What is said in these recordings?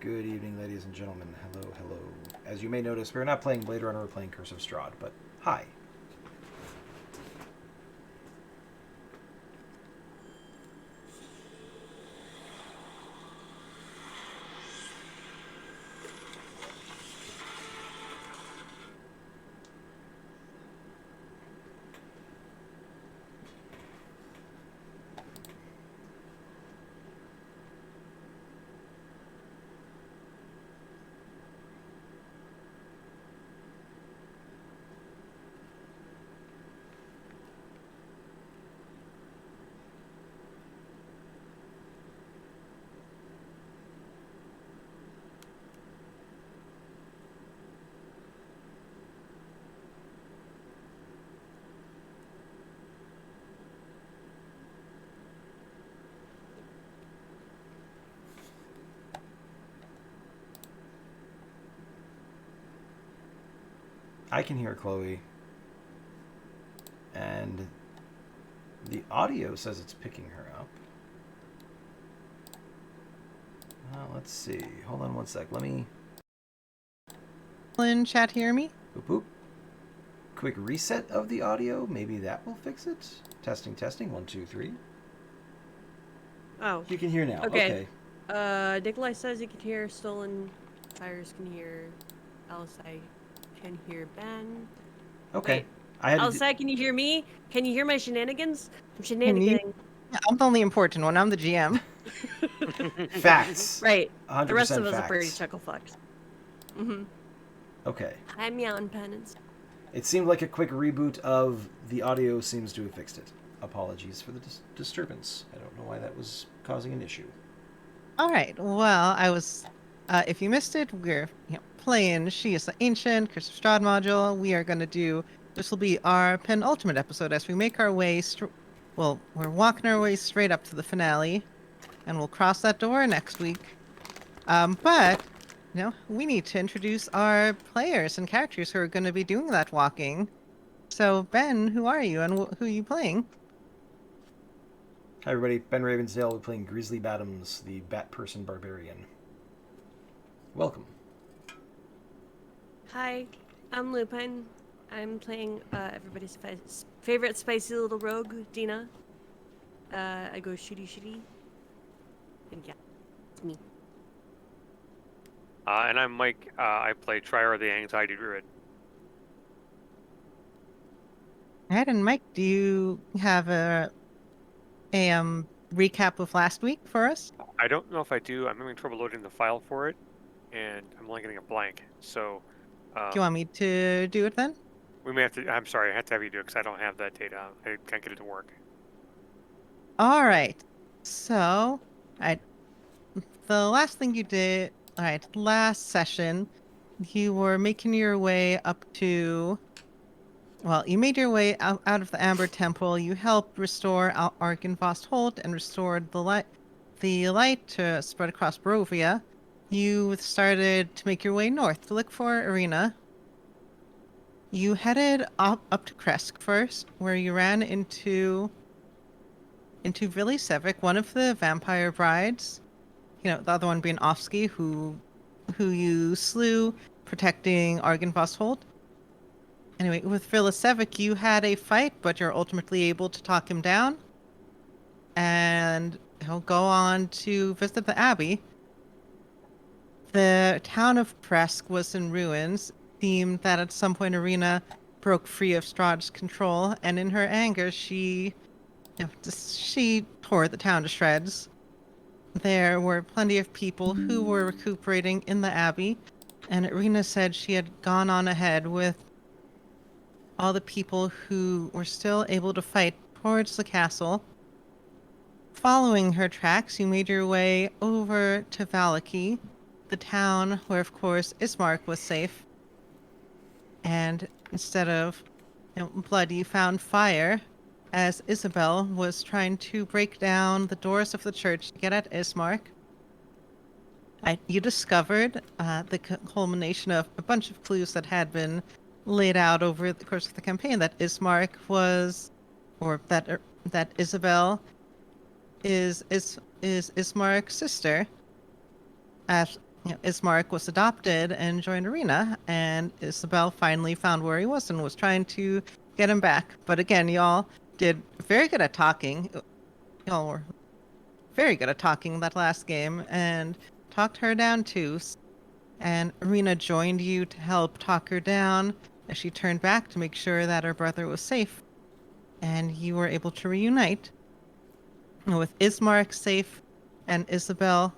Good evening, ladies and gentlemen. Hello, hello. As you may notice, we're not playing Blade Runner, we're playing Curse of Strahd, but hi. I can hear Chloe, and the audio says it's picking her up. Let's see. Hold on one sec. Let me. In chat, hear me? Boop, boop. Quick reset of the audio. Maybe that will fix it. Testing, testing. 1, 2, 3. Oh. You can hear now. Okay. Nikolai says you can hear Stolen. Cyrus can hear. Alisai can hear Ben. Okay. Wait. I had Alisai, can you hear me? Can you hear my shenanigans? I'm Can shenaniganing. I'm the only important one. I'm the GM. Facts. Right. 100% The rest of us facts. are pretty chuckle fucks. Mm-hmm. Okay. I'm meowing penance. It seemed like a quick reboot of the audio seems to have fixed it. Apologies for the disturbance. I don't know why that was causing an issue. All right. Well, I was. If you missed it, we're playing She is the Ancient Curse of Strahd module. We are going to do. This will be our penultimate episode as we make our way. Well, we're walking our way straight up to the finale, and we'll cross that door next week. But we need to introduce our players and characters who are going to be doing that walking. So, Ben, who are you, and who are you playing? Hi, everybody. Ben Ravensdale. We're playing Grizzly Bottoms, the Bat Person Barbarian. Welcome. Hi, I'm Lupin. I'm playing everybody's favorite spicy little rogue, Dina. I go shooty. And yeah, it's me. And I'm Mike. I play Trier the Anxiety Druid. Ed and Mike, do you have a recap of last week for us? I don't know if I do. I'm having trouble loading the file for it, and I'm only getting a blank. So, Do you want me to do it then? we may have to. I'm sorry, I have to have you do it because I don't have that data. I can't get it to work. All right. So, the last thing you did, last session, you were making your way up to. Well, you made your way out of the Amber Temple. You helped restore Argynvost Holt and restored the light to spread across Barovia. You started to make your way north to look for Arena. You headed up to Kresk first, where you ran into Vili Sevic, one of the vampire brides. The other one being Ofsky, who you slew, protecting Argynvost Holt. Anyway, with Vilisevic, you had a fight, but you're ultimately able to talk him down. And he'll go on to visit the Abbey. The town of Kresk was in ruins, deemed that at some point Arena broke free of Strahd's control, and in her anger, she tore the town to shreds. There were plenty of people who were recuperating in the Abbey, and Arena said she had gone on ahead with all the people who were still able to fight towards the castle. Following her tracks, you made your way over to Valaki, the town where, of course, Ismark was safe. And instead of blood, you found fire, as Isabel was trying to break down the doors of the church to get at Ismark. You discovered the culmination of a bunch of clues that had been laid out over the course of the campaign, that Ismark was, or that Isabel is Ismark's sister. Ismark was adopted and joined Arena, and Isabel finally found where he was and was trying to get him back. But again, y'all did very good at talking. Y'all were very good at talking that last game and talked her down too. And Arena joined you to help talk her down as she turned back to make sure that her brother was safe. And you were able to reunite with Ismark safe and Isabel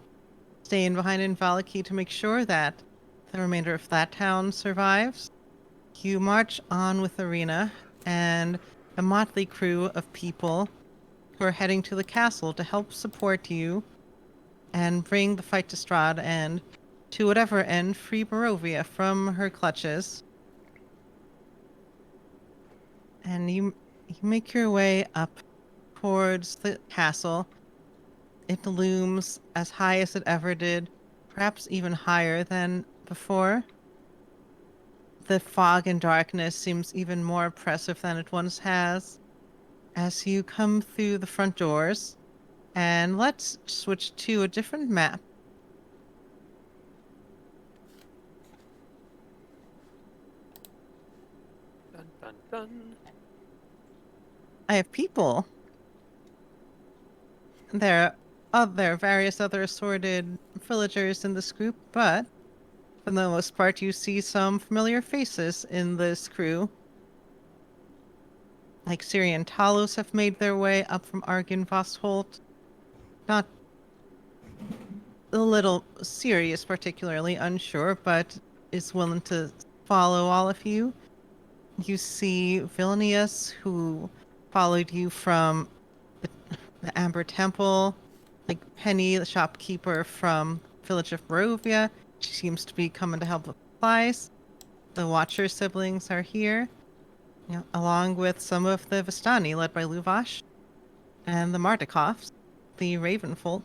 staying behind in Valaki to make sure that the remainder of that town survives. You march on with Arena and a motley crew of people who are heading to the castle to help support you and bring the fight to Strahd and, to whatever end, free Barovia from her clutches. And you make your way up towards the castle. It looms as high as it ever did, perhaps even higher than before. The fog and darkness seems even more oppressive than it once has. As you come through the front doors, and let's switch to a different map. Dun, dun, dun. I have people. There are various other assorted villagers in this group, but for the most part, you see some familiar faces in this crew. Like Syrian Talos have made their way up from Argyn Vosholt. Not a little Sirius particularly unsure, but is willing to follow all of you. You see Vilnius, who followed you from the Amber Temple. Like Penny, the shopkeeper from village of Barovia. She seems to be coming to help with supplies. The Watcher siblings are here, along with some of the Vistani, led by Luvash, and the Mardikovs, the Ravenfolk.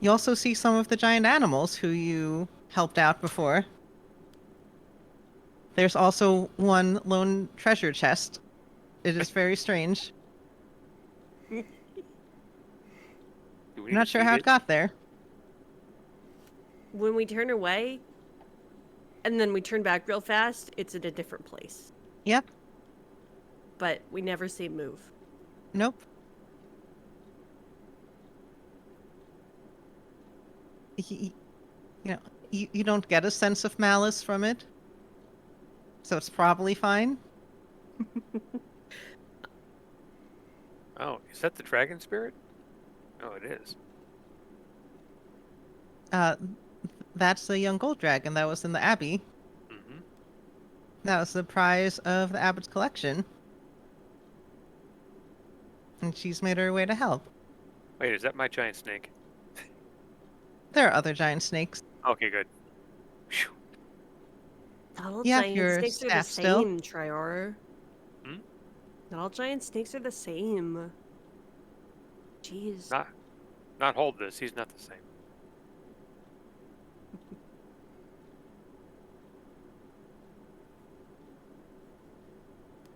You also see some of the giant animals who you helped out before. There's also one lone treasure chest. It is very strange. Do we I'm need not to sure feed how it got there. When we turn away, and then we turn back real fast, it's in a different place. Yep. But we never see it move. Nope. You don't get a sense of malice from it, so it's probably fine. Oh, is that the dragon spirit? Oh, it is. That's the young gold dragon that was in the abbey. Mm-hmm. That was the prize of the abbot's collection, and she's made her way to help. Wait, is that my giant snake? There are other giant snakes. Okay, good. Phew. Not all You have giant your snakes are the staff still. same, Trior. Hmm? Not all giant snakes are the same. Jeez. Not hold this. He's not the same.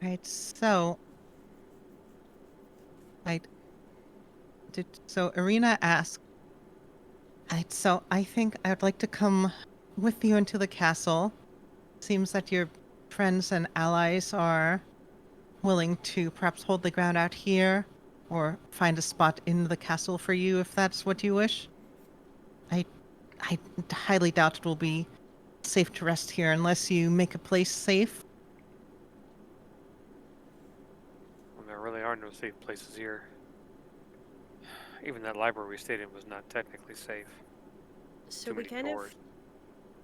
Right, so Irina asked, so I think I would like to come with you into the castle. Seems that your friends and allies are willing to perhaps hold the ground out here, or find a spot in the castle for you if that's what you wish. I highly doubt it will be safe to rest here unless you make a place safe. Well, there really are no safe places here. Even that library we stayed in was not technically safe. So Too we many kind doors.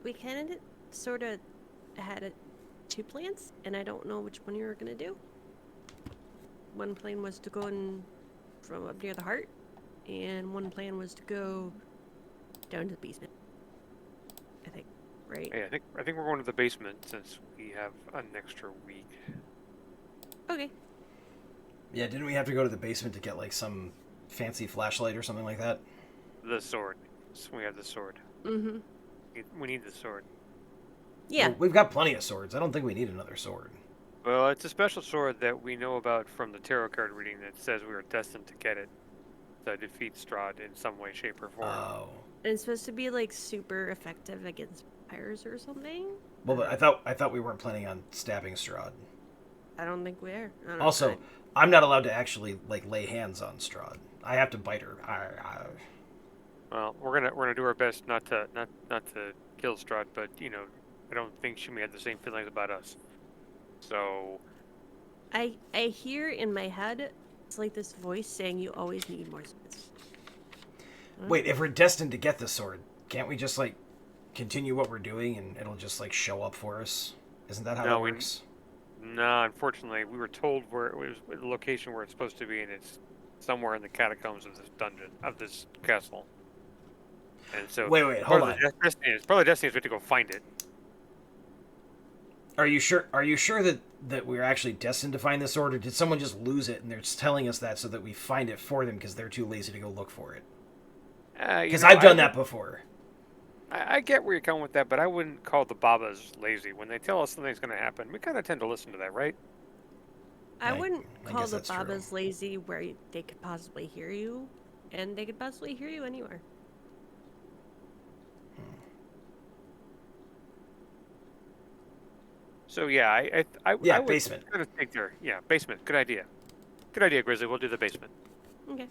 of sort of had two plans, and I don't know which one you were gonna do. One plan was to go in from up near the heart, and one plan was to go down to the basement. I think, right? Hey, I think we're going to the basement since we have an extra week. Okay. Yeah, didn't we have to go to the basement to get like some fancy flashlight or something like that? The sword. So we have the sword. Mm-hmm. We need the sword. Yeah. Well, we've got plenty of swords. I don't think we need another sword. Well, it's a special sword that we know about from the tarot card reading that says we are destined to get it to defeat Strahd in some way, shape, or form. Oh. And it's supposed to be like super effective against vampires or something. Well, but I thought we weren't planning on stabbing Strahd. I don't think we are. I don't know. Also, I'm not allowed to actually like lay hands on Strahd. I have to bite her. Well, we're gonna do our best not to kill Strahd, but I don't think she may have the same feelings about us. So I hear in my head, it's like this voice saying you always need more space. Wait, if we're destined to get the sword, can't we just like continue what we're doing and it'll just like show up for us? Isn't that how No, it we- works? no, unfortunately, we were told where it was the location where it's supposed to be, and it's somewhere in the catacombs of this dungeon of this castle. And so, Wait, hold on. Part of the destiny is we have to go find it. Are you sure? Are you sure that we're actually destined to find this sword, or did someone just lose it and they're just telling us that so that we find it for them because they're too lazy to go look for it? Because I've done that before. I get where you're going with that, but I wouldn't call the Babas lazy. When they tell us something's going to happen, we kind of tend to listen to that, right? I wouldn't I call guess the that's true. Babas lazy where they could possibly hear you, and they could possibly hear you anywhere. So yeah, I would basement. kind of take their basement. Good idea. Good idea, Grizzly. We'll do the basement. Okay.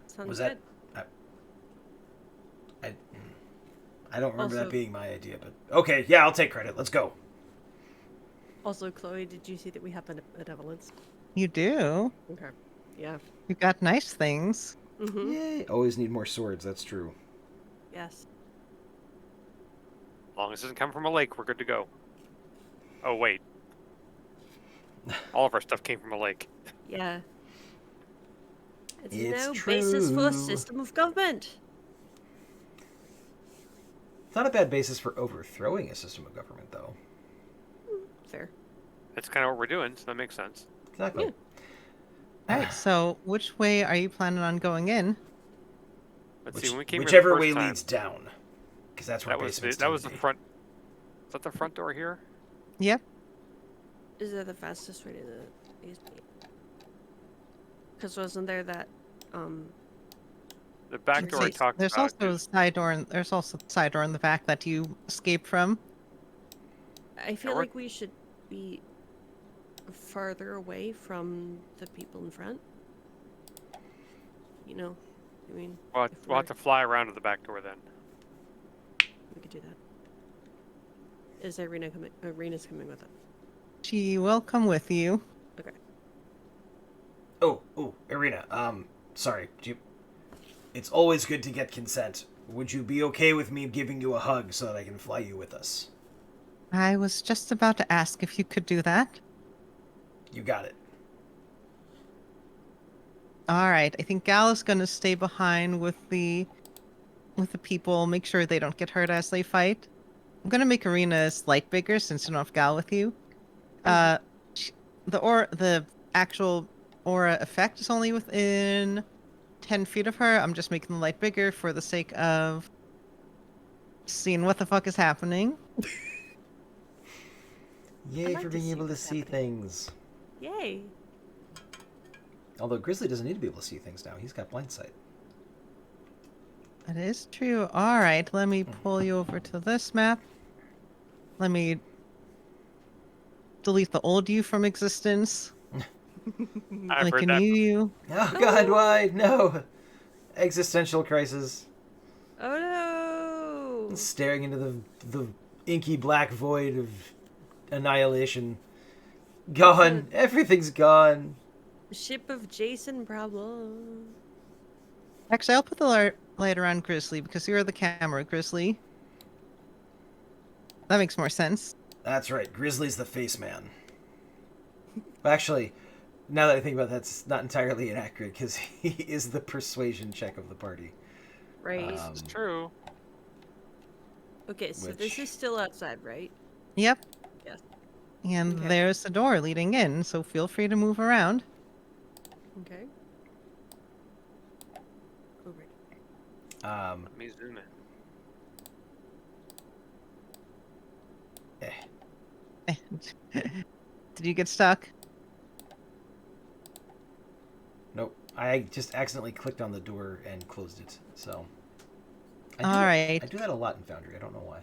Sounds Was good. that? I don't remember that Also- being my idea, but okay, yeah, I'll take credit. Let's go. Also, Chloe, did you see that we have benevolence? You do. Okay. Yeah. You got nice things. Mm-hmm. Yay! Always need more swords. That's true. Yes. As long as it doesn't come from a lake, we're good to go. Oh wait, all of our stuff came from a lake. Yeah. It's It's no basis for a true. system of government. It's not a bad basis for overthrowing a system of government, though. Fair. That's kind of what we're doing, so that makes sense. Exactly. Yeah. All right. So, which way are you planning on going in? Let's see. When we came Whichever here the way first time, leads down, because that's where that was basements that was the tend to be. front. Is that the front door here? Yep. Is that the fastest way to the basement? Because wasn't there that, The back door I There's talked about. also a is- side door. There's also the side door in the back that you escaped from. I feel we're- like we should be farther away from the people in front. You know, I mean, We'll if have to fly around to the back door then. we could do that. Is Irina coming? Irina's coming with us. She will come with you. Okay. Oh, Irina. Sorry. It's always good to get consent. Would you be okay with me giving you a hug so that I can fly you with us? I was just about to ask if you could do that. You got it. All right. I think Gal is going to stay behind with the people. Make sure they don't get hurt as they fight. I'm going to make Arena a slight bigger since you don't have Gal with you. The actual aura effect is only within 10 feet of her. I'm just making the light bigger for the sake of seeing what the fuck is happening. Yay like for to being see able to what's see happening. things. Yay! Although Grizzly doesn't need to be able to see things now. He's got blind sight. That is true. All right, let me pull you over to this map. Let me delete the old you from existence. I've Like heard a that. new you. Oh God, why? No! Existential crisis. Oh no! Staring into the inky black void of annihilation. Gone. Everything's gone. Ship of Jason problem. Actually, I'll put the light around Grizzly because you're the camera, Grizzly. That makes more sense. That's right. Grizzly's the face man. Actually, now that I think about that, that's not entirely inaccurate because he is the persuasion check of the party. Right. Um, It's true. Okay, so which- this is still outside, right? Yep. Yes. And Okay. there's the door leading in, so feel free to move around. Okay. Oh, right. Let me zoom in. Did you get stuck? Nope. I just accidentally clicked on the door and closed it. So. All right. I do that a lot in Foundry. I don't know why.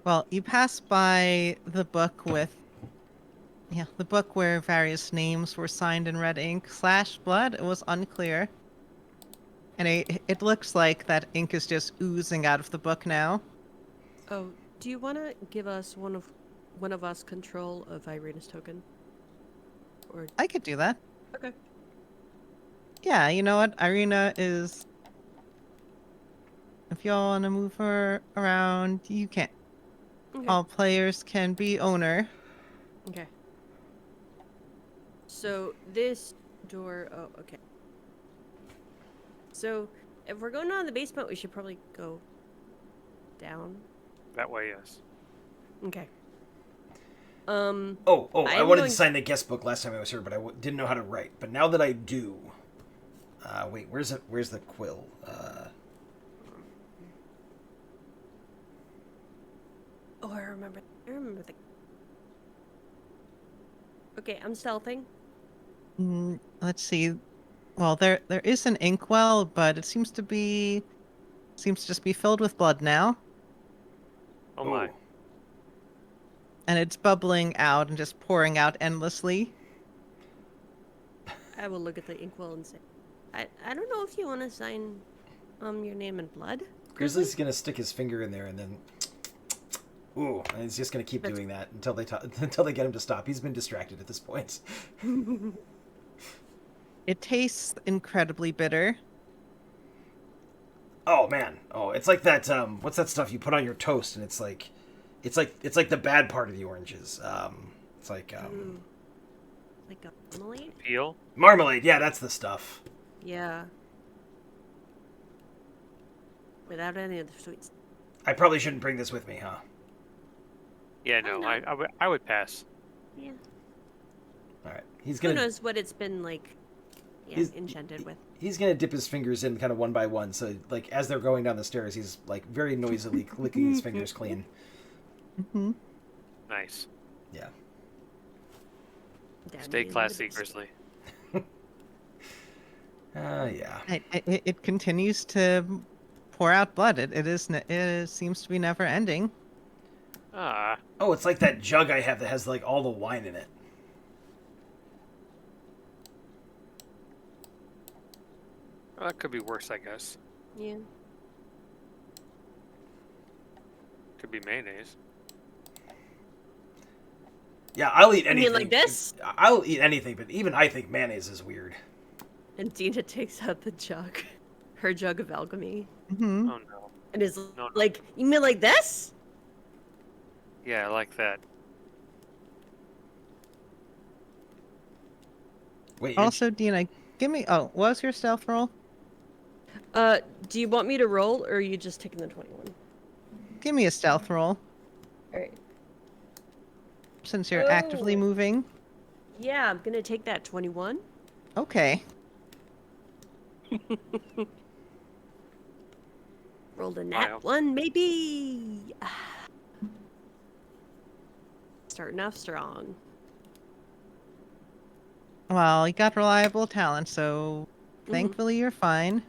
Well, you pass by the book the book where various names were signed in red ink / blood. It was unclear. And it looks like that ink is just oozing out of the book now. Oh, do you want to give us one of us control of Irina's token? Or I could do that. okay. Yeah, you know what? Irina is... If y'all want to move her around, you can. Okay. All players can be owner. Okay. So this door. Oh, okay. So if we're going down the basement, we should probably go down. That way, yes. Okay. I wanted to sign the guest book last time I was here, but I didn't know how to write. But now that I do, wait, where's the quill? Oh, I remember the. Okay, I'm stealthing. Let's see. Well, there is an inkwell, but it seems to just be filled with blood now. Oh my. And it's bubbling out and just pouring out endlessly. I will look at the inkwell and say, I don't know if you want to sign your name in blood. Grizzly's gonna stick his finger in there and then ooh, and he's just gonna keep doing that until they get him to stop. He's been distracted at this point. It tastes incredibly bitter. Oh man. Oh, it's like that what's that stuff you put on your toast and it's like the bad part of the oranges. It's like like a marmalade? Peel? Marmalade, yeah, that's the stuff. Yeah. Without any of the sweets. I probably shouldn't bring this with me, huh? Yeah, no, I would pass. Yeah. Alright. Who knows what it's been like enchanted with. He's gonna dip his fingers in kind of one by one, so like as they're going down the stairs, he's like very noisily licking his fingers clean. Mm-hmm. Nice. Yeah. Stay classy, Grizzly. Yeah. It continues to pour out blood. It seems to be never ending. Ah. Oh, it's like that jug I have that has like all the wine in it. Well, that could be worse, I guess. Yeah. Could be mayonnaise. Yeah, I'll eat anything. You mean like this? I'll eat anything, but even I think mayonnaise is weird. And Dina takes out the jug, her jug of alchemy, Mm-hmm. Oh no. and is No. like, "You mean like this?" Yeah, I like that. Wait. Also, Dina, give me... Oh, what was your stealth roll? Do you want me to roll, or are you just taking the 21? Give me a stealth roll, All right. since you're actively moving. Yeah, I'm gonna take that 21. Okay. Rolled a Wow. nat 1, maybe. Starting off strong. Well, you got reliable talent, so thankfully you're fine.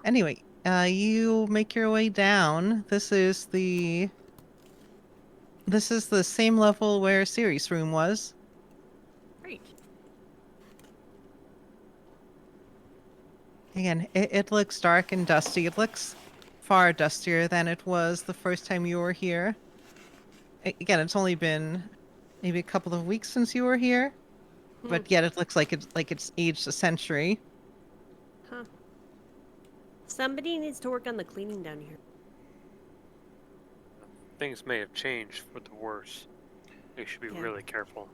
Anyway, you make your way down. This is the same level where Siri's room was. Great. Again, it looks dark and dusty. It looks far dustier than it was the first time you were here. Again, it's only been maybe a couple of weeks since you were here, but yet it looks like it's aged a century. Huh. Somebody needs to work on the cleaning down here. Things may have changed for the worse. We should be really careful.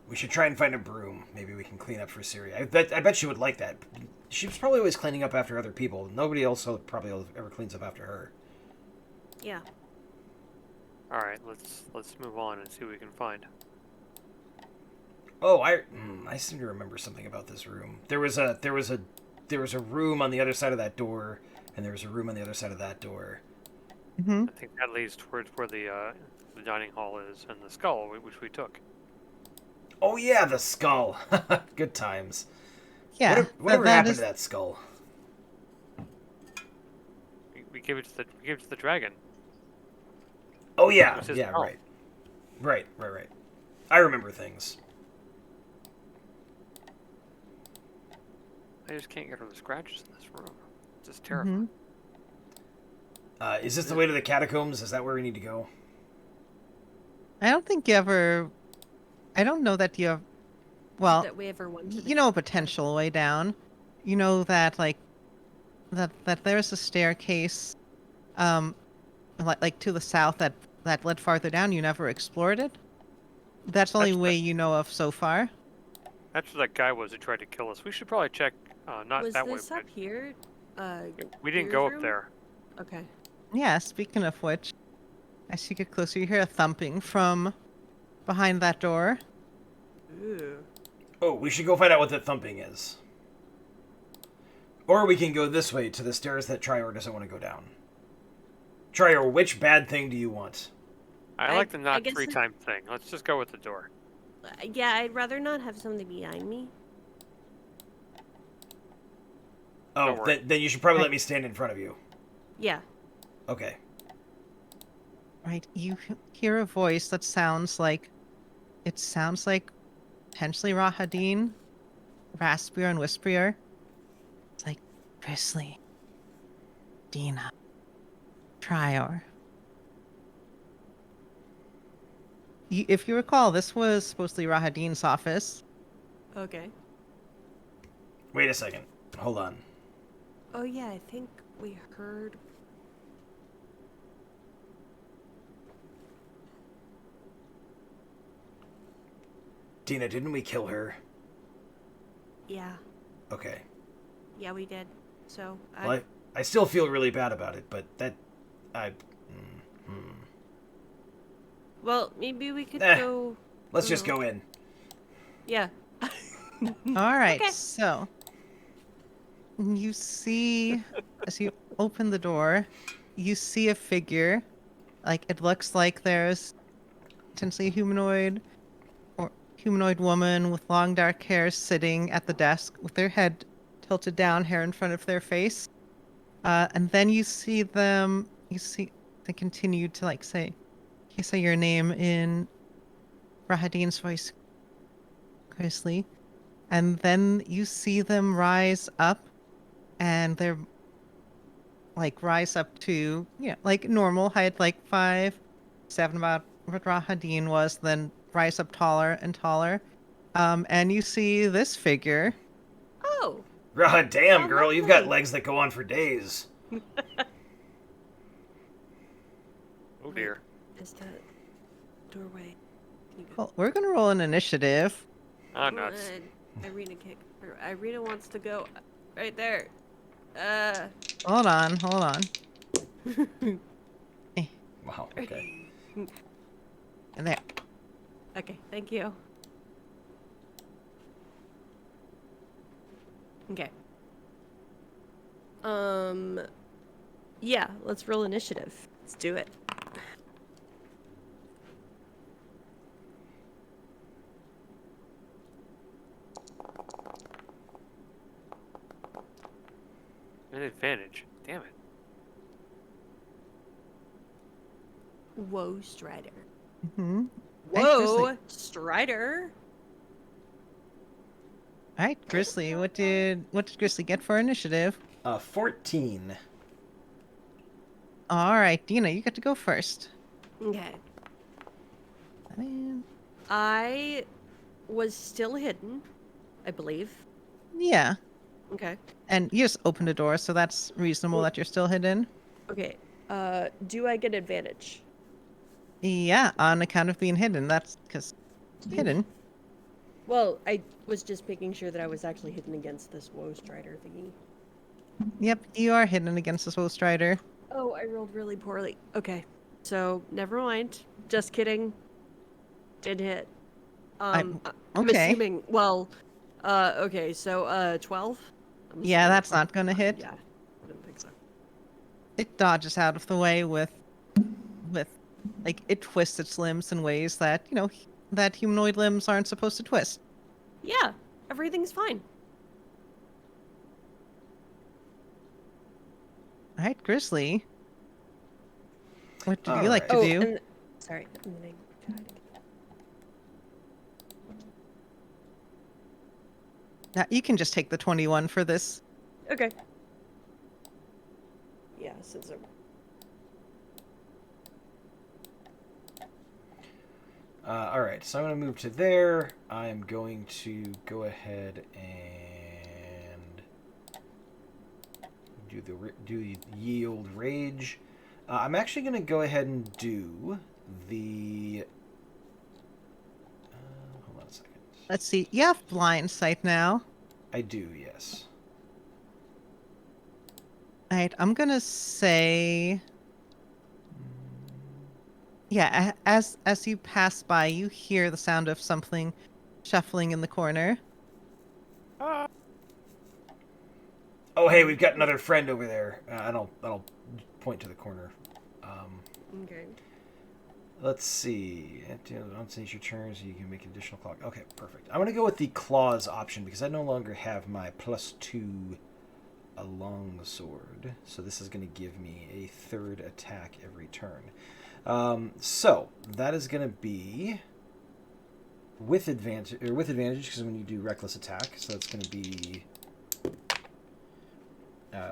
We should try and find a broom. Maybe we can clean up for Siri. I bet she would like that. She's probably always cleaning up after other people. Nobody else probably ever cleans up after her. Yeah. All right, let's move on and see what we can find. Oh, I seem to remember something about this room. There was a room on the other side of that door, and there was a room on the other side of that door. Mm-hmm. I think that leads towards where the dining hall is and the skull, which we took. Oh yeah, the skull. Good times. Yeah, Whatever that happened is. to that skull? We gave it to the dragon. Oh It yeah, was his yeah, skull. right. I remember things. I just can't get over the scratches in this room. It's just terrifying. Is this the way to the catacombs? Is that where we need to go? I don't think you ever. I don't know that you have. Well, That we ever went to. you know a potential way down. You know that that there's a staircase, like to the south that led farther down. You never explored it. That's the only way you know of so far. That's what that guy was who tried to kill us. We should probably check. Not Was that way. this up here? We didn't Gear's go up room? there. Okay. Yeah. Speaking of which, as you get closer, you hear a thumping from behind that door. Ooh. Oh, we should go find out what that thumping is. Or we can go this way to the stairs that Trior doesn't want to go down. Trior, which bad thing do you want? I like the I not guess 3-time thing. Let's just go with the door. Yeah, I'd rather not have something behind me. Oh, worry. then you should probably let me stand in front of you. Yeah. Okay. Right. You hear a voice that sounds like. It sounds like potentially Rahadin, raspier and whisperier. It's like Grizzly, Dina, Trior. If you recall, this was supposed to be Rahadin's office. Okay. Wait a second. Hold on. Oh yeah, I think we heard. Dina, didn't we kill her? Yeah. Okay. Yeah, we did. So. Well, I still feel really bad about it, but that... Well, maybe we could Eh. go. Let's just go in. Yeah. All right, Okay. so you see, as you open the door, you see a figure. Like, it looks like there's potentially a humanoid or humanoid woman with long dark hair sitting at the desk with their head tilted down, hair in front of their face. And then you see them, they continue to like say your name in Rahadin's voice, Grizzly. And then you see them rise up, and they're like rise up to, like normal height, like 5'7", about what Rahadin was, then rise up taller and taller. And you see this figure. Oh. God damn, Oh, girl, you've got lovely. legs that go on for days. Oh dear. Is that doorway? Can you go? Well, we're gonna roll an initiative. Ah, nuts. Irina kick. Irina wants to go right there. Hold on. Wow, okay. And there. Okay, thank you. Okay. Yeah, let's roll initiative. Let's do it. An advantage. Damn it. Whoa, Strider. Mm-hmm. Whoa, Strider. All right, Grizzly. What did Grizzly get for initiative? 14. All right, Dina, you get to go first. Okay. And- I was still hidden, I believe. Yeah, Okay. and you just opened a door, so that's reasonable that you're still hidden. Okay. Do I get advantage? Yeah, on account of being hidden. That's because hidden. Well, I was just making sure that I was actually hidden against this Woe Strider thingy. Yep, you are hidden against this Ghost Strider. Oh, I rolled really poorly. Okay. So, never mind. Just kidding. Did hit. I'm okay. assuming, well, okay, so, 12? Yeah, that's not gonna hit. Yeah, I didn't think so. It dodges out of the way with like it twists its limbs in ways that that humanoid limbs aren't supposed to twist. Yeah, everything's fine. All right, Grizzly. What did All you like to right. do? And sorry, and then I tried again. Now, you can just take the 21 for this. Okay. Yeah, since I'm... All right, so I'm going to move to there. I'm going to go ahead and do the yield rage. I'm actually going to go ahead and do the. Hold on a second. Let's see. You have blind sight now. I do, yes. All right, I'm gonna say, yeah. As you pass by, you hear the sound of something shuffling in the corner. Oh, hey, we've got another friend over there. And I'll point to the corner. Okay. Let's see. On your turns, you can make an additional clock. Okay, perfect. I'm going to go with the claws option because I no longer have my +2 a long sword. So this is going to give me a third attack every turn. So that is going to be with advantage because when you do reckless attack. So that's going to be.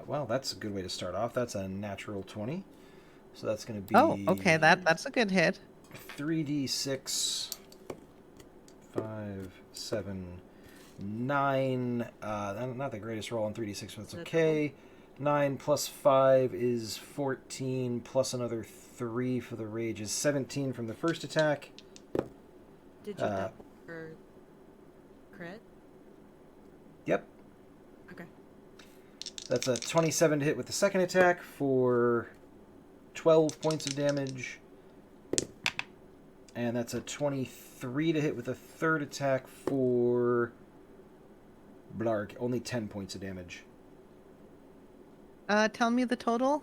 Well, that's a good way to start off. That's a natural 20. So that's going to be... Oh, okay, that's a good hit. 3d6, 5, 7, 9. Not the greatest roll on 3d6, but that's okay. 9 plus 5 is 14, plus another 3 for the rage is 17 from the first attack. Did you double for crit? Yep. Okay. That's a 27 to hit with the second attack for 12 points of damage. And that's a 23 to hit with the third attack for Blarg. Only 10 points of damage. Tell me the total.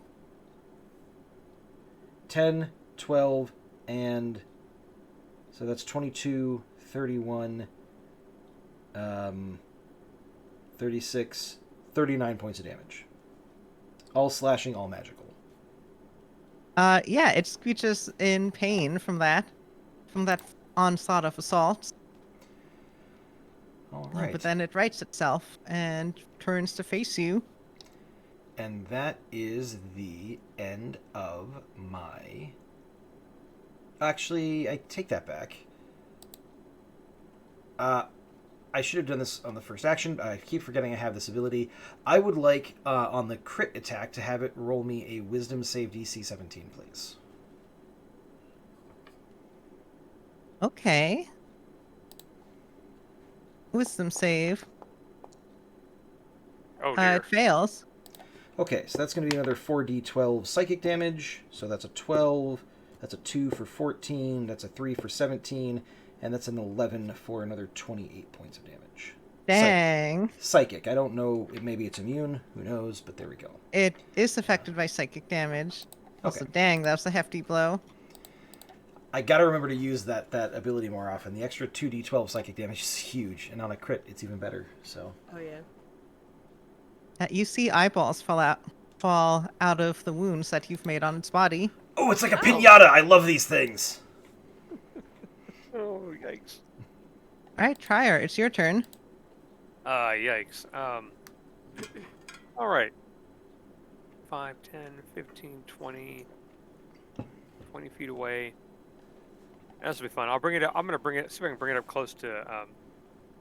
10, 12, and... So that's 22, 31, 36, 39 points of damage. All slashing, all magical. Yeah, it screeches in pain from that onslaught of assaults. All right. But then it rights itself and turns to face you. And that is the end of my... Actually, I take that back. I should have done this on the first action. I keep forgetting I have this ability. I would like, on the crit attack, to have it roll me a Wisdom save DC 17, please. Okay. Wisdom save. Oh dear. It fails. Okay, so that's going to be another 4d12 psychic damage. So that's a 12, that's a 2 for 14, that's a 3 for 17, and that's an 11 for another 28 points of damage. Dang. Psychic. I don't know. Maybe it's immune. Who knows? But there we go. It is affected by psychic damage. Also, Okay. dang, that was a hefty blow. I gotta remember to use that ability more often. The extra 2d12 psychic damage is huge, and on a crit, it's even better. So. Oh yeah. You see eyeballs fall out of the wounds that you've made on its body. Oh, it's like a pinata. I love these things. Oh, yikes. All right, Trier, it's your turn. Yikes. All right. 5, 10, 15, 20, 20 feet away. This will be fun. I'll bring it up. I'm going to bring it, see if I can bring it up close to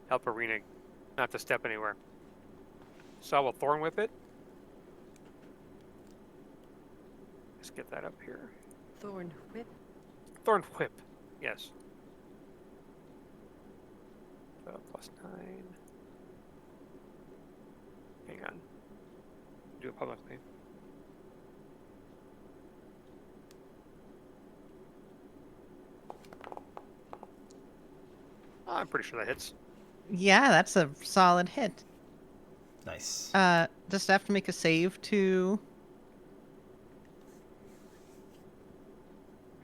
help Arena not to step anywhere. So I will Thorn Whip it. Let's get that up here. Thorn whip. Thorn Whip. Yes. +9. Hang on. Do it publicly. I'm pretty sure that hits. Yeah, that's a solid hit. Nice. Does it have to make a save to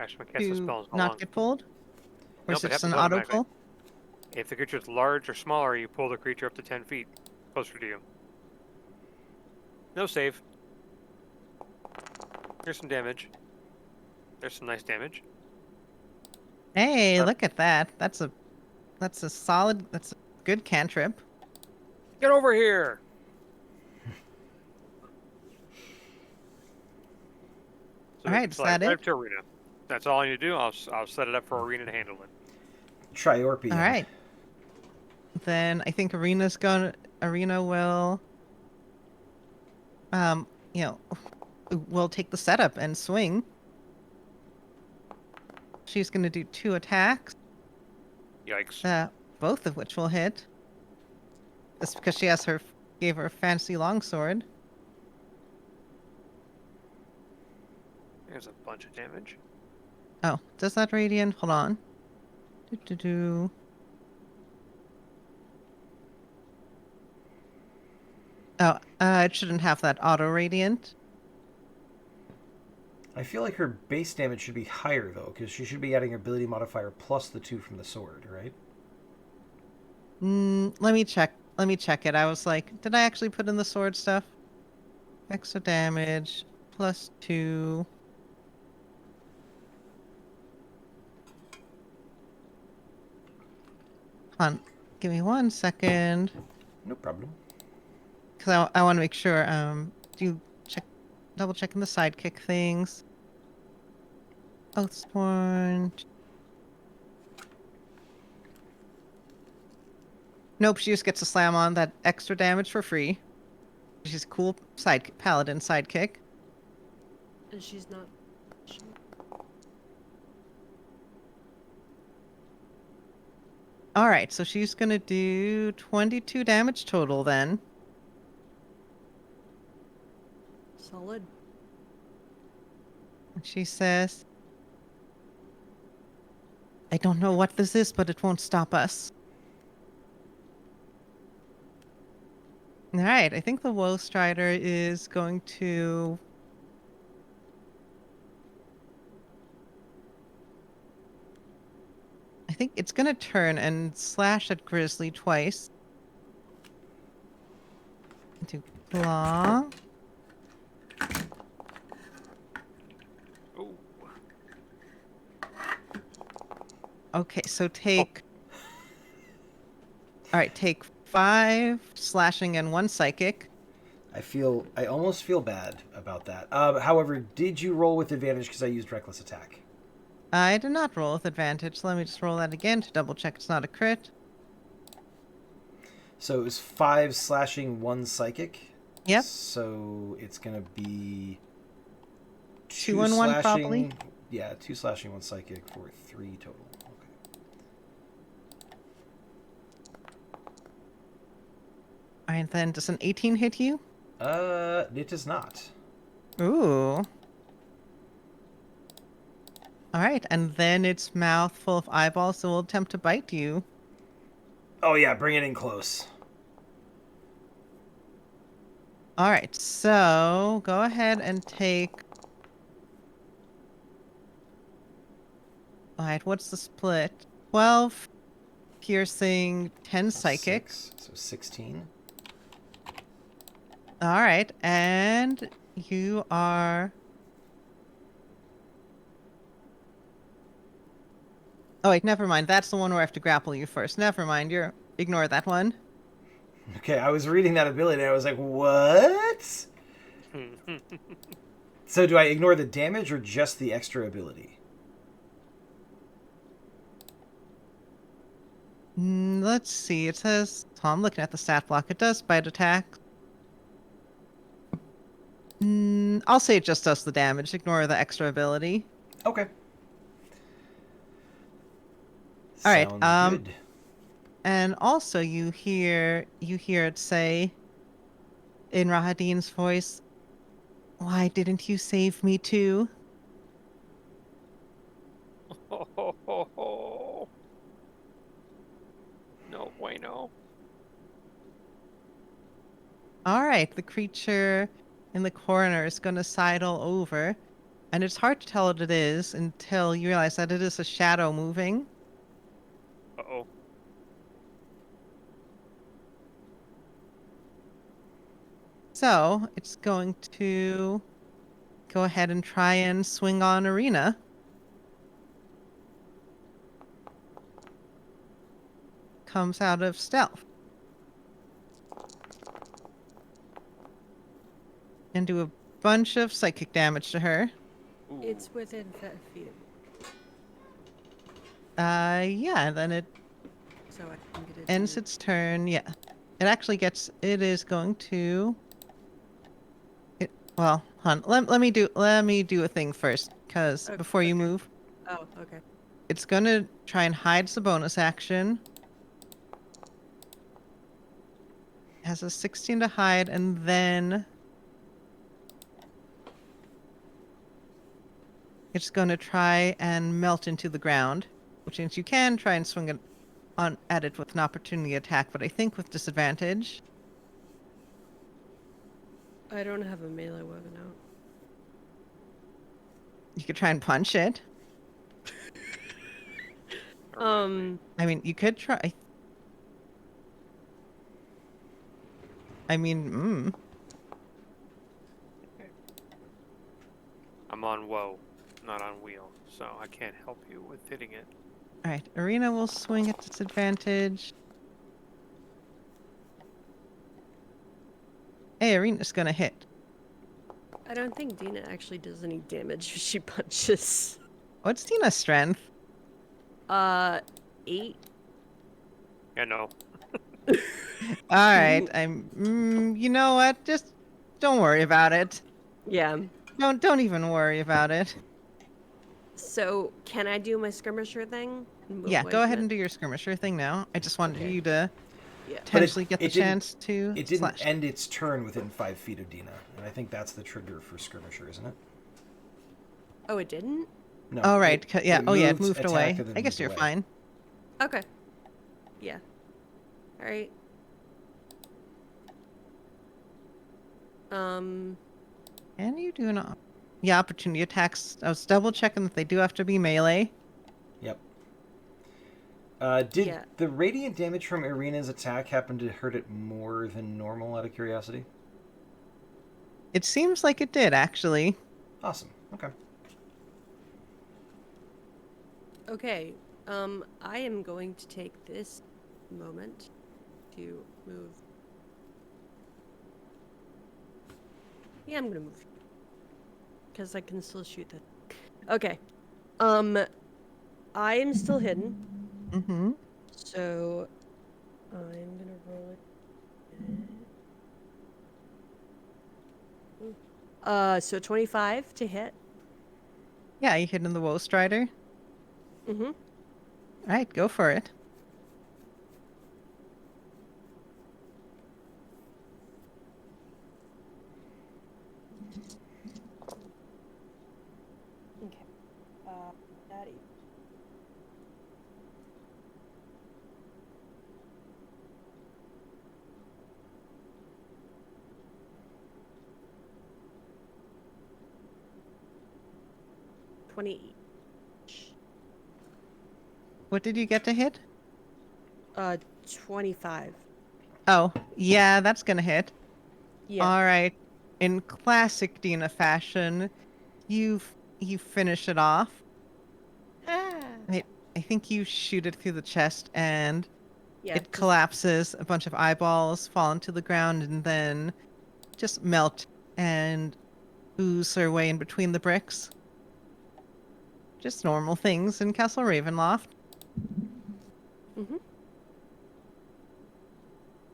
Actually, my cast the spell is no not longer. get pulled? Or is Nope, it it just an happens auto automatically. pull? If the creature is large or smaller, you pull the creature up to 10 feet closer to you. No save. Here's some damage. There's some nice damage. Hey, Uh, look at that. That's a solid, that's a good cantrip. Get over here! So All they right, can is slide that right it? up to arena. That's all I need to do. I'll set it up for arena to handle it. Triorpian. All right. Then I think Arena will um, you know, will take the setup and swing. She's going to do 2 attacks, Yikes. both of which will hit. That's because she gave her a fancy longsword. There's a bunch of damage. Oh, does that radiant? Hold on. Do. Oh, it shouldn't have that auto radiant. I feel like her base damage should be higher, though, because she should be adding her ability modifier plus the 2 from the sword, right? Let me check. Let me check it. I was like, did I actually put in the sword stuff? Extra damage, plus 2. Hold on. Give me 1 second. No problem. Because I want to make sure. Do check, double checking the sidekick things. Oathsworn. Nope, she just gets to slam on that extra damage for free. She's a cool paladin sidekick. And she's not. All right, so she's gonna do 22 damage total then. Solid. And she says, I don't know what this is, but it won't stop us. All right, I think the Woe Strider is going to... I think it's going to turn and slash at Grizzly twice. Do claw. Ooh. Okay, so take... All right, take 5 slashing and 1 psychic. I almost feel bad about that. However, did you roll with advantage because I used reckless attack? I did not roll with advantage, so let me just roll that again to double check it's not a crit. So it was 5 slashing, 1 psychic. Yep. So it's gonna be 2 and 1 probably. Yeah, 2 slashing, 1 psychic for 3 total. Okay. All right, then does an 18 hit you? It does not. Ooh. All right, and then its mouth full of eyeballs, so will attempt to bite you. Oh yeah, bring it in close. All right, so go ahead and take... All right, what's the split? 12 piercing, 10 psychic. 6, so 16. All right, and you are... Oh wait, never mind. That's the one where I have to grapple you first. Never mind. Ignore that one. Okay, I was reading that ability and I was like, what? So do I ignore the damage or just the extra ability? Let's see. It says... Oh, I'm looking at the stat block. It does bite attack. I'll say it just does the damage. Ignore the extra ability. Okay. All right. Sounds good. And also you hear it say in Rahadin's voice, "Why didn't you save me too?" No bueno. All right, the creature in the corner is going to sidle over, and it's hard to tell what it is until you realize that it is a shadow moving. So it's going to go ahead and try and swing on Arena. Comes out of stealth. And do a bunch of psychic damage to her. Ooh. It's within 5 feet. Yeah, then it So I can get it. ends its turn. Yeah. It actually gets, it is going to, well, hon, let me do a thing first, because Oh, before you okay. move, Oh, okay. it's going to try and hide the bonus action. Has a 16 to hide, and then it's going to try and melt into the ground, which means you can try and swing it at it with an opportunity attack, but I think with disadvantage. I don't have a melee weapon out. You could try and punch it. I mean, you could try. I mean, I'm on woe, not on wheel, so I can't help you with hitting it. All right, Arena will swing at disadvantage. Hey, Arena's gonna hit. I don't think Dina actually does any damage if she punches. What's Tina's strength? 8. Yeah, no. All right, you know what? Just don't worry about it. Yeah. Don't even worry about it. So, can I do my skirmisher thing? And move Yeah, away go from ahead it? and do your skirmisher thing now. I just wanted Okay. you to Yeah. potentially get the it didn't- chance to It didn't slash. end its turn within 5 feet of Dina, and I think that's the trigger for skirmisher, isn't it? Oh, it didn't? No. Oh right, yeah. It moved attacked, away. and then I guess moved you're away. fine. Okay. Yeah. Alright. Can you do yeah, opportunity attacks? I was double checking that they do have to be melee. Yep. Did Yeah. the radiant damage from Irina's attack happen to hurt it more than normal, out of curiosity? It seems like it did, actually. Awesome. Okay. Okay. I am going to take this moment to move. Yeah, I'm gonna move. Because I can still shoot that. Okay. I am still hidden. Mm-hmm. So, I'm gonna roll it. So 25 to hit. Yeah, you hit in the Woe Strider. Mm-hmm. All right, go for it. Okay. That is. $28. What did you get to hit? 25. Oh, yeah, that's gonna hit. Yeah. All right. In classic Dina fashion, you finish it off. I think you shoot it through the chest and Yeah. it collapses. A bunch of eyeballs fall into the ground and then just melt and ooze their way in between the bricks. Just normal things in Castle Ravenloft. Mm-hmm.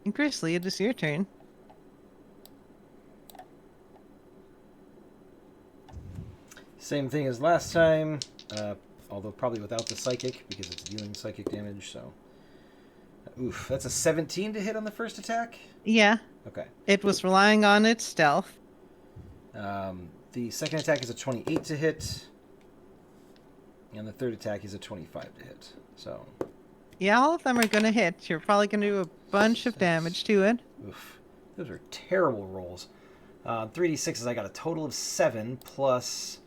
And Grizzly, it is your turn. Same thing as last time, although probably without the psychic, because it's dealing psychic damage, so... Oof, that's a 17 to hit on the first attack? Yeah, Okay. it was relying on its stealth. The second attack is a 28 to hit, and the third attack is a 25 to hit, so... Yeah, all of them are gonna hit. You're probably gonna do a bunch of damage to it. Oof. Those are terrible rolls. 3d6s, I got a total of 7, plus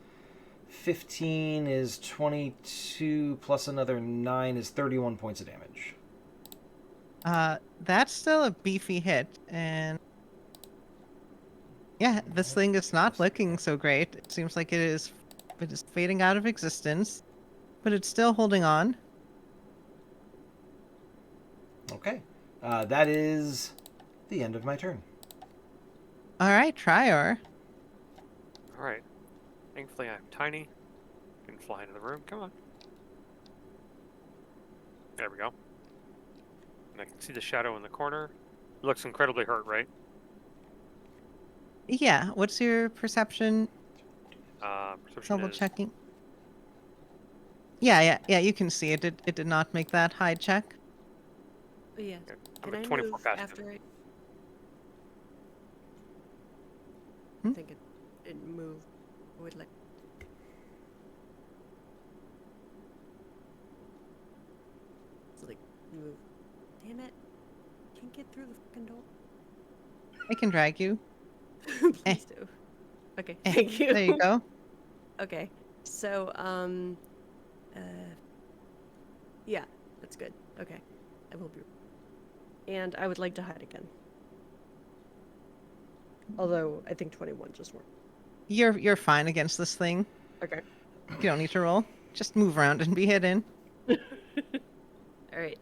15 is 22, plus another 9 is 31 points of damage. That's still a beefy hit, and Yeah, this thing is not looking so great. It seems like it is fading out of existence, but it's still holding on. Okay. That is the end of my turn. All right, Trior. All right. Thankfully, I'm tiny. Can fly into the room. Come on. There we go. And I can see the shadow in the corner. It looks incredibly hurt, right? Yeah, what's your perception? Perception Double is checking. Yeah, you can see it. It did not make that high check. Oh, yeah. okay, I'm Can at I 24 move past after him. I Hmm? think it moved. I would like. It's like move. Damn it! Can't get through the fucking door. I can drag you. Eh, Please do. Okay, eh. thank you. There you go. Okay, so uh, yeah, that's good. Okay, I will be. And I would like to hide again. Although I think 21 just worked. You're fine against this thing. Okay. You don't need to roll. Just move around and be hidden. All right.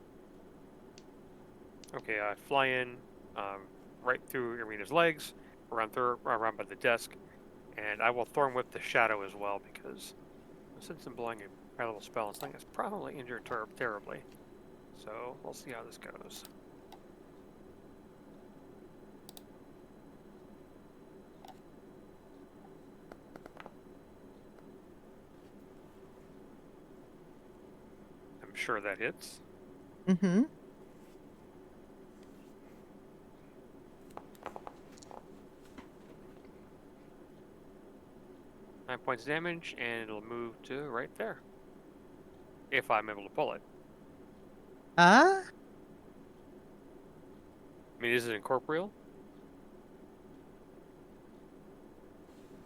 Okay, I fly in right through Irina's legs, around by the desk, and I will Thorn Whip the shadow as well because since I'm blowing a high level spell, this thing is probably injured terribly. So we'll see how this goes. I'm sure that hits. Mm-hmm. Nine points damage, and it'll move to right there. If I'm able to pull it. Uh, I mean, is it incorporeal?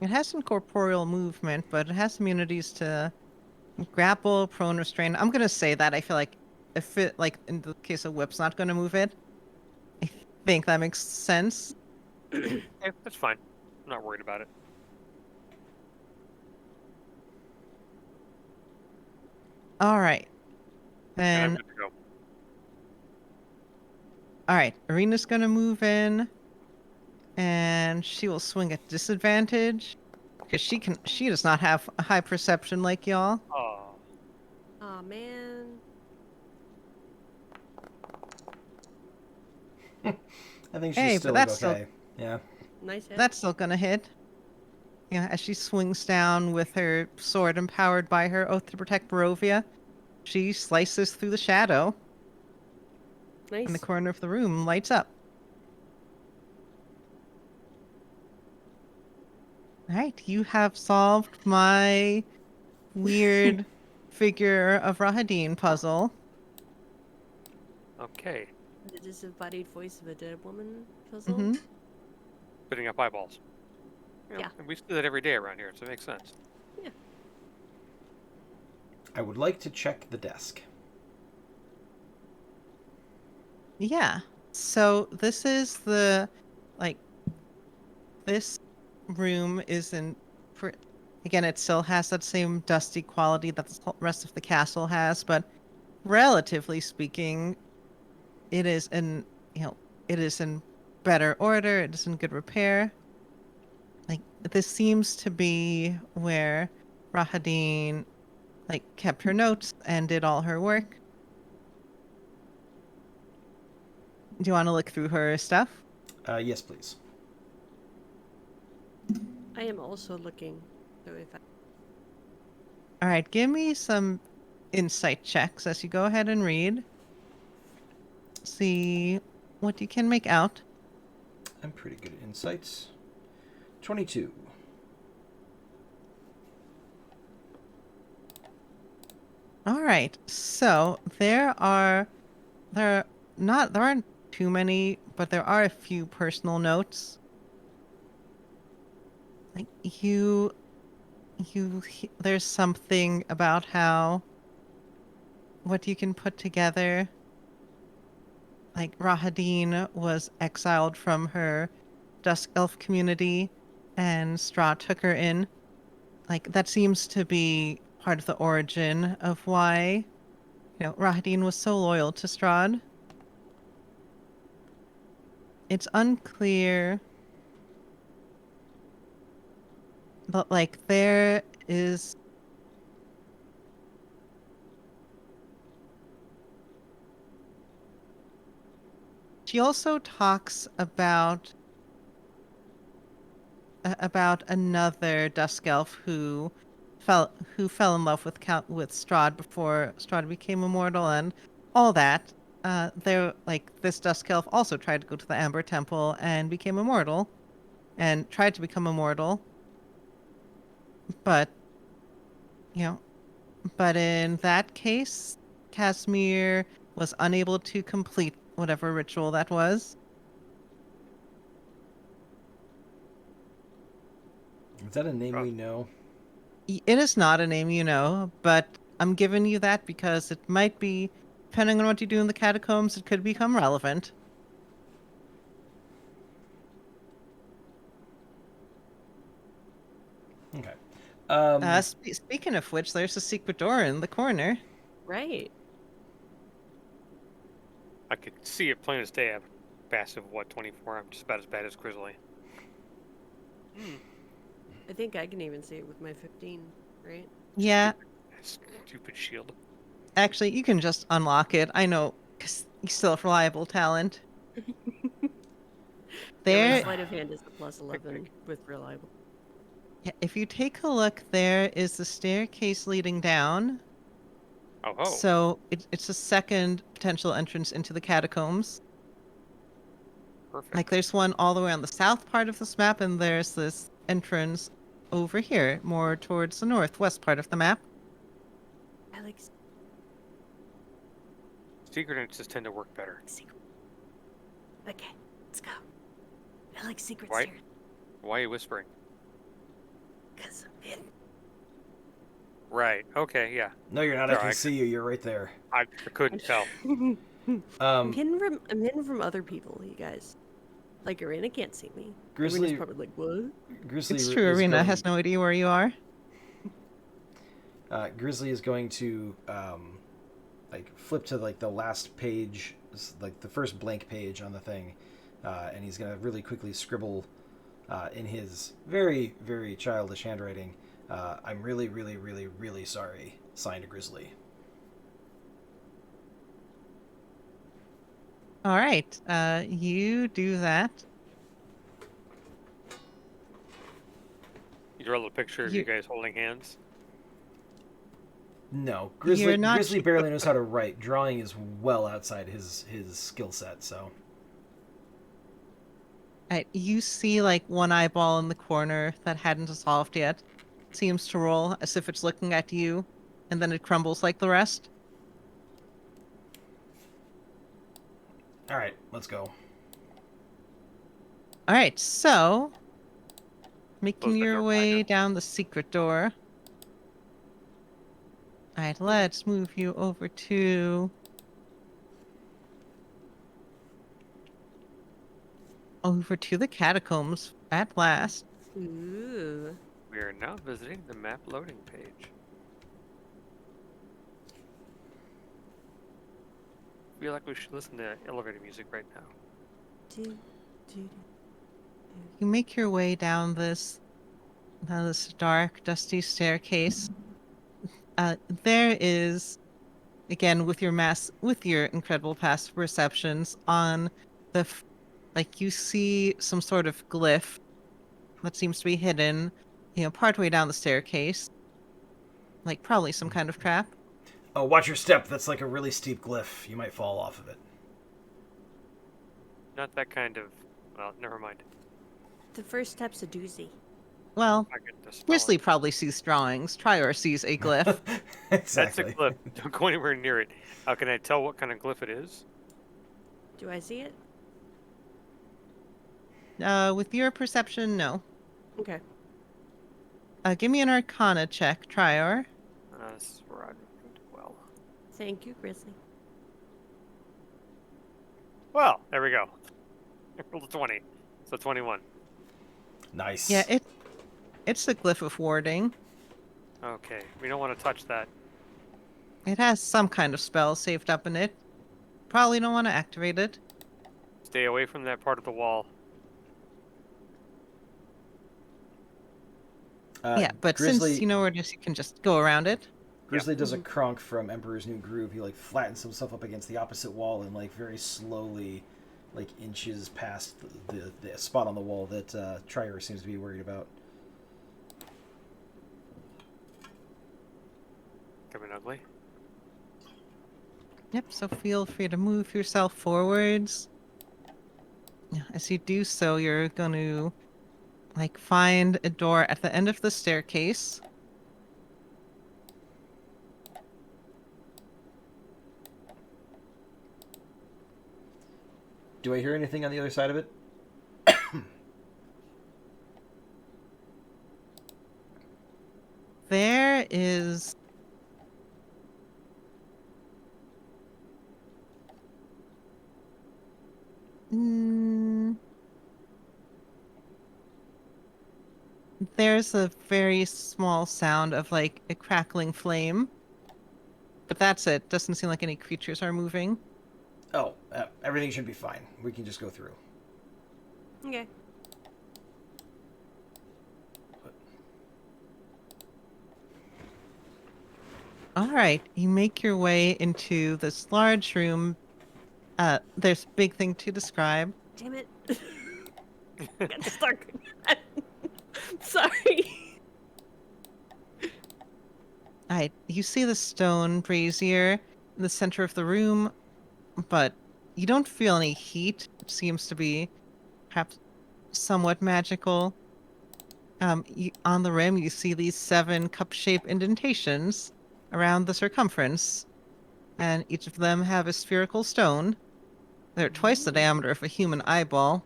it has incorporeal movement, but it has immunities to grapple, prone, restrain. I'm gonna say that. I feel like if it, like in the case of Whip's not gonna move it, I think that makes sense. Okay, that's fine. I'm not worried about it. All right. And I'm Then, good to go. all right. Irina's gonna move in, and she will swing at disadvantage because she does not have a high perception like y'all. Oh, Aw, man. I think Hey, she's but still that's okay. Yeah. Nice hit. That's still gonna hit. Yeah, as she swings down with her sword empowered by her oath to protect Barovia, she slices through the shadow, and the Nice. corner of the room lights up. All right, you have solved my weird figure of Rahadin puzzle. okay. The disembodied voice of a dead woman puzzle. Mm-hmm. Spitting up eyeballs. You know, Yeah. and we do that every day around here, so it makes sense. Yeah. I would like to check the desk. Yeah. So this is like, this room is in, again, it still has that same dusty quality that the rest of the castle has, but relatively speaking, it is in, it is in better order. It is in good repair. Like, this seems to be where Rahadin, like, kept her notes and did all her work. Do you want to look through her stuff? Yes, please. I am also looking. So if I. All right, give me some insight checks as you go ahead and read. See what you can make out. I'm pretty good at insights. 22. All right, so there aren't too many, but there are a few personal notes. Like there's something about how what you can put together. Like, Rahadin was exiled from her Dusk Elf community and Strahd took her in. Like, that seems to be part of the origin of why, Rahadin was so loyal to Strahd. It's unclear, but, like, there is... She also talks about another Dusk Elf who fell in love with Strahd before Strahd became immortal and all that. This Dusk Elf also tried to go to the Amber Temple and became immortal, and tried to become immortal, but you know, but in that case, Casimir was unable to complete whatever ritual that was. Is that a name we know? It is not a name you know, but I'm giving you that because it might be, depending on what you do in the catacombs, it could become relevant. Okay. Speaking of which, there's a secret door in the corner. Right. I could see it plain as day. I'm passive, 24? I'm just about as bad as Grizzly. I think I can even see it with my 15, right? Yeah, Stupid shield. actually, you can just unlock it. I know, because you still have reliable talent. Yeah, There, my sleight of hand is a plus 11 with reliable. yeah, if you take a look, there is the staircase leading down. Oh. So it's a second potential entrance into the catacombs. Perfect. Like, there's one all the way on the south part of this map, and there's this entrance over here, more towards the northwest part of the map. I like Secret entrances tend to work better. secret. Okay, let's go. I like secret Why? stairs. Why are you whispering? Because I'm hidden. Right. Okay. Yeah. No, you're not. No, I can I- see you. You're right there. I couldn't tell. I'm hidden from other people, you guys. Like, Arena can't see me. Grizzly- Arena's probably like, what? Grizzly It's true, is Arena going- has no idea where you are. Grizzly is going to flip to the last page, like the first blank page on the thing, and he's going to really quickly scribble in his very, very childish handwriting, "I'm really, really, really, really sorry." Signed, Grizzly. All right, you do that. You draw a little picture of you guys holding hands. No, You're not Grizzly sure. barely knows how to write. Drawing is well outside his skill set. So Right, you see like one eyeball in the corner that hadn't dissolved yet. Seems to roll as if it's looking at you, and then it crumbles like the rest. all right, let's go. All right, so making Close the your door behind way her. down the secret door. All right, let's move you over to the catacombs at last. Ooh. We are now visiting the map loading page. I feel like we should listen to elevator music right now. Do, do, You make your way down this dark, dusty staircase. There is, again, with your incredible past perceptions, on you see some sort of glyph that seems to be hidden, partway down the staircase. Like, probably some kind of trap. Oh, watch your step. That's like a really steep glyph. You might fall off of it. Not that kind of. Well, never mind. The first step's a doozy. Well, I get this. Grizzly probably sees drawings. Trior sees a glyph. Exactly. That's a glyph. Don't go anywhere near it. How can I tell what kind of glyph it is? Do I see it? With your perception, no. Okay. Give me an Arcana check, Trior. This is where I'm doing well. Thank you, Grizzly. Well, there we go. I rolled a 20. So 21. Nice. Yeah, it's a glyph of warding. Okay, we don't want to touch that. It has some kind of spell saved up in it. Probably don't want to activate it. Stay away from that part of the wall. Yeah, but since you Grizzly know where it is, you can just go around it. Grizzly does a Kronk from Emperor's New Groove. He like flattens himself up against the opposite wall and like very slowly, like inches past the spot on the wall that Trier seems to be worried about. Coming ugly. Yep, so feel free to move yourself forwards. As you do so, you're going to like find a door at the end of the staircase. Do I hear anything on the other side of it? There is there's a very small sound of like a crackling flame. But that's it. Doesn't seem like any creatures are moving. Oh, everything should be fine. We can just go through. Okay. All right, you make your way into this large room. There's a big thing to describe. Damn it. Got stuck. Sorry. All right, you see the stone brazier in the center of the room, but you don't feel any heat. It seems to be perhaps somewhat magical. On the rim, you see these 7 cup-shaped indentations around the circumference, and each of them have a spherical stone. They're twice the diameter of a human eyeball.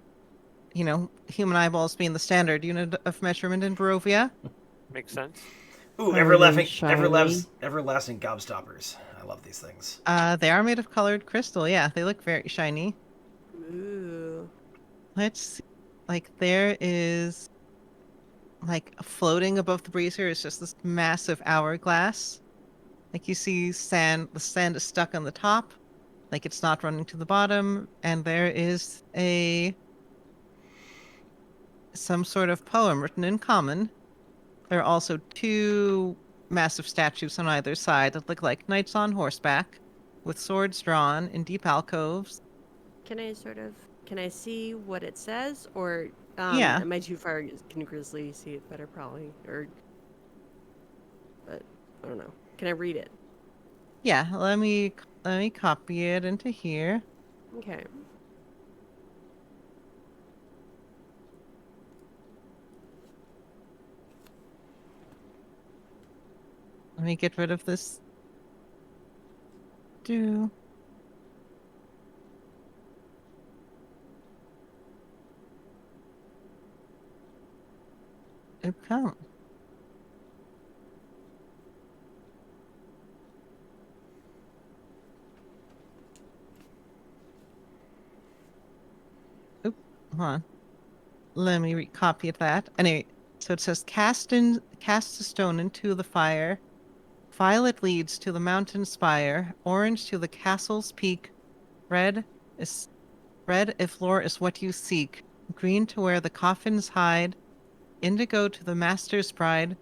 You know, human eyeballs being the standard unit of measurement in Barovia. Makes sense. Ooh, Are they shiny? everlasting gobstoppers. I love these things. They are made of colored crystal. Yeah, they look very shiny. Ooh. Let's see. Like, there is like floating above the brazier is just this massive hourglass. Like you see sand, the sand is stuck on the top, like it's not running to the bottom, and there is some sort of poem written in common. There are also 2 massive statues on either side that look like knights on horseback, with swords drawn in deep alcoves. Can I see what it says? Or Yeah. am I too far? Can Grizzly see it better probably? But I don't know. Can I read it? Yeah, let me copy it into here. Okay. Let me get rid of this. Do. It come. Oop, hold on. Let me copy that. Anyway, so it says cast a stone into the fire. Violet leads to the mountain spire. Orange to the castle's peak. Red if lore is what you seek. Green to where the coffins hide. Indigo to the master's bride.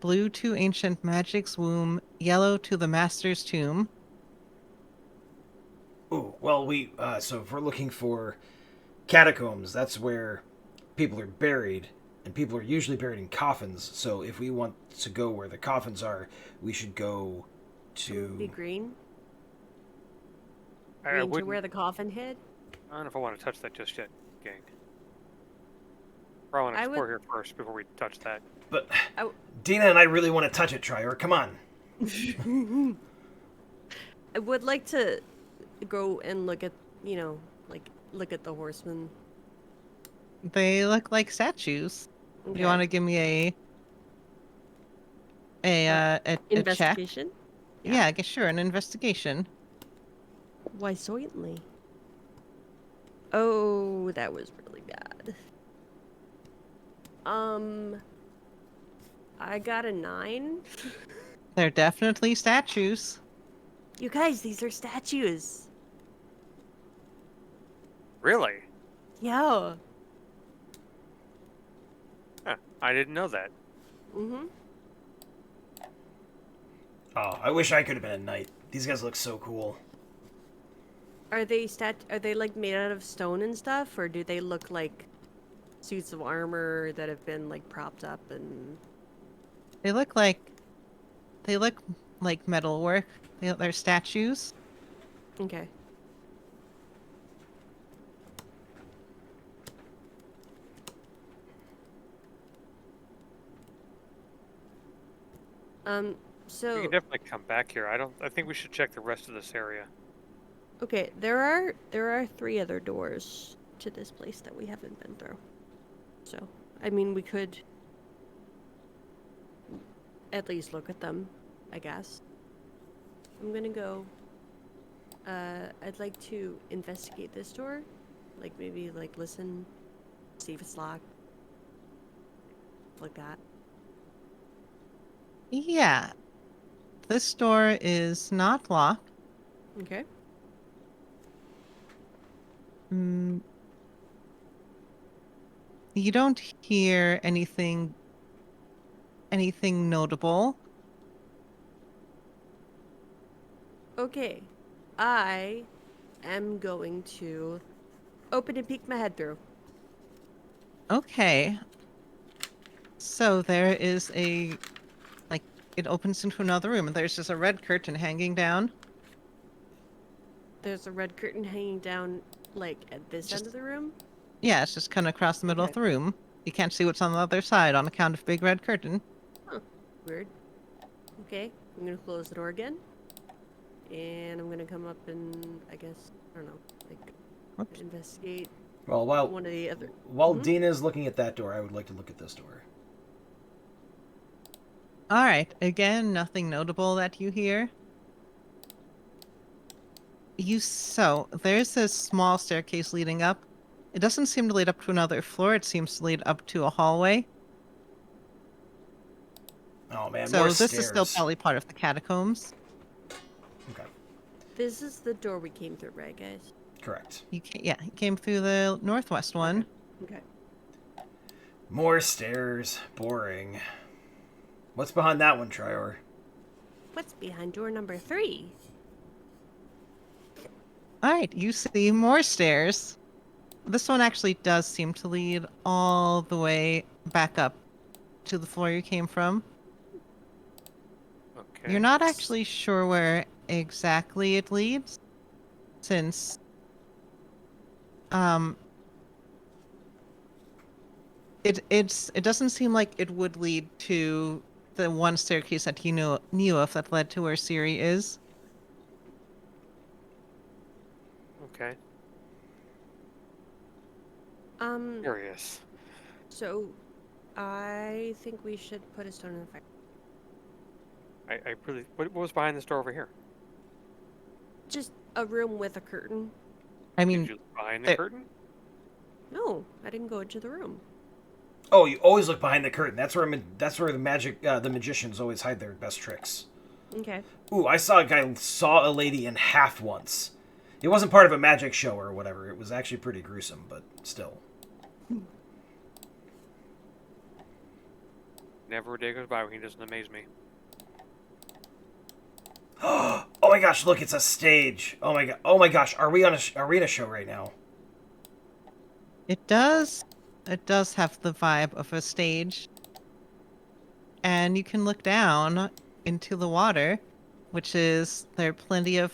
Blue to ancient magic's womb. Yellow to the master's tomb. Ooh, well, so if we're looking for catacombs, that's where people are buried, and people are usually buried in coffins. So if we want to go where the coffins are, we should go to... Be green? I Green to wouldn't. where the coffin hid? I don't know if I want to touch that just yet, gang. Probably want to I explore would- here first before we touch that. But I w- Dina and I really want to touch it, Trier. Come on. I would like to go and look at, look at the horsemen. They look like statues. Do Okay. you want to give me a check? Investigation? Yeah, I guess sure, an investigation. Why, certainly. Oh, that was really bad. I got a 9. They're definitely statues. You guys, these are statues. Really? Yeah. Huh, I didn't know that. Mm-hmm. Oh, I wish I could have been a knight. These guys look so cool. Are they like made out of stone and stuff, or do they look like suits of armor that have been like propped up and They look like metalwork. They're statues. okay. We So can definitely come back here. I think we should check the rest of this area. okay, there are 3 other doors to this place that we haven't been through. So, I mean, we could at least look at them, I guess. I'm gonna go. I'd like to investigate this door, like maybe like listen, see if it's locked, like that. Yeah. This door is not locked. Okay. Mm, you don't hear anything notable. Okay. I am going to open and peek my head through. Okay. So there is it opens into another room and there's just a red curtain hanging down. There's a red curtain hanging down, like at this Just- end of the room. Yeah, it's just kind of across the middle of Okay. the room. You can't see what's on the other side on account of big red curtain. Weird. Okay. I'm gonna close the door again, and I'm gonna come up and I guess I don't know, like Whoops. investigate Well, while one of the other. while Mhm. Dina's looking at that door, I would like to look at this door. All right. Again, nothing notable that you hear. There's a small staircase leading up. It doesn't seem to lead up to another floor. It seems to lead up to a hallway. Oh man, So more this stairs. is still probably part of the catacombs. Okay, This is the door we came through, right, guys? correct. You came through the northwest one. Okay. More stairs. Boring. What's behind that one, Trior? What's behind door number 3? All right, you see more stairs. This one actually does seem to lead all the way back up to the floor you came from. Okay. You're not actually sure where exactly it leads, since it doesn't seem like it would lead to the one staircase that you knew of that led to where Siri is. Okay. Curious. So I think we should put a stone in the fire. I really. What was behind this door over here? Just a room with a curtain. I Did mean, you look behind the there- curtain? No, I didn't go into the room. Oh, you always look behind the curtain. That's where the magic, the magicians always hide their best tricks. Okay. Ooh, I saw a guy saw a lady in half once. It wasn't part of a magic show or whatever. It was actually pretty gruesome, but still. Never a day goes by when he doesn't amaze me. Oh my gosh! Look, it's a stage. Oh my god! Oh my gosh! Are we in a show right now? it does have the vibe of a stage. And you can look down into the water, which is there are plenty of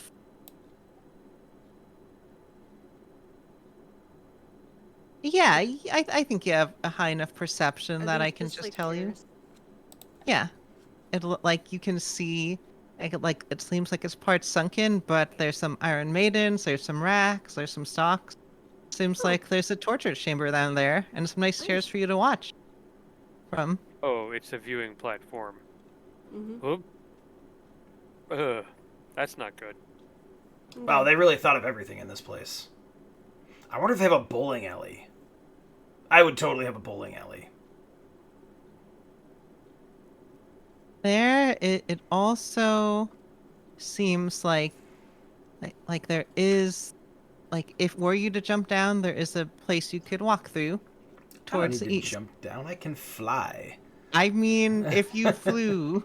Yeah, I think you have a high enough perception Are that these I can just like, tell you. chairs? Yeah. Like you can see like it seems like it's part sunken, but there's some Iron Maidens, there's some racks, there's some stocks. Seems Oh. like there's a torture chamber down there and some nice chairs Nice. for you to watch from. Oh, it's a viewing platform. Mm-hmm. Oop. Ugh. That's not good. Wow, they really thought of everything in this place. I wonder if they have a bowling alley. I would totally have a bowling alley. It also seems like there is, like, if were you to jump down, there is a place you could walk through I don't towards need the to east. jump down. I can fly. I mean, if you flew,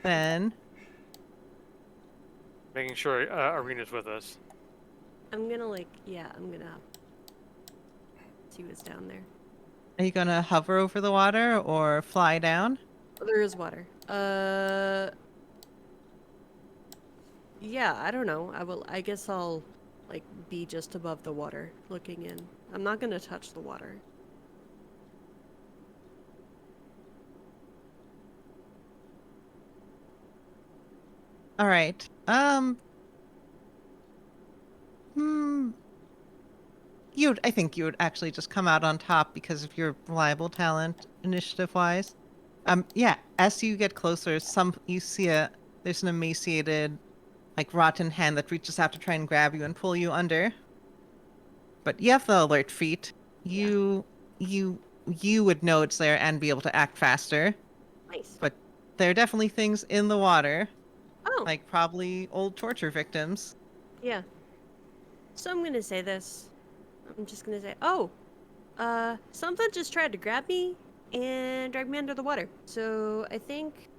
then Making sure Arena's with us. I'm gonna I'm gonna see what's down there. are you gonna hover over the water or fly down? Oh, there is water. Yeah, I don't know. I guess I'll like be just above the water, looking in. I'm not gonna touch the water. All right. Hmm. I think you would actually just come out on top because of your reliable talent, initiative-wise. Yeah. As you get closer, you see there's an emaciated, like rotten hand that reaches out to try and grab you and pull you under. But you have the alert feat. Yeah. You would know it's there and be able to act faster. Nice. But there are definitely things in the water, Oh, like probably old torture victims. yeah. So I'm gonna say this. I'm just gonna say, oh, something just tried to grab me and drag me under the water. So I think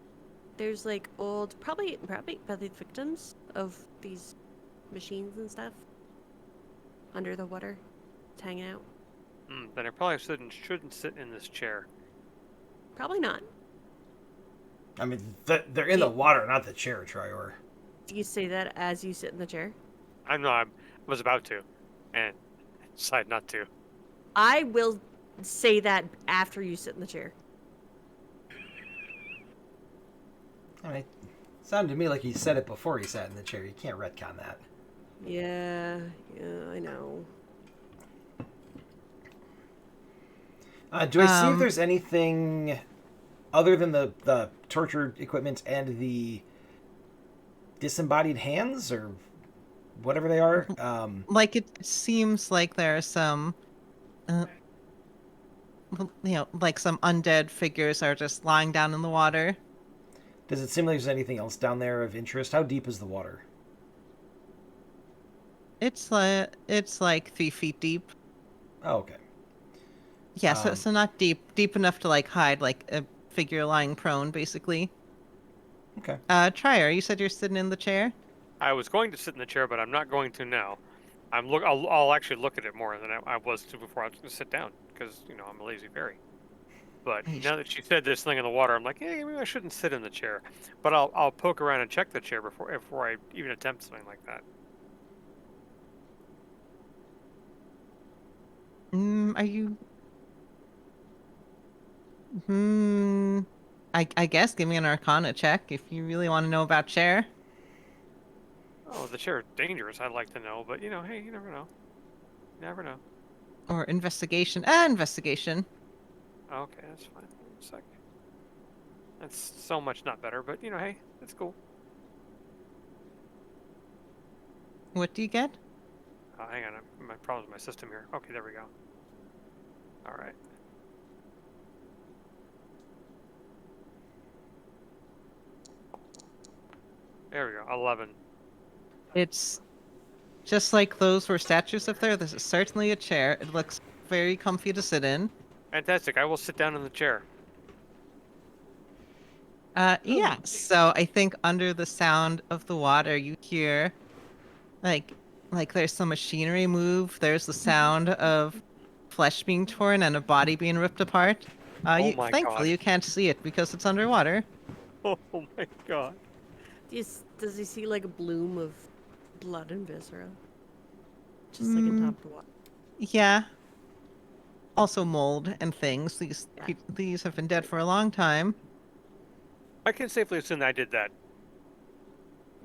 there's like probably victims of these machines and stuff under the water, just hanging out. Then I probably shouldn't sit in this chair. Probably not. I mean, they're in the water, not the chair, Trior. Do you say that as you sit in the chair? I was about to, and decided not to. I will say that after you sit in the chair. I mean, it sounded to me like he said it before he sat in the chair. You can't retcon that. Yeah, I know. Do I see if there's anything other than the torture equipment and the disembodied hands or whatever they are? Like it seems like there are some, like some undead figures are just lying down in the water. Does it seem like there's anything else down there of interest? How deep is the water? It's like 3 feet deep. Oh, okay. Yeah, so not deep enough to like hide like a figure lying prone, basically. Okay. Trier, you said you're sitting in the chair. I was going to sit in the chair, but I'm not going to now. I'll actually look at it more than I was to before. I was going to sit down because I'm a lazy fairy. But now that she said this thing in the water, I'm like, hey, maybe I shouldn't sit in the chair. But I'll poke around and check the chair before I even attempt something like that. Are you? I guess give me an Arcana check if you really want to know about chair. Oh, the chair is dangerous. I'd like to know, but hey, you never know. You never know. Or investigation. Investigation. Okay, that's fine. 1 sec. That's so much not better, but hey, that's cool. What do you get? Hang on, my problem's with my system here. Okay, there we go. All right. There we go. 11. It's just like those were statues up there. This is certainly a chair. It looks very comfy to sit in. Fantastic. I will sit down in the chair. Yeah. So I think under the sound of the water, you hear like there's some machinery move. There's the sound of flesh being torn and a body being ripped apart. Oh my Thankfully, God. you can't see it because it's underwater. Oh my God. Does he see like a bloom of blood and viscera? Just like on top of the water. Yeah. Also mold and things. These have been dead for a long time. I can safely assume that I did that.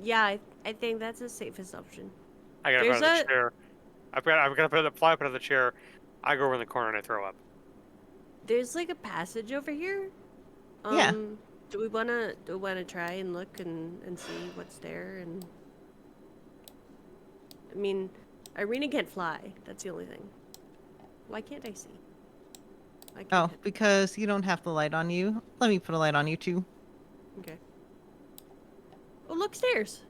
Yeah, I think that's a safe assumption. I gotta There's put out of the chair. I've got to fly up out of the chair. I go over in the corner and I throw up. There's like a passage over here. Yeah. Do we wanna try and look and see what's there? And I mean, Irina can't fly. That's the only thing. Why can't I see? Why can't Oh, because you don't have the light on you. Let me put a light on you too. Okay. look, stairs.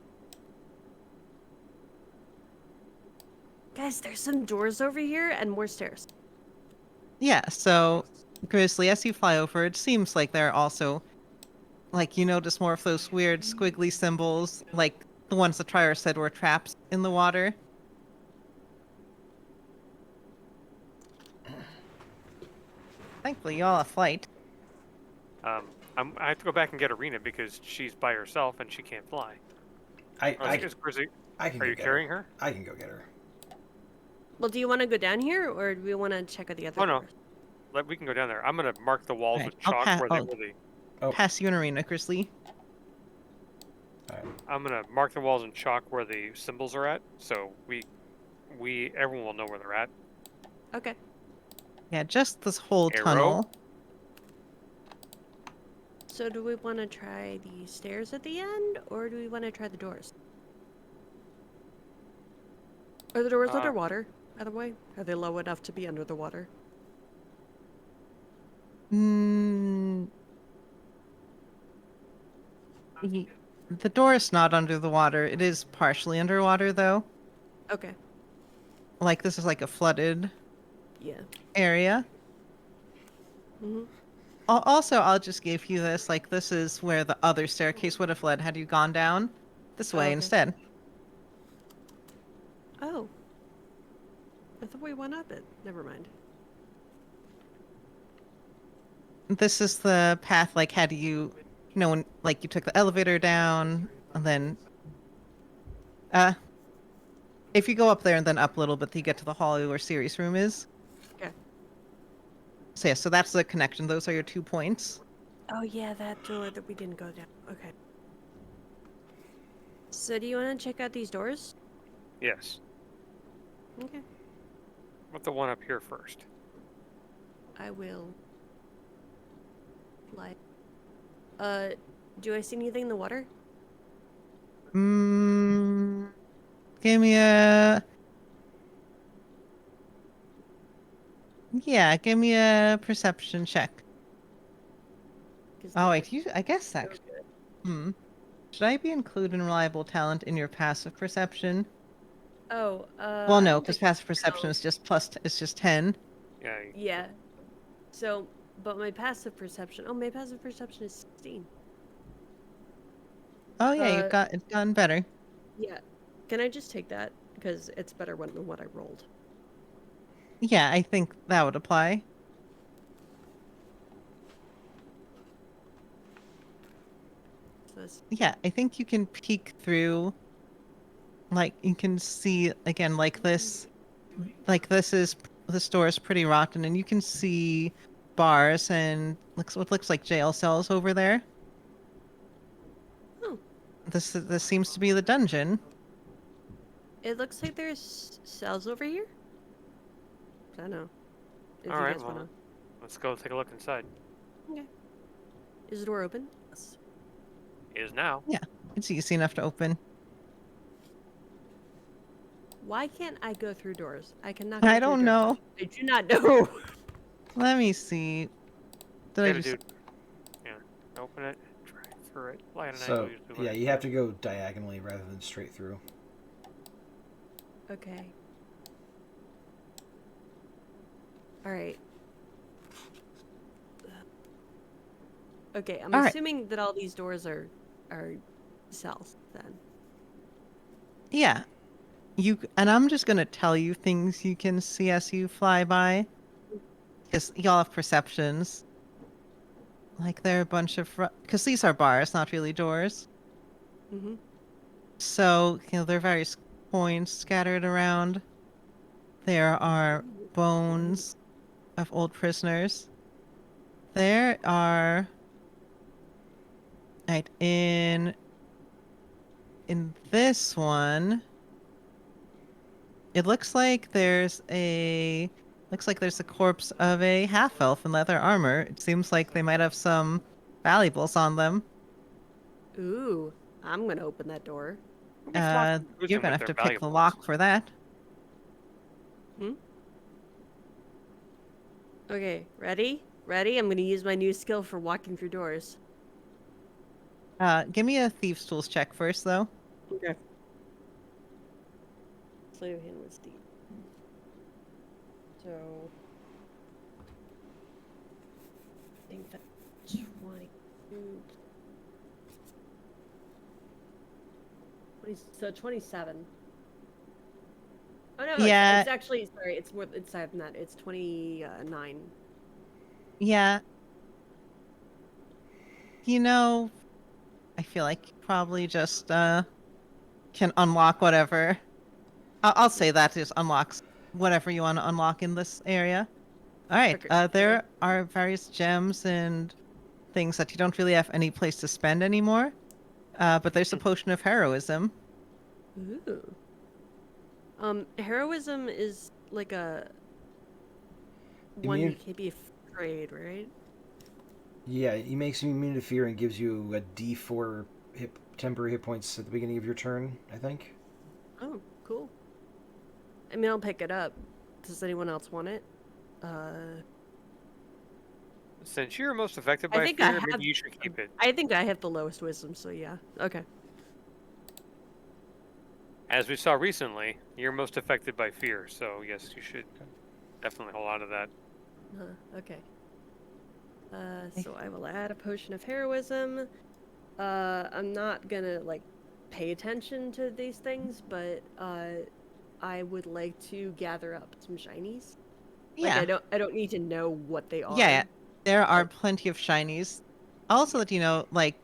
Guys, there's some doors over here and more stairs. Yeah, so Grizzly, as you fly over, it seems like there are also, like, you notice more of those weird squiggly symbols, like the ones the Trier said were traps in the water. Thankfully, y'all have flight. I have to go back and get Arena because she's by herself and she can't fly. I Grizzly, I can are go you get carrying her. her? I can go get her. Well, do you want to go down here, or do we want to check out the other Oh, no. doors? We can go down there. I'm gonna mark the walls Alright, with chalk I'll where the Oh. pass you an arena, Grizzly. All right. I'm gonna mark the walls in chalk where the symbols are at, so everyone will know where they're at. Okay. Yeah, just this whole Arrow. tunnel. So do we want to try the stairs at the end, or do we want to try the doors? Are the doors underwater, by the way? Are they low enough to be under the water? Mm, the door is not under the water. It is partially underwater, though. Okay. Like, this is like a flooded Yeah. area. Mm-hmm. Also, I'll just give you this. Like, this is where the other staircase would have led had you gone down this way Okay. instead. Oh. I thought we went up it. Never mind. This is the path, like, had you, when, like, you took the elevator down, and then, if you go up there and then up a little bit, you get to the hallway where Siri's room is. Okay. So yeah, so that's the connection. Those are your 2 points. Oh yeah, that door that we didn't go down. Okay. So do you want to check out these doors? Yes. Okay. With the one up here first. I will. Like. Do I see anything in the water? Give me a... Yeah, give me a perception check. 'Cause Oh, they wait, look I guess so that... good. Should I be including reliable talent in your passive perception? Oh, Well, I no, don't because think passive perception is just it's just 10. Yeah. Yeah. So, but my passive perception. Oh, my passive perception is 16. Oh yeah, it's gotten better. Yeah. Can I just take that? Because it's better than what I rolled. Yeah, I think that would apply. So that's, Yeah, I think you can peek through. Like, you can see, again, like this door is pretty rotten, and you can see bars and what looks like jail cells over there. oh, This seems to be the dungeon. it looks like there's cells over here. I don't know. If All you right, guys well, wanna. let's go take a look inside. Okay. Is the door open? Yes. Is now. Yeah, it's easy enough to open. Why can't I go through doors? I cannot. I don't know. I do not know. Let me see. Did I Get it, just... dude. Yeah. Open it. Drag through it. Lie at an So angle, usually yeah, what you I have do. to go diagonally rather than straight through. Okay. All right. Okay, I'm All right. assuming that all these doors are cells then. Yeah. And I'm just gonna tell you things you can see as you fly by. Because y'all have perceptions. Like, there are a bunch of... Because these are bars, not really doors. Mm-hmm. So, there are various coins scattered around. There are bones of old prisoners. There are... Right, in this one... It looks like there's a corpse of a half-elf in leather armor. It seems like they might have some valuables on them. Ooh, I'm gonna open that door. Who gets lost in You're prison gonna with have their to pick the valuables? lock for that. Okay, ready? Ready? I'm gonna use my new skill for walking through doors. Give me a thieves tools check first, though. Okay. Sleight of hand was deep. So I think that's 22. So 27. Oh no, Yeah. it's actually sorry. It's more. It's higher than that. It's 29. Yeah. You know, I feel like you probably just can unlock whatever. I'll say that just unlocks whatever you want to unlock in this area. All right. Okay. There are various gems and things that you don't really have any place to spend anymore. But there's a potion of heroism. Ooh. Heroism is like a one you Immune. can't be afraid, right? Yeah, he makes you immune to fear and gives you a D4 temporary hit points at the beginning of your turn, I think. Oh, cool. I mean, I'll pick it up. Does anyone else want it? Since you're most affected I by think I fear, have. maybe you should keep it. I think I have the lowest wisdom, so yeah. Okay. As we saw recently, you're most affected by fear, so yes, you should definitely hold on to that. Okay. So I will add a potion of heroism. I'm not gonna like pay attention to these things, but I would like to gather up some shinies. Like Yeah. I don't need to know what they are. Yeah. There are Like- plenty of shinies. Also, that you know, like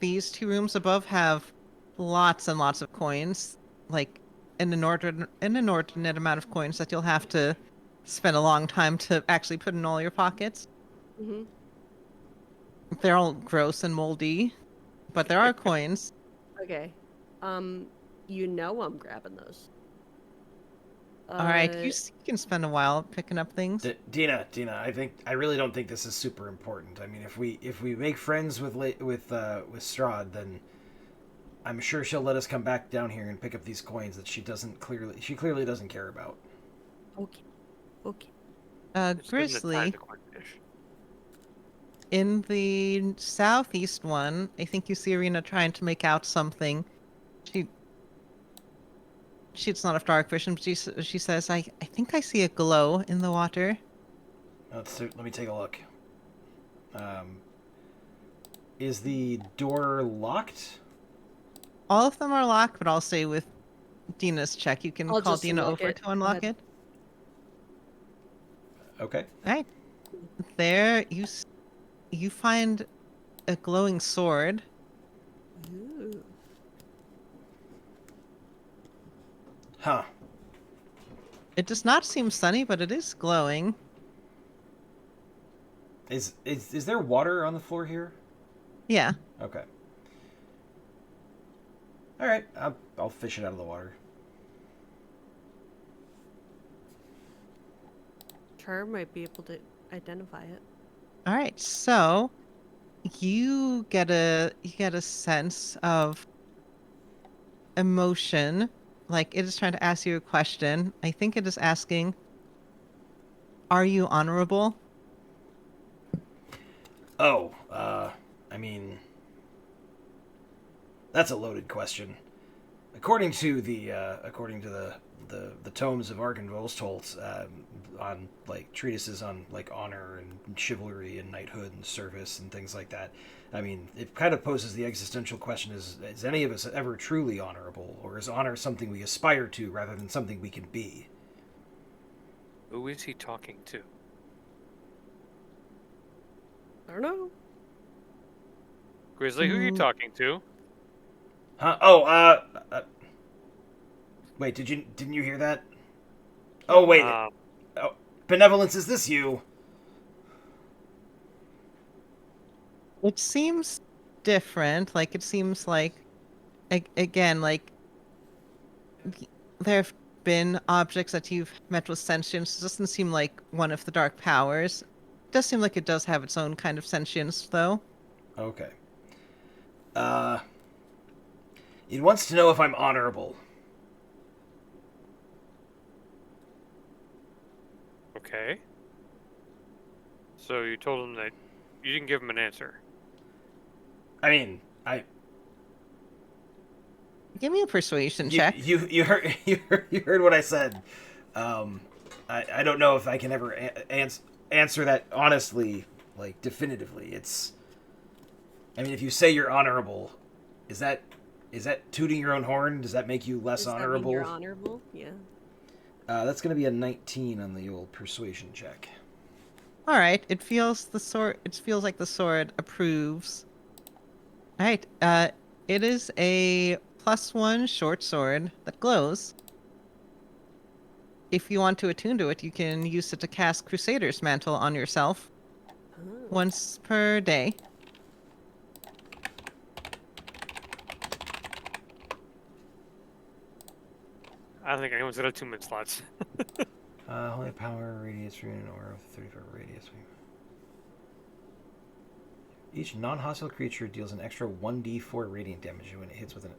these two rooms above have lots and lots of coins, like an inordinate amount of coins that you'll have to spend a long time to actually put in all your pockets. Mhm. They're all gross and moldy, but there are coins. Okay. You know I'm grabbing those. All right, you can spend a while picking up things. Dina, I really don't think this is super important. I mean, if we make friends with Strahd, then I'm sure she'll let us come back down here and pick up these coins that she clearly doesn't care about. Okay. Okay. Just give them the time Grizzly, to quit fish. in the southeast one, I think you see Arena trying to make out something. She's not of dark vision, but she says, I think I see a glow in the water. Let me take a look. Is the door locked? All of them are locked, but I'll say with Dina's check, you can I'll call just Dina unlock over it. to Go unlock ahead. it. Okay. All right. There, you find a glowing sword. Ooh. Huh. It does not seem sunny, but it is glowing. Is there water on the floor here? Yeah. Okay. All right. I'll fish it out of the water. Char might be able to identify it. All right. So you get a sense of emotion, like it is trying to ask you a question. I think it is asking, "Are you honorable?" Oh, I mean, that's a loaded question. According to the tomes of Arkenvolstholt, on like treatises on like honor and chivalry and knighthood and service and things like that, I mean, it kind of poses the existential question: is any of us ever truly honorable, or is honor something we aspire to rather than something we can be? Who is he talking to? I don't know. Grizzly, who are you talking to? Huh? Oh, wait, didn't you hear that? Oh, wait. Um, Oh, Benevolence, is this you? It seems different. Like it seems like again, like there have been objects that you've met with sentience. It doesn't seem like one of the dark powers. It does seem like it does have its own kind of sentience, though. Okay. Uh, it wants to know if I'm honorable. okay. So you told him that you didn't give him an answer. I mean, I Give me a persuasion you check. you heard you heard what I said. Um, I don't know if I can ever answer that honestly, like definitively. It's I mean, if you say you're honorable, is that tooting your own horn? Does that make you less Does that mean honorable? you're honorable? Yeah. That's going to be a 19 on the old persuasion check. All right. It feels like the sword approves. All right. It is a +1 short sword that glows. If you want to attune to it, you can use it to cast Crusader's Mantle on yourself Oh. once per day. I don't think anyone's got attunement slots. Holy power radiates through an aura with a 35 radius. Each non-hostile creature deals an extra 1d4 radiant damage when it hits with an.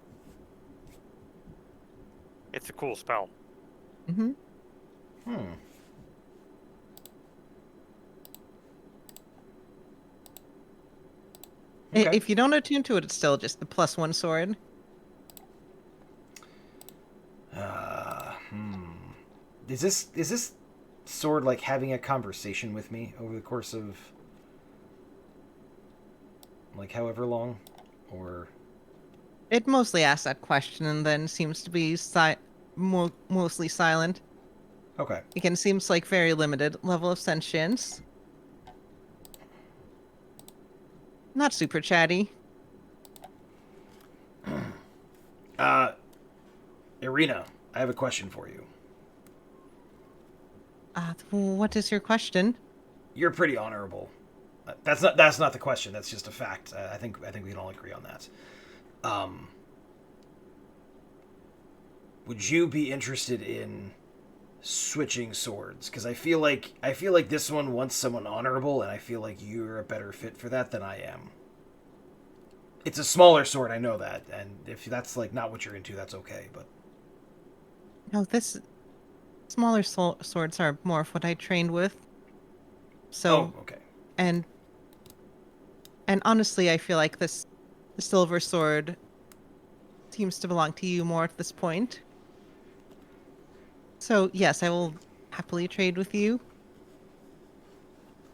It's a cool spell. Mm-hmm. Hmm. Okay. If you don't attune to it, it's still just the +1 sword. Is this sword like having a conversation with me over the course of like however long, or? It mostly asks that question and then seems to be mostly silent. Okay. Again, seems like very limited level of sentience. Not super chatty. Irina, I have a question for you. What is your question? You're pretty honorable. That's not the question. That's just a fact. I think we can all agree on that. Would you be interested in switching swords? Because I feel like this one wants someone honorable, and I feel like you're a better fit for that than I am. It's a smaller sword, I know that, and if that's like not what you're into, that's okay. But No, this smaller swords are more of what I trained with. So, okay. and honestly, I feel like the silver sword seems to belong to you more at this point. So, yes, I will happily trade with you.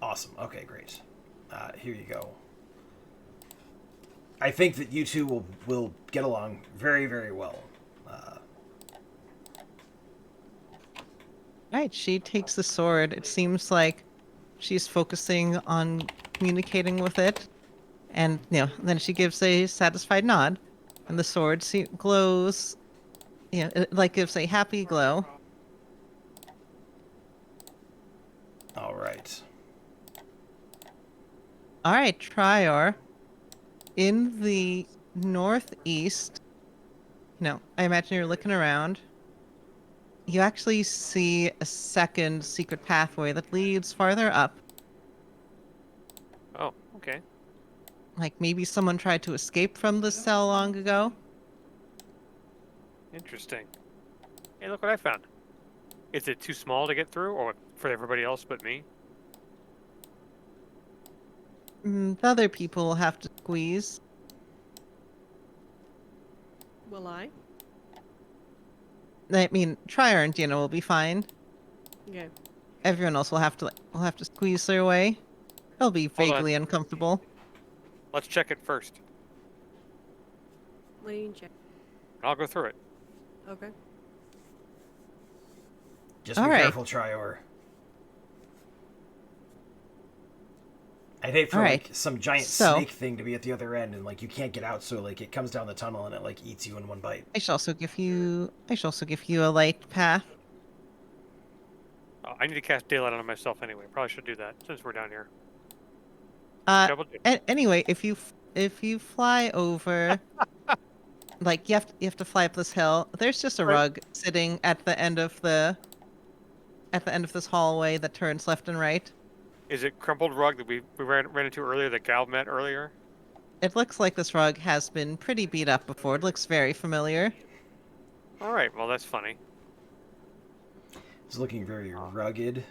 Awesome. Okay, great. Here you go. I think that you two will get along very, very well. Right, she takes the sword. It seems like she's focusing on communicating with it. And, then she gives a satisfied nod. And the sword glows, it like gives a happy glow. All right. All right, Trior. In the northeast, I imagine you're looking around. You actually see a second secret pathway that leads farther up. Oh, okay. Like maybe someone tried to escape from the cell long ago. Interesting. Hey, look what I found. Is it too small to get through, or for everybody else but me? The other people will have to squeeze. Will I? I mean, Trior and Gina will be fine. Okay. Everyone else will have to squeeze their way. It'll be Hold on. vaguely uncomfortable. Let's check it first. What do you check? I'll go through it. Okay. Just be All right. careful, Trior. I'd hate for All like right. some giant So- snake thing to be at the other end, and like you can't get out, so like it comes down the tunnel and it like eats you in one bite. I shall also give you a light path. Oh, I need to cast daylight on myself anyway. Probably should do that since we're down here. Uh, Double dip. Anyway, if you fly over, like you have to fly up this hill. There's just a Right. rug sitting at the end of this hallway that turns left and right. Is it crumpled rug that we ran into earlier that Gal met earlier? It looks like this rug has been pretty beat up before. It looks very familiar. All right. Well, that's funny. It's looking very rugged.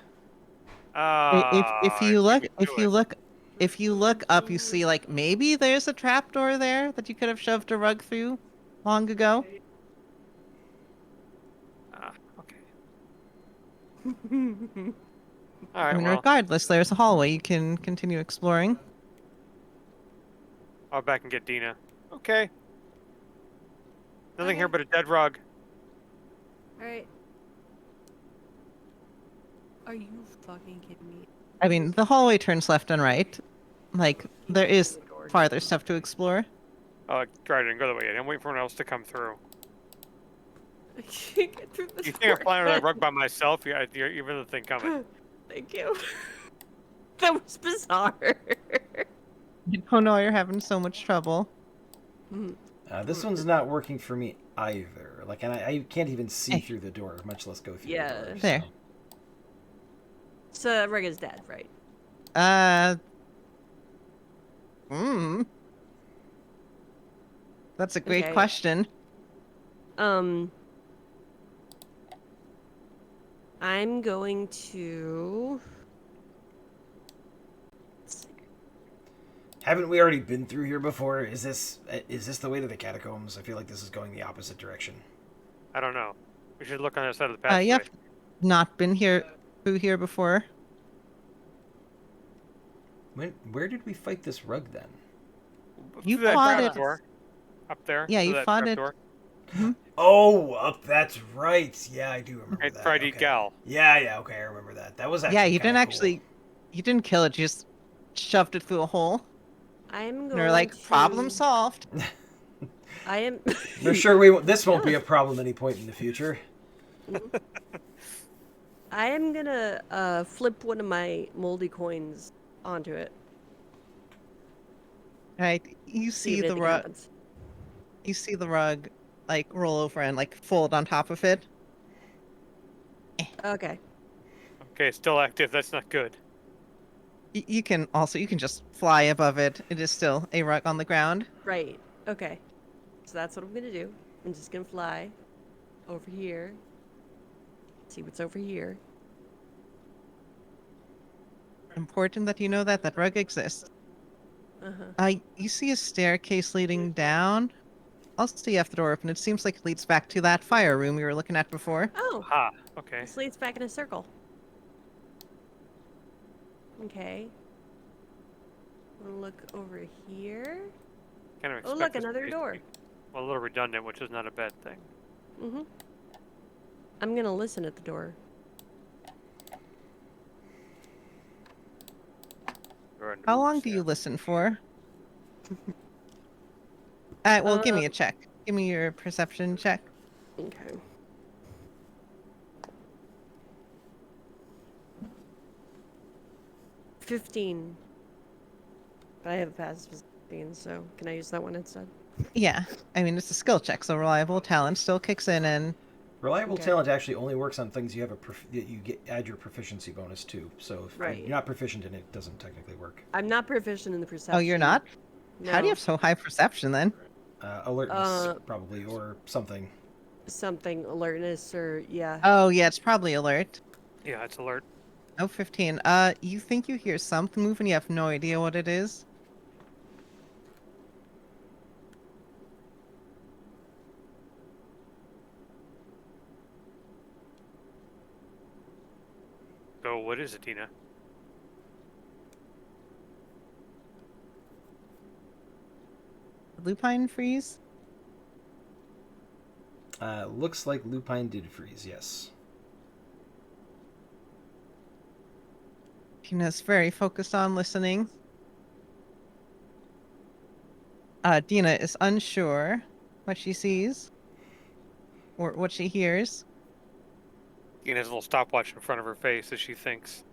If you look if you look up, you see like maybe there's a trapdoor there that you could have shoved a rug through long ago. Okay. All I right. mean, Well, regardless, there's a hallway you can continue exploring. I'll back and get Dina. Okay. Nothing here Okay. but a dead rug. All right. Are you fucking kidding me? I mean, the hallway turns left and right. Like, there Can't is open the door farther now. stuff to explore. Oh, I didn't go that way yet. I'm waiting for anyone else to come through. I can't get through this You think I'm door flying over that again. rug by myself? Yeah, even the thing coming. Thank you. That was bizarre. You don't know you're having so much trouble. This one's not working for me either. Like, and I can't even see Hey. through the door, much less go through Yeah. the door. There. So Reg is dead, right? Hmm. That's a great Okay. question. I'm going to. Haven't we already been through here before? Is this the way to the catacombs? I feel like this is going the opposite direction. I don't know. We should look on the side of the passageway. Yep. Not been here through here before. Where did we fight this rug then? You Through that fought trap it. door. Up there. Yeah, through you that fought trap it. door. Oh, that's right. Yeah, I do remember Right, that. Friday Okay. gal. Yeah, okay, I remember that. That was actually Yeah, you kinda didn't cool. you didn't kill it. You just shoved it through a hole. I'm And going you're like, to. problem solved. I am. We're sure this won't be a problem any point in the future. I am gonna flip one of my moldy coins onto it. Right. You See see if the anything rug. happens. You see the rug like roll over and like fold on top of it. Okay. Okay, still active. That's not good. You can just fly above it. It is still a rug on the ground. Right. Okay. So that's what I'm gonna do. I'm just gonna fly over here. See what's over here. Important that you know that rug exists. Uh-huh. You see a staircase leading down. I'll see if the door open. It seems like it leads back to that fire room we were looking at before. Oh, Ha. Okay. this leads back in a circle. Okay. I'm gonna look over here. Kind of Oh, expect look, this another place to door. be, well, a little redundant, which is not a bad thing. Mm-hmm. I'm gonna listen at the door. How long do you listen for? Well, give me a check. Give me your perception check. Okay. $15. But I have a passive 15, so can I use that one instead? Yeah, I mean it's a skill check, so reliable talent still kicks in, and Reliable Okay. talent actually only works on things you have that you add your proficiency bonus to. So if Right. you're not proficient in it, it doesn't technically work. I'm not proficient in the perception. oh, you're not? No. How do you have so high perception then? Alertness probably, or something. Something alertness or yeah. Oh yeah, it's probably alert. Yeah, it's alert. Oh, 15. You think you hear something moving, you have no idea what it is. So what is it, Tina? Lupine freeze? Looks like Lupine did freeze, yes. Tina's very focused on listening. Dina is unsure what she sees or what she hears. Tina has a little stopwatch in front of her face as she thinks.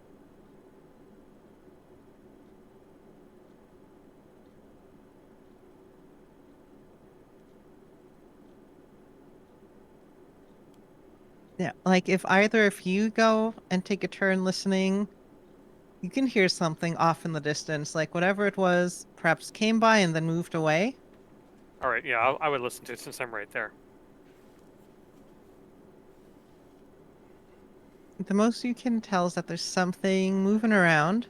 Yeah, like if either of you go and take a turn listening, you can hear something off in the distance, like whatever it was, perhaps came by and then moved away. All right, yeah, I would listen to it since I'm right there. The most you can tell is that there's something moving around.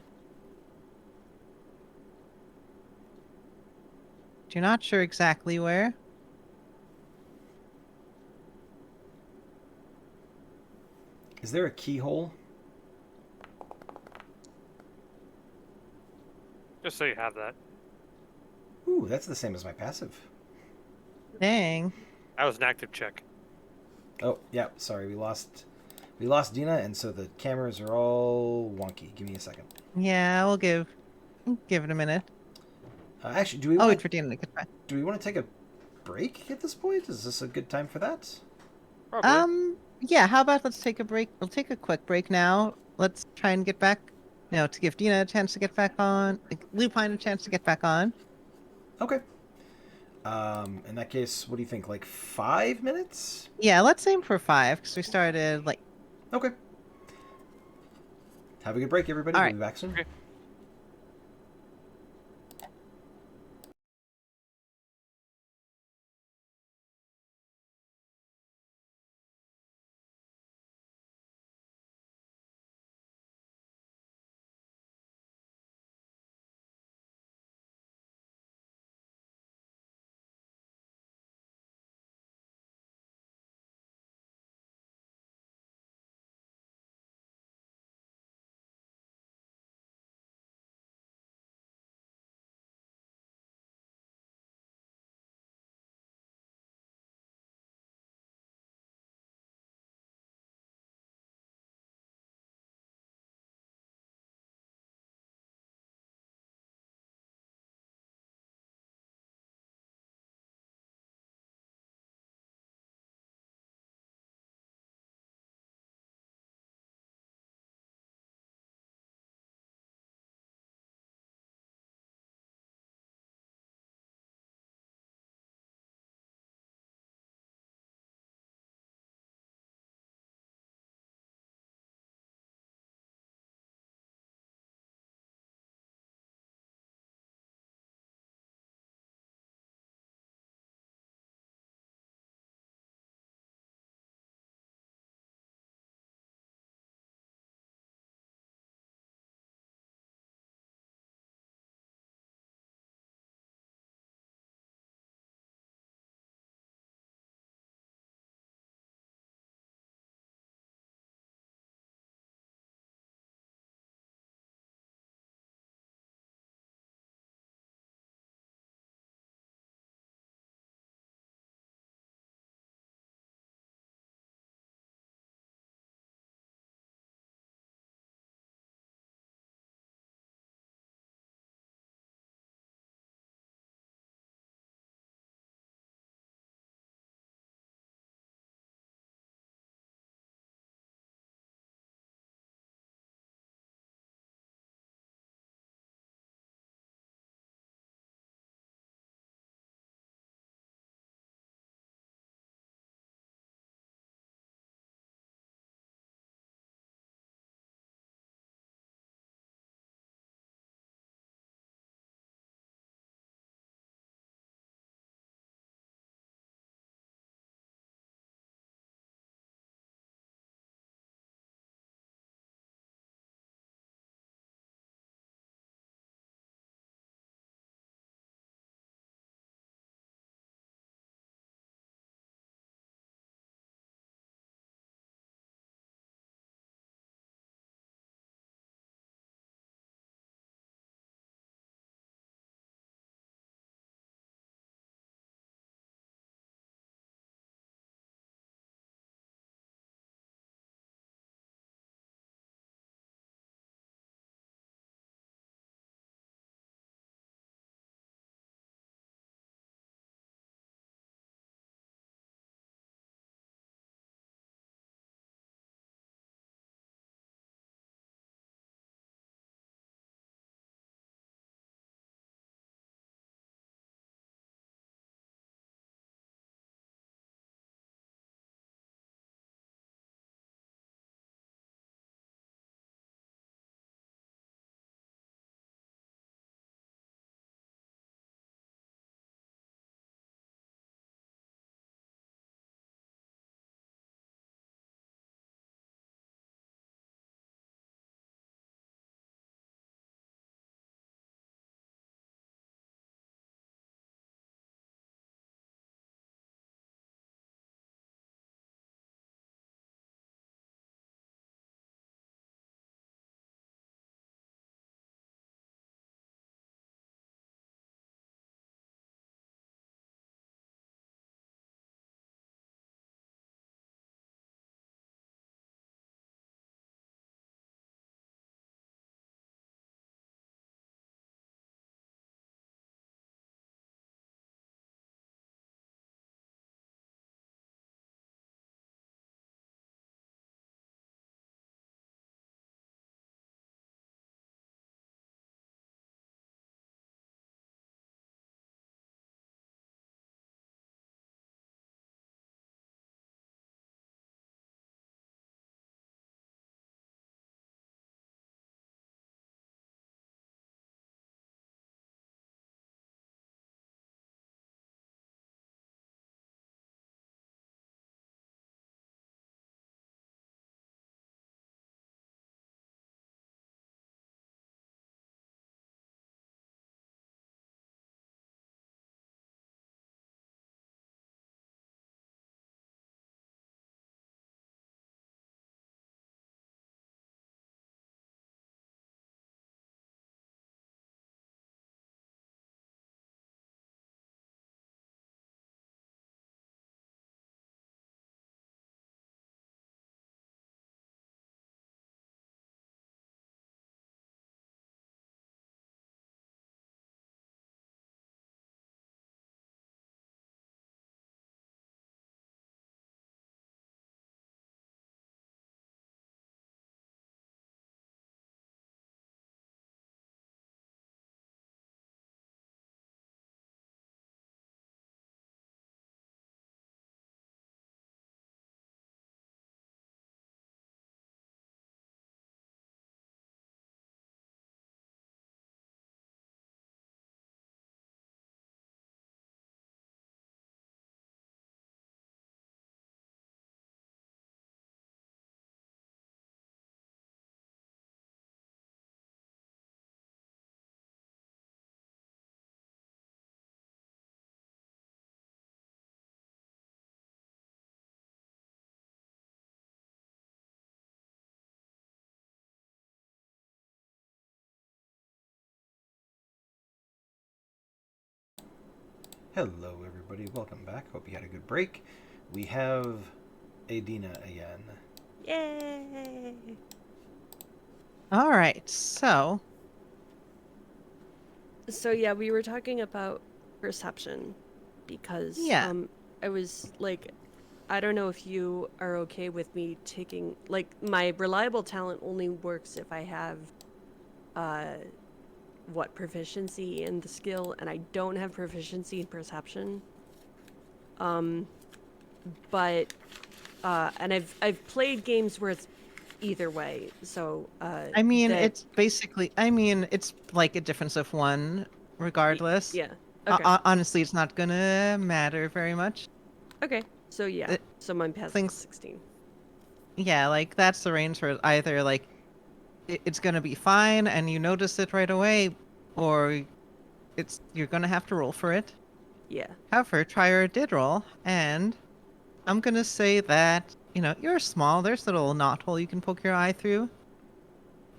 You're not sure exactly where. Is there a keyhole? Just so you have that. Ooh, that's the same as my passive. Dang. That was an active check. Oh, yeah, sorry, we lost Dina, and so the cameras are all wonky. Give me a second. Yeah, we'll give it a minute. Actually, do we I'll want wait for Dina to get back. to take a break at this point? Is this a good time for that? Probably. Yeah, how about let's take a break? We'll take a quick break now. Let's try and get back, to give Dina a chance to get back on, Lupine a chance to get back on. Okay. In that case, what do you think? Like 5 minutes? Yeah, let's aim for 5 because we started like. Okay. Have a good break, everybody. All We'll right. be back soon. Okay. Hello, everybody. Welcome back. Hope you had a good break. We have Adina again. Yay! All right, so So yeah, we were talking about perception because Yeah. I was like, I don't know if you are okay with me taking like my reliable talent only works if I have uh proficiency in the skill, and I don't have proficiency in perception. Um but and I've played games where it's either way. So I mean, that it's like a difference of one, regardless. yeah. Okay. Honestly, it's not gonna matter very much. Okay. So yeah. It, So mine passes things, 16. yeah, like that's the range for either like it's gonna be fine and you notice it right away, or you're gonna have to roll for it. Yeah. However, Trier did roll, and I'm gonna say that you're small. There's a little knothole you can poke your eye through.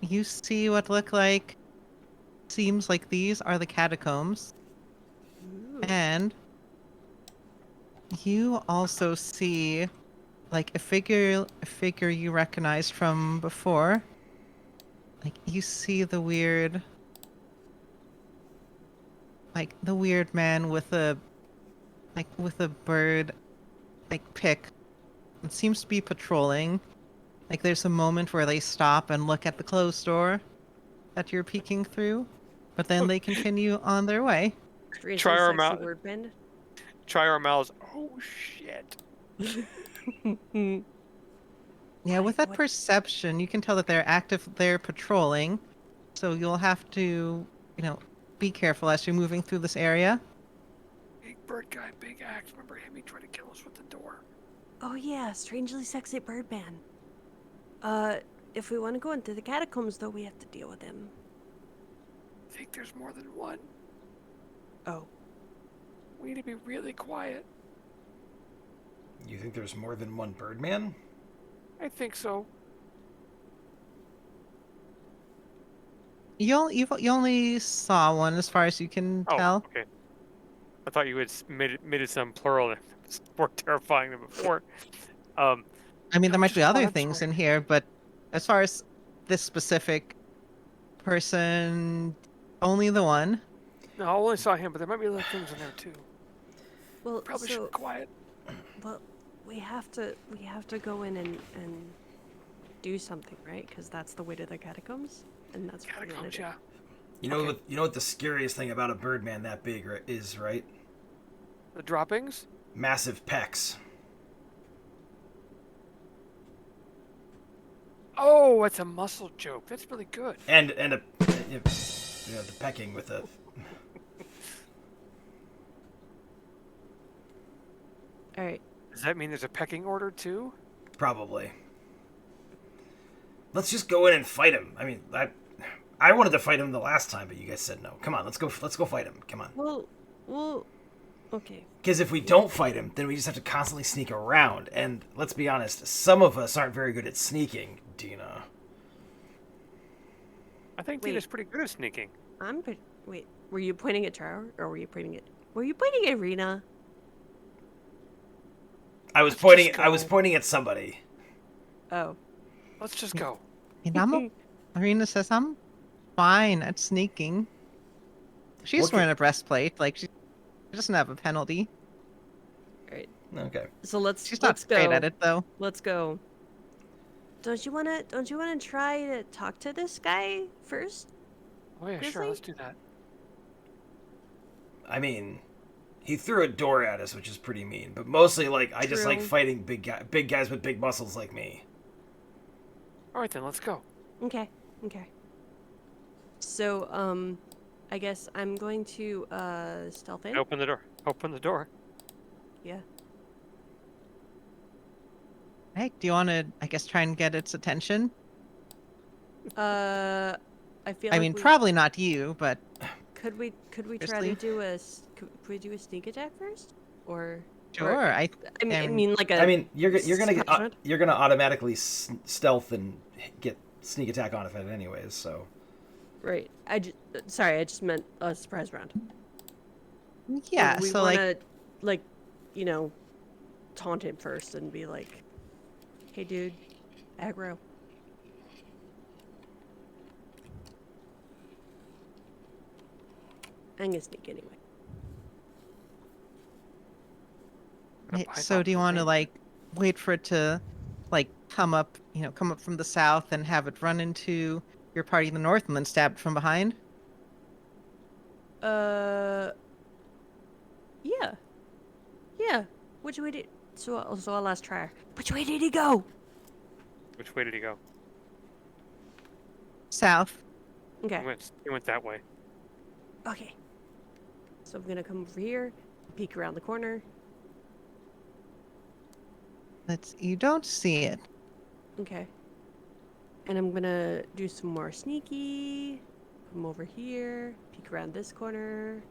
You see what look like seems like these are the catacombs, Ooh. and you also see like a figure you recognized from before. Like you see the weird man with a bird pick. It seems to be patrolling. Like there's a moment where they stop and look at the closed door that you're peeking through, but then they continue on their way. Strangely Try our sexy mouth. word band. Try our mouths. Oh shit. Yeah, with that What? perception, you can tell that they're patrolling. So you'll have to, be careful as you're moving through this area. Big bird guy, big axe. Remember him? He tried to kill us with the door. Oh yeah, strangely sexy bird band. If we want to go into the catacombs, though, we have to deal with him. I think there's more than one. Oh. We need to be really quiet. You think there's more than one Birdman? I think so. You only saw one as far as you can Oh, tell. okay. I thought you had made it some plural and it's more terrifying than before. I mean, there No, might just be go other on, I'm things sorry. in here, but as far as this specific person, only the one. No, I only saw him, but there might be other things in there too. Well, Probably should be quiet. well, we have to go in and do something, right? Because that's the way to the catacombs, and that's what we want to Catacombs, do. yeah. Okay. You know what the scariest thing about a Birdman that big is, right? The droppings? Massive pecs. Oh, it's a muscle joke. That's really good. And the pecking with a. All right. Does that mean there's a pecking order too? Probably. Let's just go in and fight him. I mean, I wanted to fight him the last time, but you guys said no. Come on, let's go fight him. Come on. Well, okay. Because if we don't fight him, then we just have to constantly sneak around. And let's be honest, some of us aren't very good at sneaking, Dina. I think Wait. Dina's pretty good at sneaking. Wait. Were you pointing at Charo, or were you pointing at Rena? I was Let's pointing. just I was go. pointing at somebody. Oh. Let's just go. Marina says, I'm fine at sneaking. She's Okay. wearing a breastplate. Like, she doesn't have a penalty. All right. Okay. So let's She's not go. great at it, though. Let's go. Don't you wanna try to talk to this guy first? Oh yeah, sure. Grizzly? Let's do that. I mean, he threw a door at us, which is pretty mean. But mostly, I just like True. fighting big guys with big muscles like me. All right then, let's go. Okay. So, I guess I'm going to stealth in. Open the door. Open the door. Yeah. Hey, do you want to, I guess, try and get its attention? I feel I like mean, we probably not you, but could we try Grizzly? to do could we do a sneak attack first, or sure. I mean like a I mean, you're gonna surprise round? you're gonna automatically stealth and get sneak attack on it anyways. So Right. I just meant a surprise round. Yeah, Or do we so want like, to, taunt him first and be like, "Hey, dude, aggro." I'm gonna sneak anyway. so do you want to like wait for it to like come up, come up from the south and have it run into your party in the north and then stab it from behind? Yeah, yeah. Which way did? So I'll last try. Which way did he go? Which way did he go? South. Okay. He went that way. Okay. So I'm gonna come over here, peek around the corner. You don't see it. Okay. And I'm gonna do some more sneaky. Come over here, peek around this corner.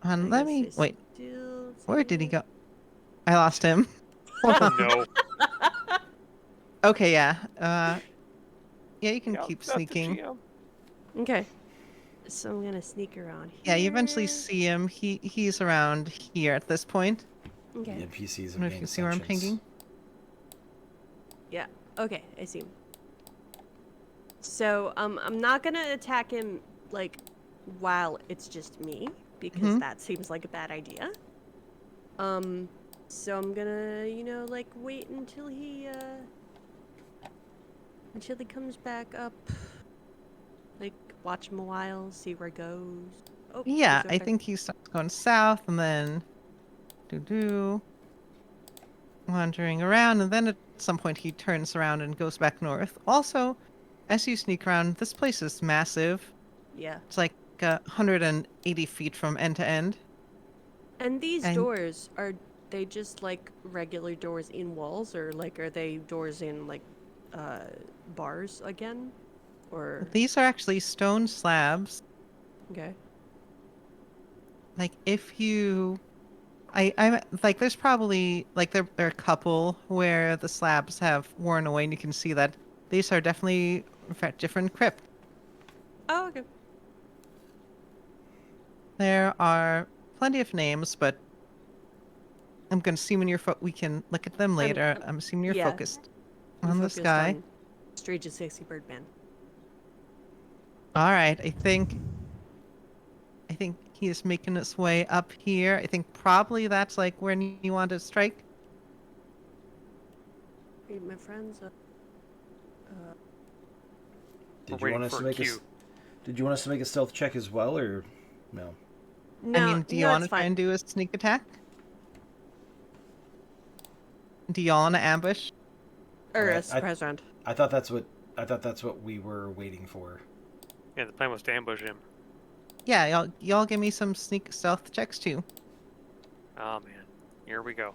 And I let guess me I wait. still Where see did he it. go? I lost him. Oh no. Okay, yeah. Yeah, you can Yeah, keep that's the sneaking. GM. Okay. So I'm gonna sneak around here. Yeah, you eventually see him. He's around here at this point. Okay. The NPCs I have don't know if you gained see where I'm sentience. pinging. Yeah. Okay, I see him. So I'm not gonna attack him like while it's just me because Mhm. that seems like a bad idea. So I'm gonna wait until he comes back up. Like watch him a while, see where it goes. Oh, Yeah, he's over I there. think he starts going south and then wandering around, and then at some point he turns around and goes back north. Also, as you sneak around, this place is massive. Yeah. It's like 180 feet from end to end. And these And doors, are they just like regular doors in walls, or like are they doors in like bars again? Or these are actually stone slabs. okay. Like if you I like there's probably like there are a couple where the slabs have worn away and you can see that these are definitely in fact different crypts. Oh, okay. There are plenty of names, but I'm gonna assume we can look at them later. I'm assuming you're yeah, focused I'm on this focused guy. on Strahd and Sexy Birdman. All right, I think he is making his way up here. I think probably that's like where you want to strike. Hey, my friends. We're Did you waiting want us for to a make cue. Did you want us to make a stealth check as well, or no? No, I mean, do you no, want it's to try fine. and do a sneak attack? Do y'all want to ambush? Or Okay, a surprise round. I thought that's what we were waiting for. Yeah, the plan was to ambush him. Yeah, y'all give me some sneak stealth checks too. Oh man, here we go.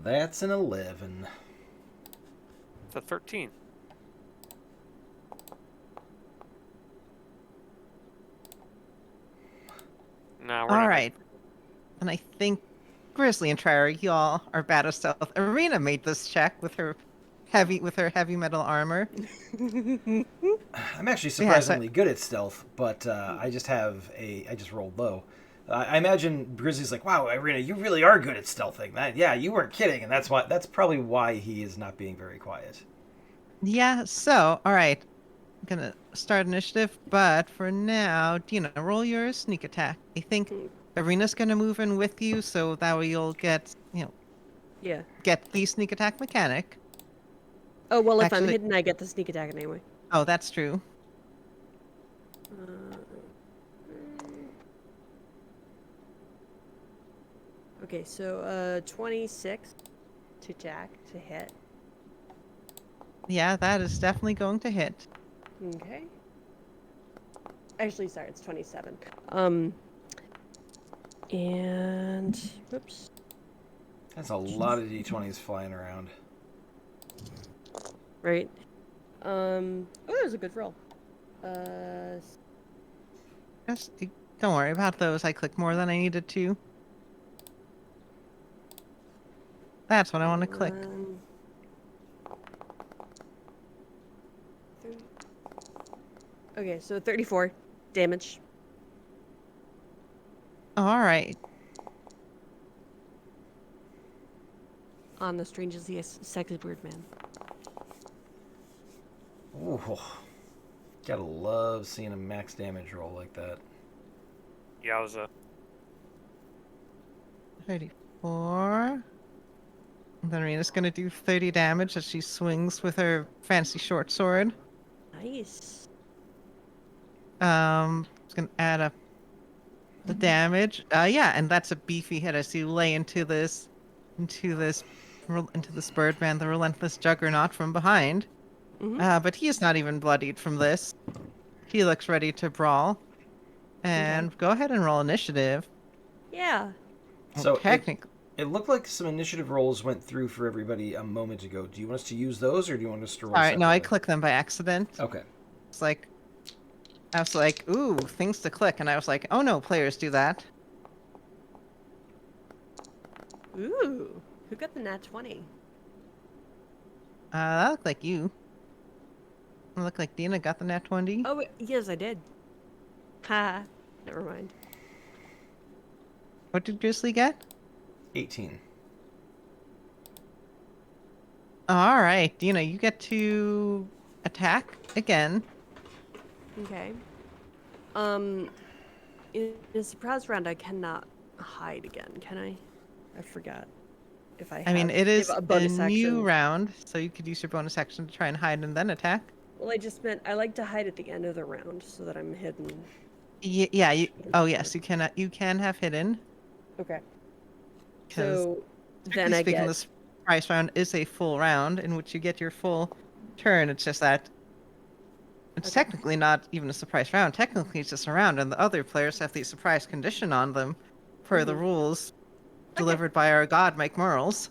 That's an 11. It's a 13. No, we're All not. right, and I think Grizzly and Trier, y'all are bad at stealth. Arena made this check with her heavy metal armor. I'm actually Yeah, so surprisingly good at stealth, but I just rolled low. I imagine Grizzly's like, "Wow, Irina, you really are good at stealthing. Yeah, you weren't kidding," and that's probably why he is not being very quiet. yeah. So all right, I'm gonna start initiative, but for now, Dina, roll your sneak attack. I think Arena's gonna move in with you, so that way you'll get Yeah. get the sneak attack mechanic. Oh, well, if I'm Actually, hidden, I get the sneak attack anyway. oh, that's true. Okay, so 26 to Jack to hit. Yeah, that is definitely going to hit. Okay. Actually, sorry, it's 27. And whoops. That's a lot of d20s flying around. Right. Oh, that was a good roll. Uh, Just don't worry about those. I clicked more than I needed to. That's what I want to click. 13. Okay, so 34 damage. All right. On the strangely sexy weird man. Ooh, gotta love seeing a max damage roll like that. Yowza. 34. And then Rena's gonna do 30 damage as she swings with her fancy short sword. Nice. It's gonna add up the damage. Yeah, and that's a beefy hit as you lay into this birdman, the relentless juggernaut from behind. Mm-hmm. But he is not even bloodied from this. He looks ready to brawl. And Okay. go ahead and roll initiative. Yeah. So Technically, it looked like some initiative rolls went through for everybody a moment ago. Do you want us to use those, or do you want us to roll all right. No, I separately? clicked them by accident. Okay. It's like I was like, ooh, things to click, and I was like, oh no, players do that. Ooh. Who got the nat 20? That looked like you. It looked like Dina got the nat 20. Oh, yes, I did. Ha. Never mind. What did Grizzly get? 18. All right, Dina, you get to attack again. Okay. In a surprise round, I cannot hide again, can I? I forgot. If I have I mean, it is a a bonus new action. round, so you could use your bonus action to try and hide and then attack. Well, I just meant I like to hide at the end of the round so that I'm hidden. Yeah. Oh yes, you can. You can have hidden Okay. because So then strictly I speaking, get. this price round is a full round in which you get your full turn. It's just that it's Okay. technically not even a surprise round. Technically, it's just a round, and the other players have the surprise condition on them per the Mhm. rules delivered by our god, Mike Merles.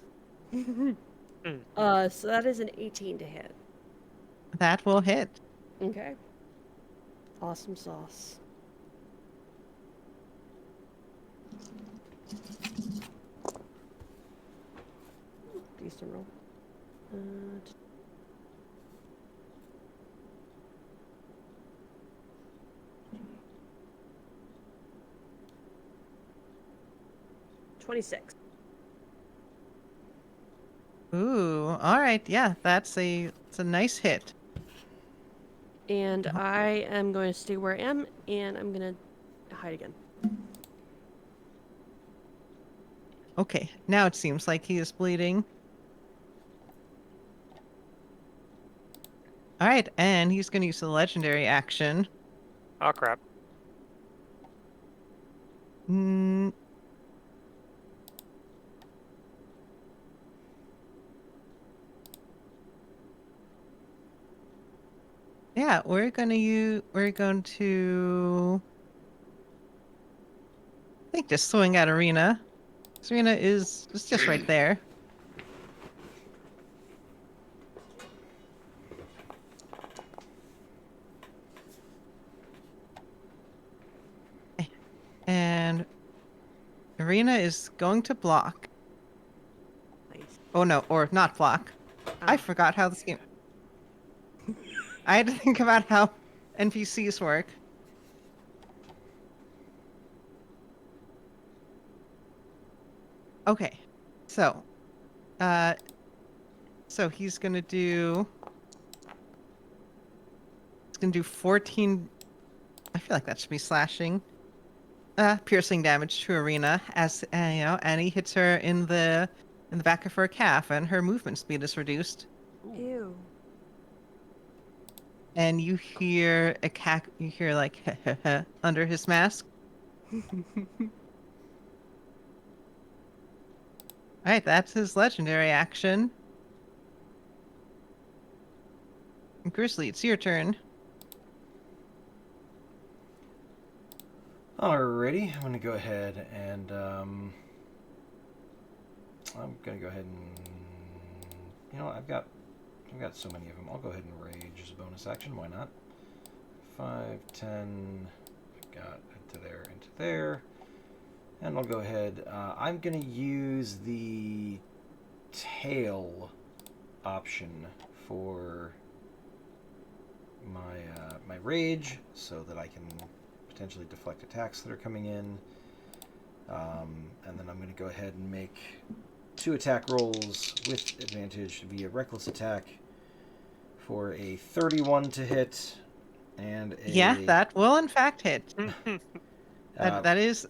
So that is an 18 to hit. That will hit. Okay. Awesome sauce. Decent roll. Uh, 26. Ooh, all right, yeah, it's a nice hit. And I am going to stay where I am, and I'm going to hide again. Okay, now it seems like he is bleeding. All right, and he's going to use the legendary action. Oh crap. Mm. Yeah, we're going to I think just swing at Arena. Arena is just right there. And Arena is going to block. Nice. Oh no, or not block. I forgot how this game. I had to think about how NPCs work. Okay, so, so he's gonna do. He's gonna do 14. I feel like that should be slashing. Piercing damage to Arena as and he hits her in the back of her calf, and her movement speed is reduced. Ew. And you hear a cack. You hear like under his mask. All right, that's his legendary action. Grizzly, it's your turn. Alrighty, I'm gonna go ahead and I'm gonna go ahead and I've got so many of them. I'll go ahead and rage as a bonus action. Why not? 5, 10. I've got into there, and I'll go ahead. I'm gonna use the tail option for my rage so that I can potentially deflect attacks that are coming in. And then I'm going to go ahead and make 2 attack rolls with advantage via reckless attack for a 31 to hit and a Yeah, that will in fact hit. uh, That is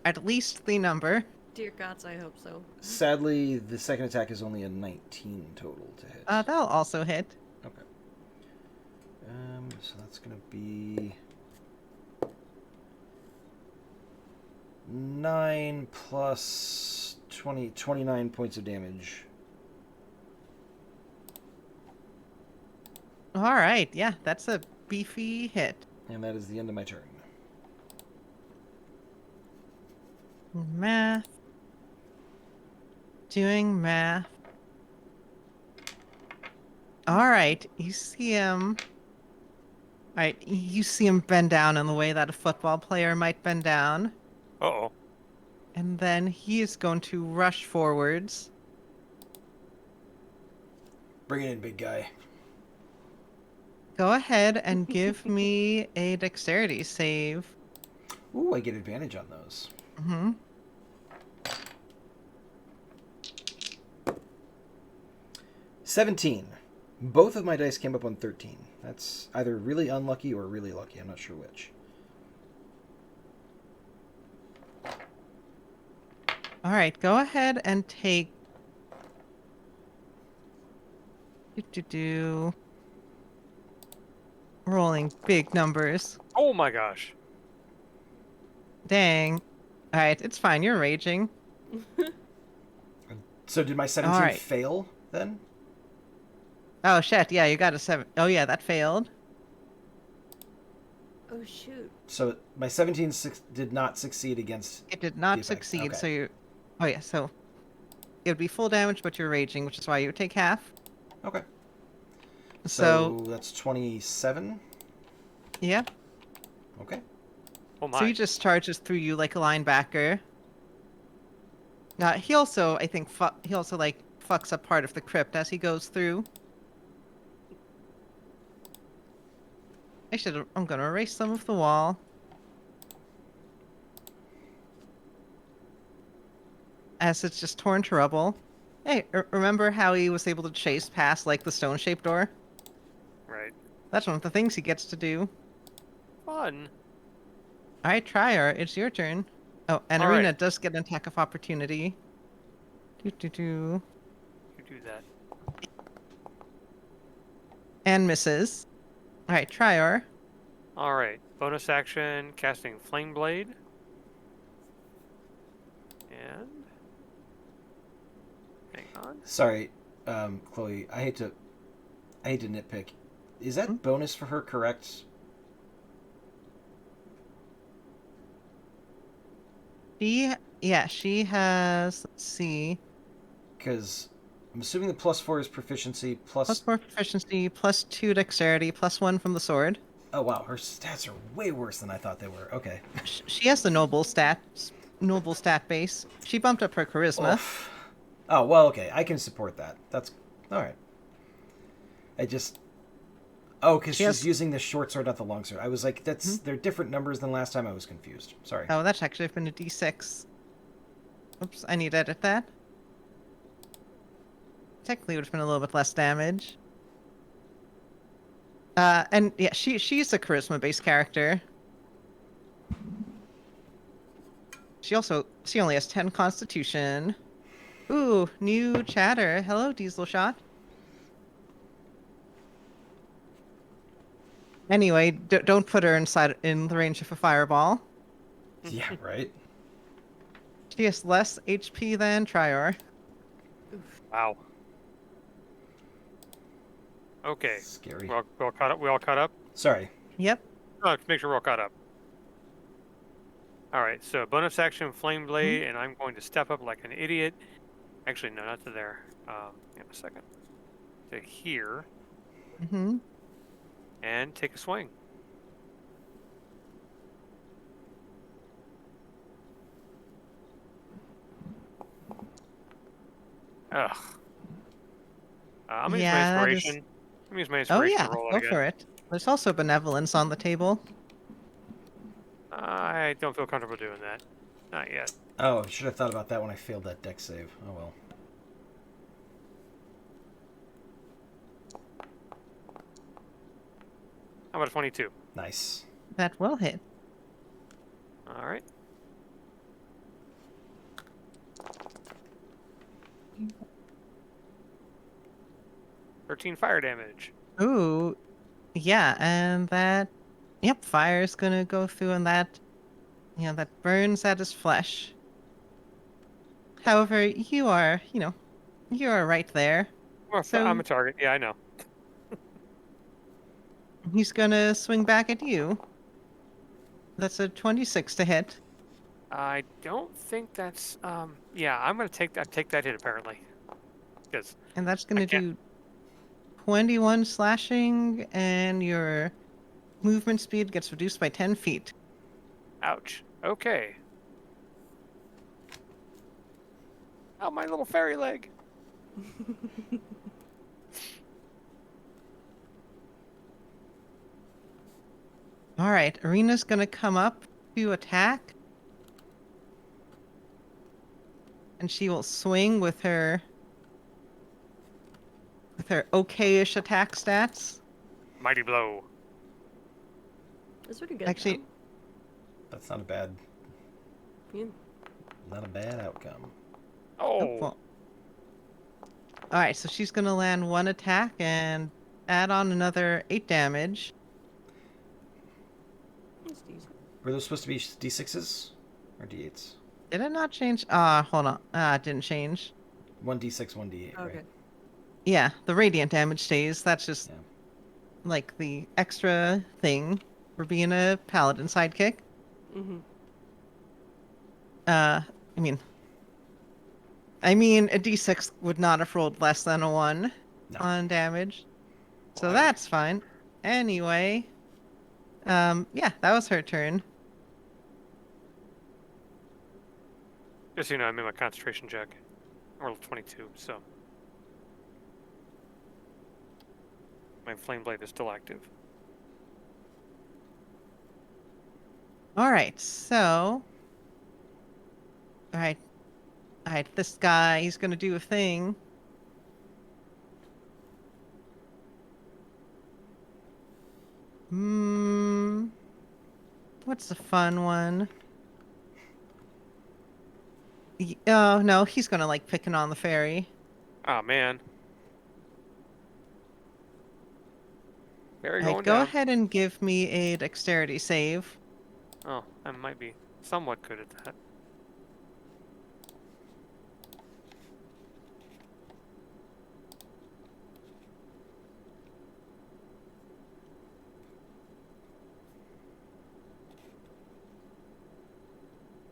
at least the number. Dear gods, I hope so. sadly the second attack is only a 19 total to hit. That'll also hit. Okay. So that's going to be 9 plus 29 points of damage. All right, yeah, that's a beefy hit. And that is the end of my turn. Math. Doing math. All right, you see him. All right, you see him bend down in the way that a football player might bend down. Uh-oh. And then he is going to rush forwards. Bring it in, big guy. Go ahead and give me a dexterity save. Ooh, I get advantage on those. Mm-hmm. 17. Both of my dice came up on 13. That's either really unlucky or really lucky. I'm not sure which. All right, go ahead and take. Rolling big numbers. Oh my gosh. Dang. All right, it's fine. You're raging. So did my 17 Alright. fail then? Oh shit! Yeah, you got a 7. Oh yeah, that failed. Oh shoot. So my 17 did not succeed against... It did not The effect, succeed. okay. So you. Oh yeah, so it would be full damage, but you're raging, which is why you would take half. Okay. So So that's 27. yeah. Okay. Oh my. So he just charges through you like a linebacker. He also, I think, he also like fucks up part of the crypt as he goes through. I'm gonna erase some of the wall. As it's just torn to rubble. Hey, remember how he was able to chase past like the stone-shaped door? Right. That's one of the things he gets to do. Fun. All right, Trier, it's your turn. Oh, and All Arena right. does get an attack of opportunity. You do that. And misses. All right, Trier. All right. Bonus action, casting Flame Blade. And... hang on. Sorry, Chloe. I hate to nitpick. Is that bonus for her correct? She has, let's see, Because I'm assuming the +4 is proficiency plus... +4 proficiency, +2 dexterity, +1 from the sword. Oh wow, her stats are way worse than I thought they were. Okay. She has the noble stat base. She bumped up her charisma. Oof. Oh well, okay. I can support that. That's all right. I just... Oh, because she's using the short sword, not the long sword. I was like, they're different numbers than last time. I was confused. Sorry. Oh, that should actually have been a d6. Oops, I need to edit that. Technically, it would have been a little bit less damage. And yeah, she's a charisma-based character. She only has 10 constitution. Ooh, new chatter. Hello, Diesel Shot. Anyway, don't put her in the range of a fireball. Yeah, right. She has less HP than Trior. Wow. Okay. Scary. We all caught up? We all caught up? Sorry. Yep. Oh, to make sure we're all caught up. Alright, so bonus action Flame Blade, and I'm going to step up like an idiot. Actually, no, not to there. Give me a second. To here, Mm-hmm. and take a swing. Ugh. I'm gonna use my Yeah, that is- inspiration. I'm gonna use my Oh inspiration yeah, to roll go again. for it. There's also benevolence on the table. I don't feel comfortable doing that. Not yet. Oh, I should have thought about that when I failed that deck save. Oh well. How about a 22? Nice. That will hit. All right. Mm. 13 fire damage. Ooh, yeah, and that, yep, fire's gonna go through, and that, that burns at his flesh. However, you are, you are right there. I'm So a target. Yeah, I know. he's gonna swing back at you. That's a 26 to hit. I don't think that's. Yeah, I'm gonna take that hit apparently. Because And that's I gonna can't. do 21 slashing, and your movement speed gets reduced by 10 feet. Ouch. Okay. Oh, my little fairy leg. All right, Arena's gonna come up to attack. And she will swing with her okay-ish attack stats. Mighty blow. That's pretty good. Actually, That's not a bad though. Yeah. not a bad outcome. Oh. well. All right, so she's gonna land one attack and add on another 8 damage. That's decent. Were those supposed to be d6s or d8s? Did it not change? Hold on. It didn't change. 1d6, 1d8, Okay. right? Yeah, the radiant damage stays. That's just Yeah. like the extra thing for being a paladin sidekick. Mm-hmm. I mean, a d6 would not have rolled less than a 1 No. on damage. So Well, that's fine. Anyway, yeah, that was her turn. Just so you know, I made my concentration check. I rolled 22, so. My flame blade is still active. All right, so. All right, this guy, he's gonna do a thing. What's the fun one? Oh, no, he's gonna like picking on the fairy. Oh, man. Fairy All right, going go down. ahead and give me a dexterity save. Oh, I might be somewhat good at that.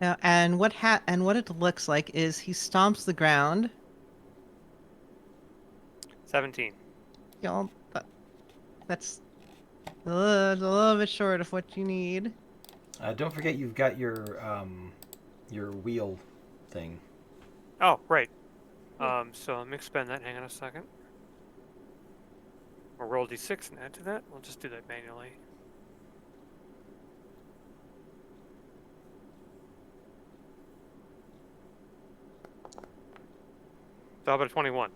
Now, and what it looks like is he stomps the ground. 17. Y'all, that's a little bit short of what you need. Don't forget you've got your wheel thing. Oh, right. So let me expend that. Hang on a second. We'll roll d6 and add to that. We'll just do that manually. So how about a 21?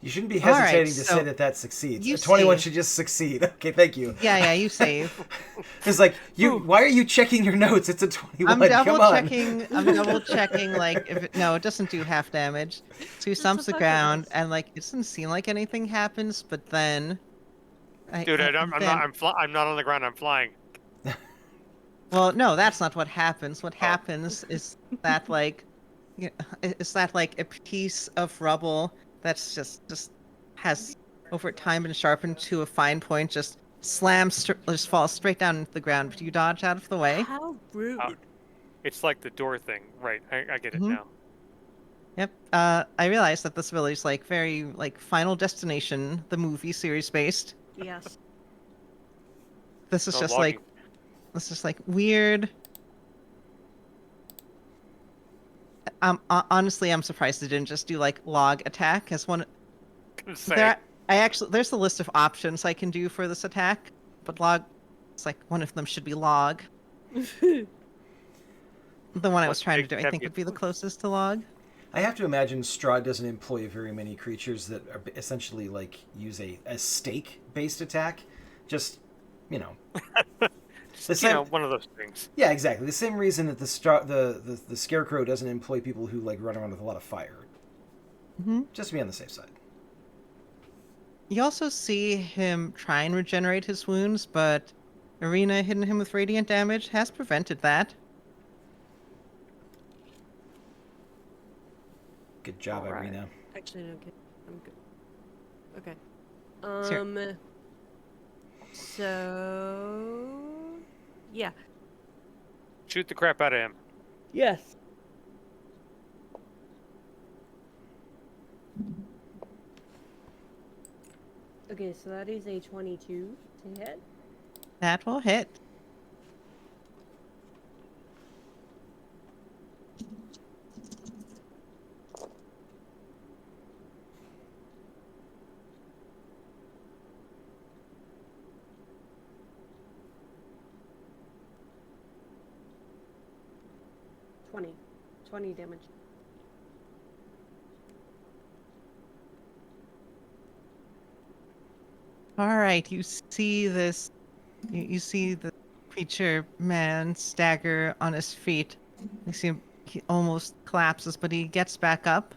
You shouldn't be All right, hesitating to so say that succeeds. you A 21 save. should just succeed. Okay, thank you. Yeah, you save. It's like why are you checking your notes? It's a 21. I'm double Come on. checking. I'm double checking. Like, no, it doesn't do half damage. So he That's stomps what the Tucker ground, does. and like it doesn't seem like anything happens. But then, Dude, I'm then, not. I'm not on the ground. I'm flying. well, no, that's not what happens. What Oh. happens is that like a piece of rubble that's just has over time been sharpened to a fine point, just just falls straight down into the ground. But you dodge out of the way. How rude. It's like the door thing, right? I get it Mhm. now. Yep. I realized that this village like very like Final Destination, the movie series based. Yes. This is No just logging. weird. Honestly, I'm surprised they didn't just do like log attack as one. Gonna say. There's a list of options I can do for this attack, but log, it's like one of them should be log. The one I was What's trying to big, do, I heavy think, would be the food? closest to log. I have to imagine Strahd doesn't employ very many creatures that are essentially like use a stake based attack. Just, you know, the Just, same. one of those things. Yeah, exactly. The same reason that the scarecrow doesn't employ people who like run around with a lot of fire. Hmm. Just to be on the safe side. You also see him try and regenerate his wounds, but Arena hitting him with radiant damage has prevented that. Good job, All right. Irina. Actually, no, okay. I'm good. Okay. Sure. So yeah. Shoot the crap out of him. Yes. Okay, so that is a 22 to hit. That will hit. Twenty damage. All right, you see this. You see the creature man stagger on his feet. You see him, he almost collapses, but he gets back up.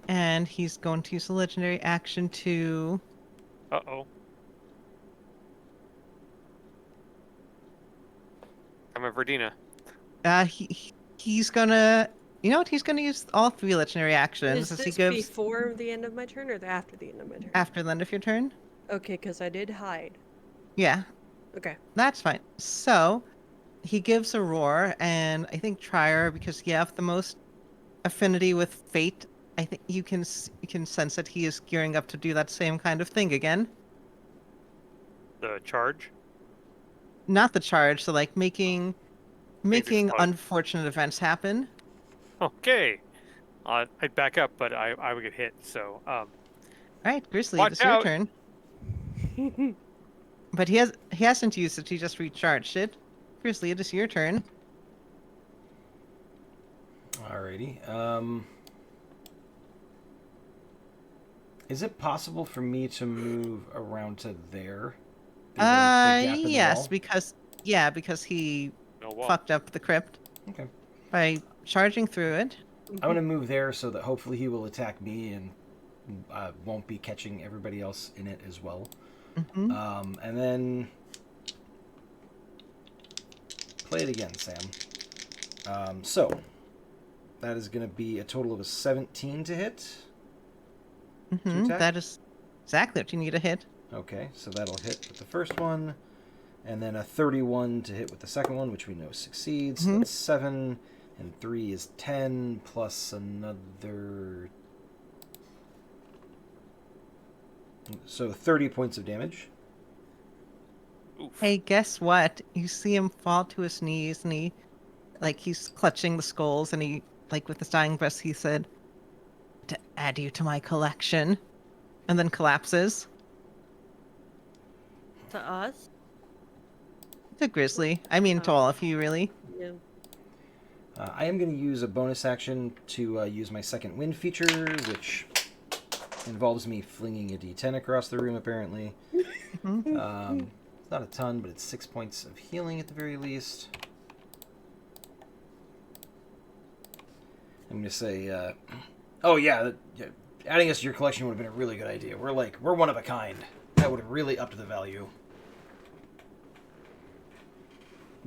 And he's going to use a legendary action to. Uh-oh. I'm a Verdina. He's gonna. You know what? He's gonna use all 3 legendary actions Is as he this gives before the end of my turn or after the end of my turn? after the end of your turn. Okay, because I did hide. Yeah, Okay. that's fine. So he gives a roar, and I think Trier, because you have the most affinity with fate, I think you can sense that he is gearing up to do that same kind of thing again. The charge. Not the charge, so like making explode. unfortunate events happen. Okay. I'd back up, but I would get hit. So, All right, Grizzly, watch it's your out. turn. But he hasn't used it. He just recharged it. Grizzly, it is your turn. Alrighty. Is it possible for me to move around to there? Through the gap in the Yes, wall? because he No wall. fucked up the crypt Okay. by charging through it. I'm gonna move there so that hopefully he will attack me and won't be catching everybody else in it as well. Mm-hmm. And then play it again, Sam. So that is gonna be a total of a 17 to hit. Mm-hmm. attack? That is exactly what you need to hit. Okay, so that'll hit with the first one, and then a 31 to hit with the second one, which we know succeeds. So that's 7, and 3 is 10, plus another. So 30 points of damage. Oof. Hey, guess what? You see him fall to his knees, and he's clutching the skulls, and he, like, with his dying breath, he said, "To add you to my collection," and then collapses. To us? To Grizzly. I mean, to all of you, really. Yeah. I am going to use a bonus action to use my second wind feature, which involves me flinging a d10 across the room, apparently. Mhm. It's not a ton, but it's 6 points of healing at the very least. I'm going to say, oh yeah, adding us to your collection would have been a really good idea. We're one of a kind. That would have really upped the value.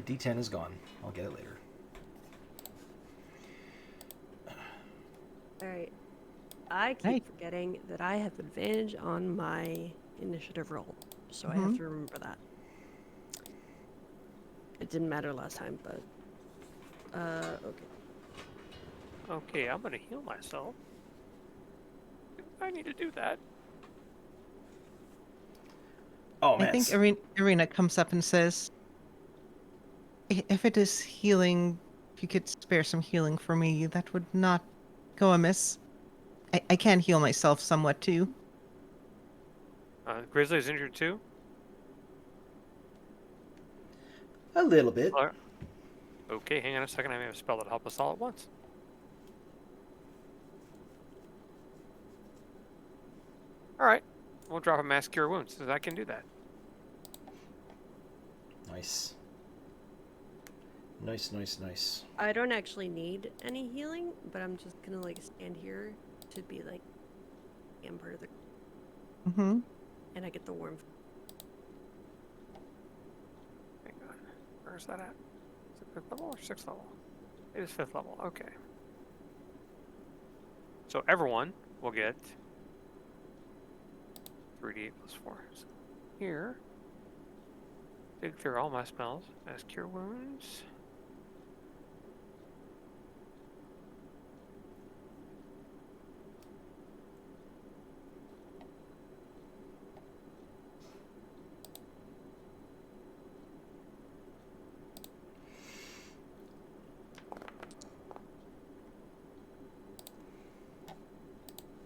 D10 is gone. I'll get it later. Alright. I keep Right. forgetting that I have advantage on my initiative roll. So I have to remember that. It didn't matter last time, but okay. Okay, I'm gonna heal myself. I need to do that. Oh I man, think Arena comes up and says, "If it is healing if you could spare some healing for me, that would not go amiss. I can heal myself somewhat too. Grizzly's injured too. A little bit. Okay, hang on a second. I may have a spell that'll help us all at once. All right, we'll drop a mass cure wounds, so I can do that. Nice. Nice, nice, nice. I don't actually need any healing, but I'm just gonna like stand here to be like, I'm part of the, Mm-hmm. and I get the warm. Hang on, where's that at? Is it 5th level or 6th level? It is 5th level. Okay. So everyone will get 3d8 plus 4. So here, dig through all my spells as cure wounds.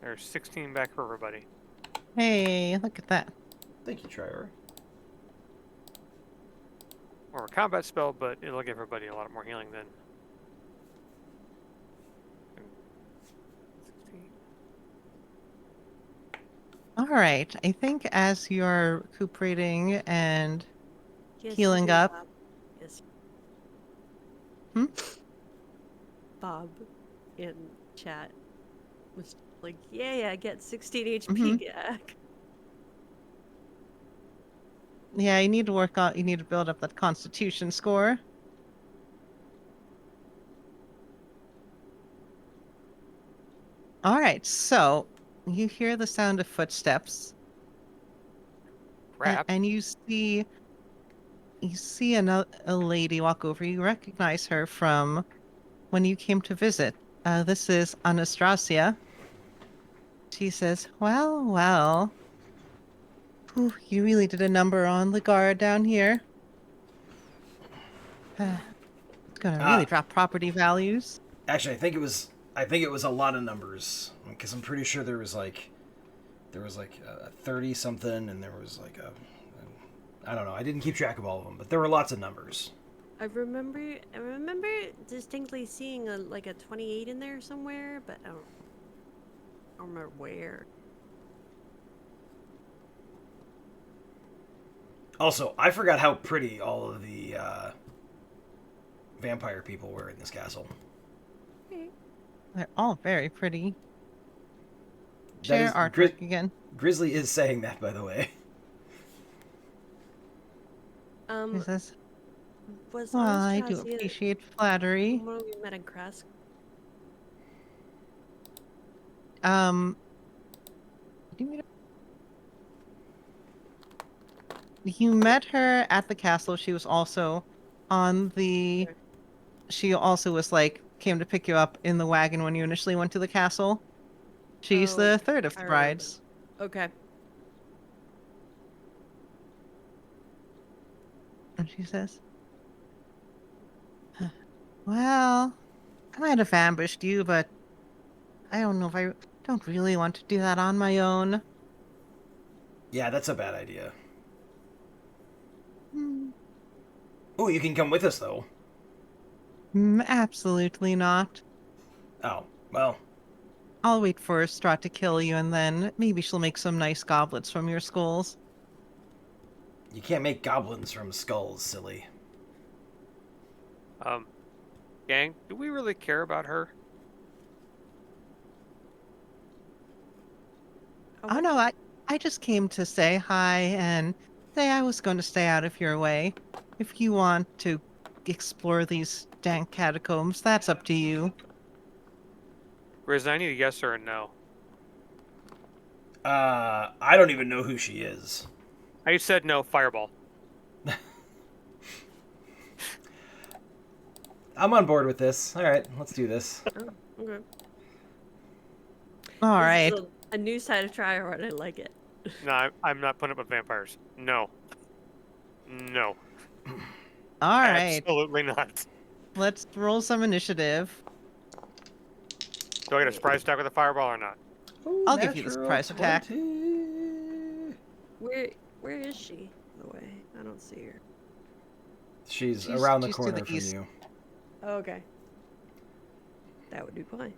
There's 16 back for everybody. Hey, look at that. Thank you, Trior. Or a combat spell, but it'll give everybody a lot more healing than. 16. All right. I think as you're recuperating and Yes, Healing you do, up. Bob. Yes. Hmm? Bob in chat was like, "Yay, I get 16 HP Mhm. back." yeah, you need to work on. You need to build up that Constitution score. All right. So you hear the sound of footsteps, Crap. and you see a lady walk over. You recognize her from when you came to visit. This is Anastasia. She says, "Well, well, whew, you really did a number on the guard down here. It's gonna really drop property values." Actually, I think it was a lot of numbers because I'm pretty sure there was like a 30 something, and there was like I don't know. I didn't keep track of all of them, but there were lots of numbers. I remember distinctly seeing a 28 in there somewhere, but I don't remember where. Also, I forgot how pretty all of the vampire people were in this castle. They're all very pretty. That Share is- artwork again. Grizzly is saying that, by the way. He says, Was "Well, I do Anastasia appreciate flattery. someone we met in Krask? Do you meet You met her at the castle. She was also on the. Okay. She also was like came to pick you up in the wagon when you initially went to the castle. She's Oh, the third of I the remember. brides. Okay. And she says, "Well, I might have ambushed you, but I don't know if I don't really want to do that on my own." Yeah, that's a bad idea. Hmm. Oh, you can come with us, though. Absolutely not. Oh, well, I'll wait for Strahd to kill you, and then maybe she'll make some nice goblets from your skulls. you can't make goblins from skulls, silly. Gang, do we really care about her? Oh no, I just came to say hi and say I was going to stay out of your way. If you want to explore these dank catacombs, that's up to you. Grizz, I need a yes or a no. I don't even know who she is. I said no, fireball. I'm on board with this. All right, let's do this. Oh, okay. All This right. is a new side of Trior, and I like it. No, I'm not putting up with vampires. No. No. All right. Absolutely not. let's roll some initiative. Do I get a surprise attack with a fireball or not? Ooh, I'll give you the natural surprise attack. 20. Where is she, by the way? I don't see her. She's around the she's to corner the from east. you. Oh, okay. That would be fine.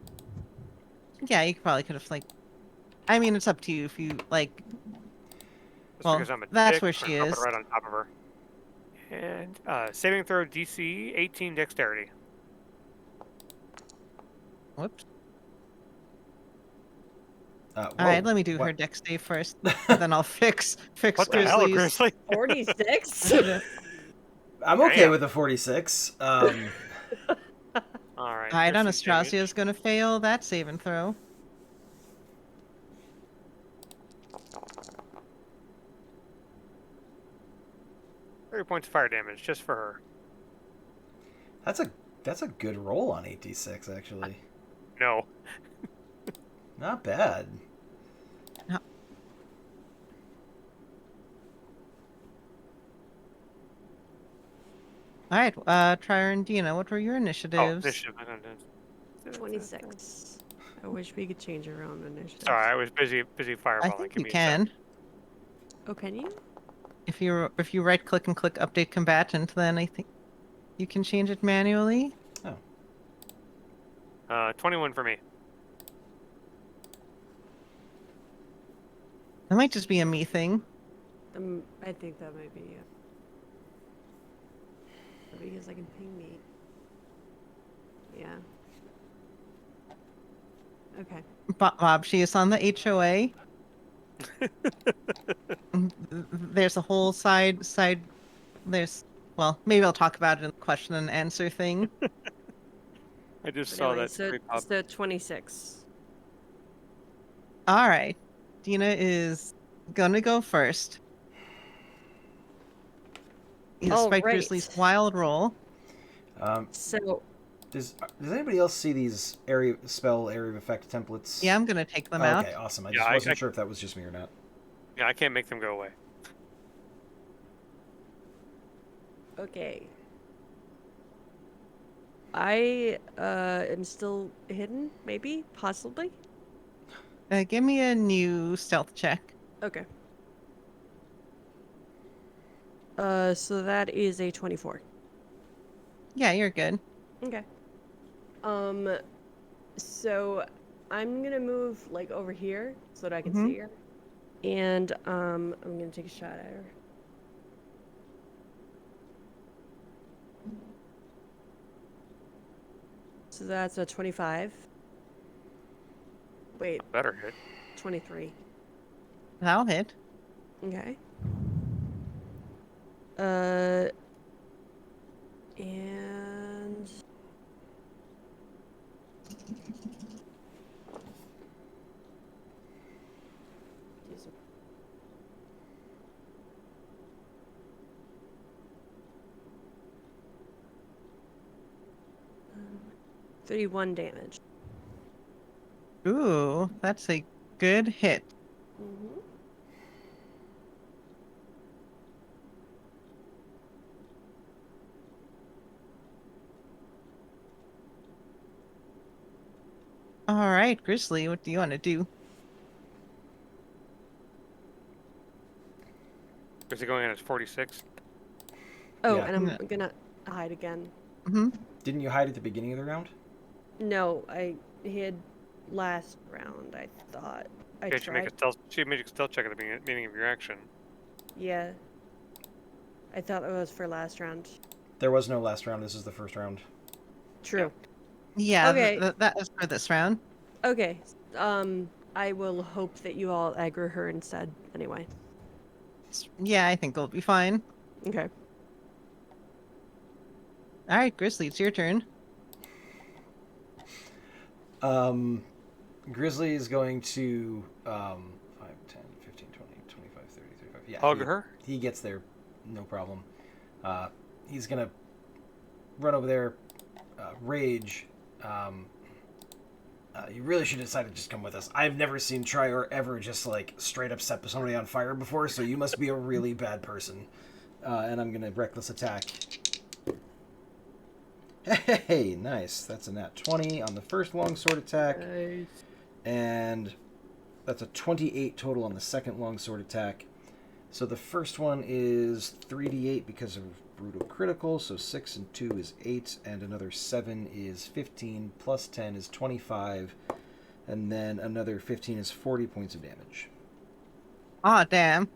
Yeah, you probably could have like. I mean, it's up to you if you like. Just Well, because I'm a that's dick, where I'm she gonna drop is. it right on top of her. And saving throw DC 18 dexterity. Whoops. Whoa, All right, let me do what? her dex save first. Then I'll fix What the hell, Grizzly's. Grizzly? 46? I'm okay Damn. with a 46. All right. All right, here's some damage. Anastasia is going to fail that save and throw. Thirty points of fire damage just for her. That's a good roll on 8d6, actually. No. Not bad. All right, Trier and Dina, what were your Oh, initiatives? initiative. 26. I wish we could change our own initiative. Sorry, I was busy I fireballing. think Give you me a can. sec. Oh, can you? If you right click and click update combatant, then I think you can change it manually. 21 for me. That might just be a me thing. I think that might be it. Because I can ping me. Yeah. Okay. Bob, she is on the HOA. There's a whole side. There's well, maybe I'll talk about it in the question and answer thing. I just But saw anyway, that. so creep up. it's the 26. All right, Dina is gonna go first. Despite right. Grizzly's wild roll. So, Does anybody else see these spell area of effect templates? Yeah, I'm gonna take them out. Okay, awesome. I Yeah, just I- wasn't sure if that was just me or not. Yeah, I can't make them go away. okay. I am still hidden, maybe, possibly. Give me a new stealth check. Okay. So that is a 24. Yeah, you're good. Okay. So I'm gonna move like over here so that I can see her, and I'm gonna take a shot at her. So that's a 25. Wait, Better hit. 23. That'll hit. Okay. And um, 31 damage. Ooh, that's a good hit. Mm-hmm. All right, Grizzly, what do you want to do? Is it going in at 46? Oh, Yeah. and I'm No. gonna hide again. Didn't you hide at the beginning of the round? No, I hid last round. I thought I Okay, she made tried. she made a stealth check at the beginning of your action. Yeah, I thought it was for last round. There was no last round. This is the first round. True. Yeah, Okay. that is for this round. Okay. I will hope that you all aggro her instead. Anyway. Yeah, I think it'll be fine. Okay. All right, Grizzly, it's your turn. Grizzly is going to 5, 10, 15, 20, 25, 30, 35. Yeah. Hug her? He gets there, no problem. He's gonna run over there, rage. You really should decide to just come with us. I've never seen Trior ever just like straight up set somebody on fire before, so you must be a really bad person. And I'm gonna reckless attack. Hey, nice. That's a nat 20 on the first longsword attack. Nice. And that's a 28 total on the second longsword attack. So the first one is 3d8 because of brutal critical. So 6 and 2 is 8. And another 7 is 15. Plus 10 is 25. And then another 15 is 40 points of damage. Aw, damn.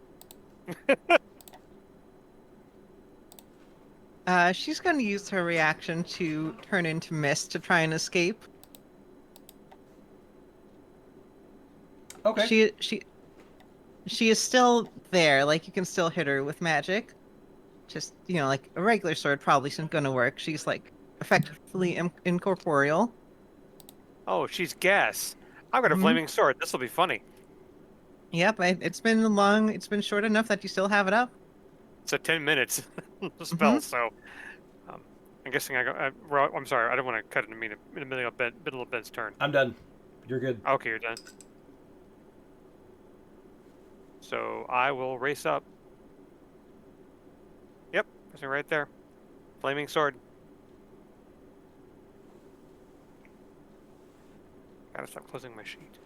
She's going to use her reaction to turn into mist to try and escape. Okay. She is still there. Like, you can still hit her with magic. Just, like a regular sword probably isn't going to work. She's, like, effectively incorporeal. Oh, she's gas. I've got a Mhm. flaming sword. This will be funny. Yep, it's been short enough that you still have it up. It's a 10 minutes spell, so I'm guessing I'm sorry, I don't want to cut in the middle of Ben's turn. I'm done. You're good. Okay, you're done. So I will race up. Yep, pressing right there. Flaming sword. Gotta stop closing my sheet.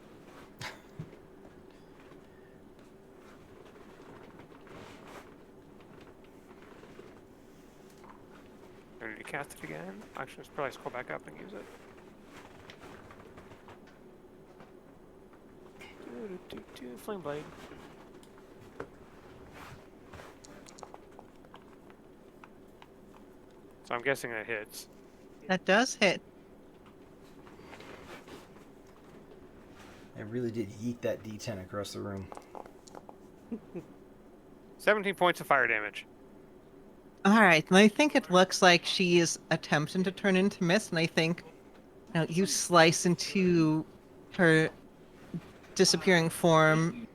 I need to cast it again. Actually, let's probably scroll back up and use it. Flame blade. So I'm guessing that hits. That does hit. I really did yeet that d10 across the room. 17 points of fire damage. All right, and I think it looks like she is attempting to turn into mist, and I think you slice into her disappearing form,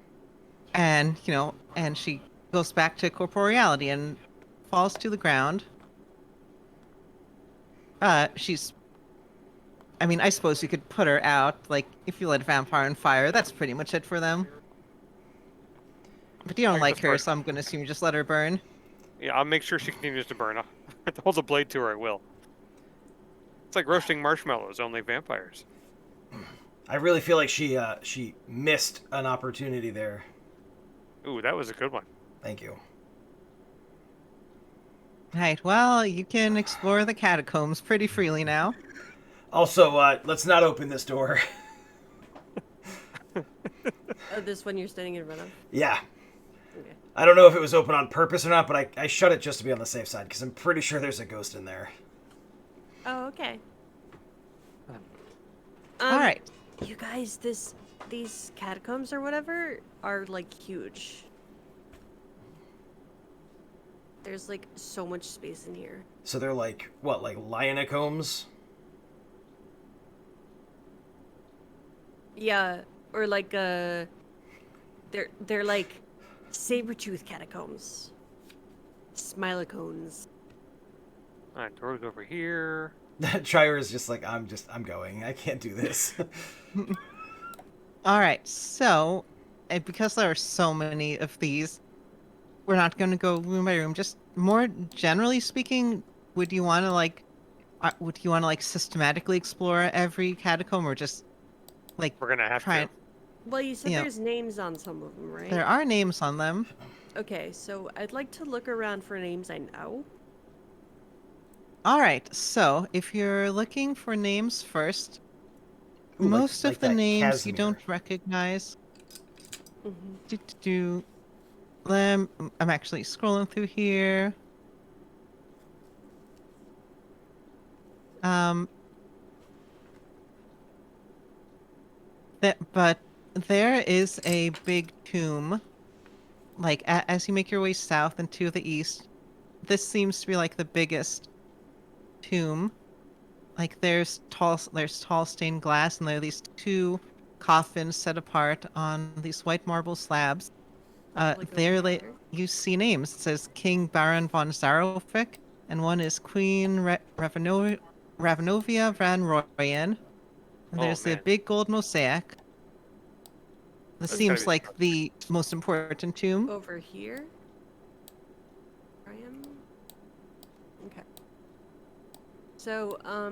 and and she goes back to corporeality and falls to the ground. I mean, I suppose you could put her out, like, if you let a vampire on fire, that's pretty much it for them. But you don't like her, so I'm going to assume you just let her burn. Yeah, I'll make sure she continues to burn. If I hold the blade to her, I will. It's like roasting marshmallows, only vampires. I really feel like she missed an opportunity there. Ooh, that was a good one. Thank you. Right, well, you can explore the catacombs pretty freely now. Also, let's not open this door. Oh, this one you're standing in front of? Yeah. Okay. I don't know if it was open on purpose or not, but I shut it just to be on the safe side, because I'm pretty sure there's a ghost in there. Oh, okay. All right. You guys, these catacombs or whatever are, like, huge. There's, like, so much space in here. So they're like, what, like lionicombs? Yeah, or like, they're like saber-tooth catacombs. Smilecones. Alright, doors over here. Trier is just like, I'm going. I can't do this. All right, so because there are so many of these, we're not going to go room by room. Just more generally speaking, would you want to systematically explore every catacomb, or just like We're gonna have try to. and... Well, you said Yeah. there's names on some of them, right? There are names on them. Okay, so I'd like to look around for names I know. All right, so if you're looking for names first, Ooh, most like of the that names you Casimir. don't recognize. Mm-hmm. I'm actually scrolling through here. But there is a big tomb. Like, as you make your way south and to the east, this seems to be like the biggest tomb. Like, there's tall stained glass, and there are these two coffins set apart on these white marble slabs. Like a There ladder? you see names. It says King Baron von Zarovic, and one is Queen Ravenovia van Royen. And there's the man. big gold mosaic. This That's gotta seems be like the most important tomb. Over here? I am... Okay. So, I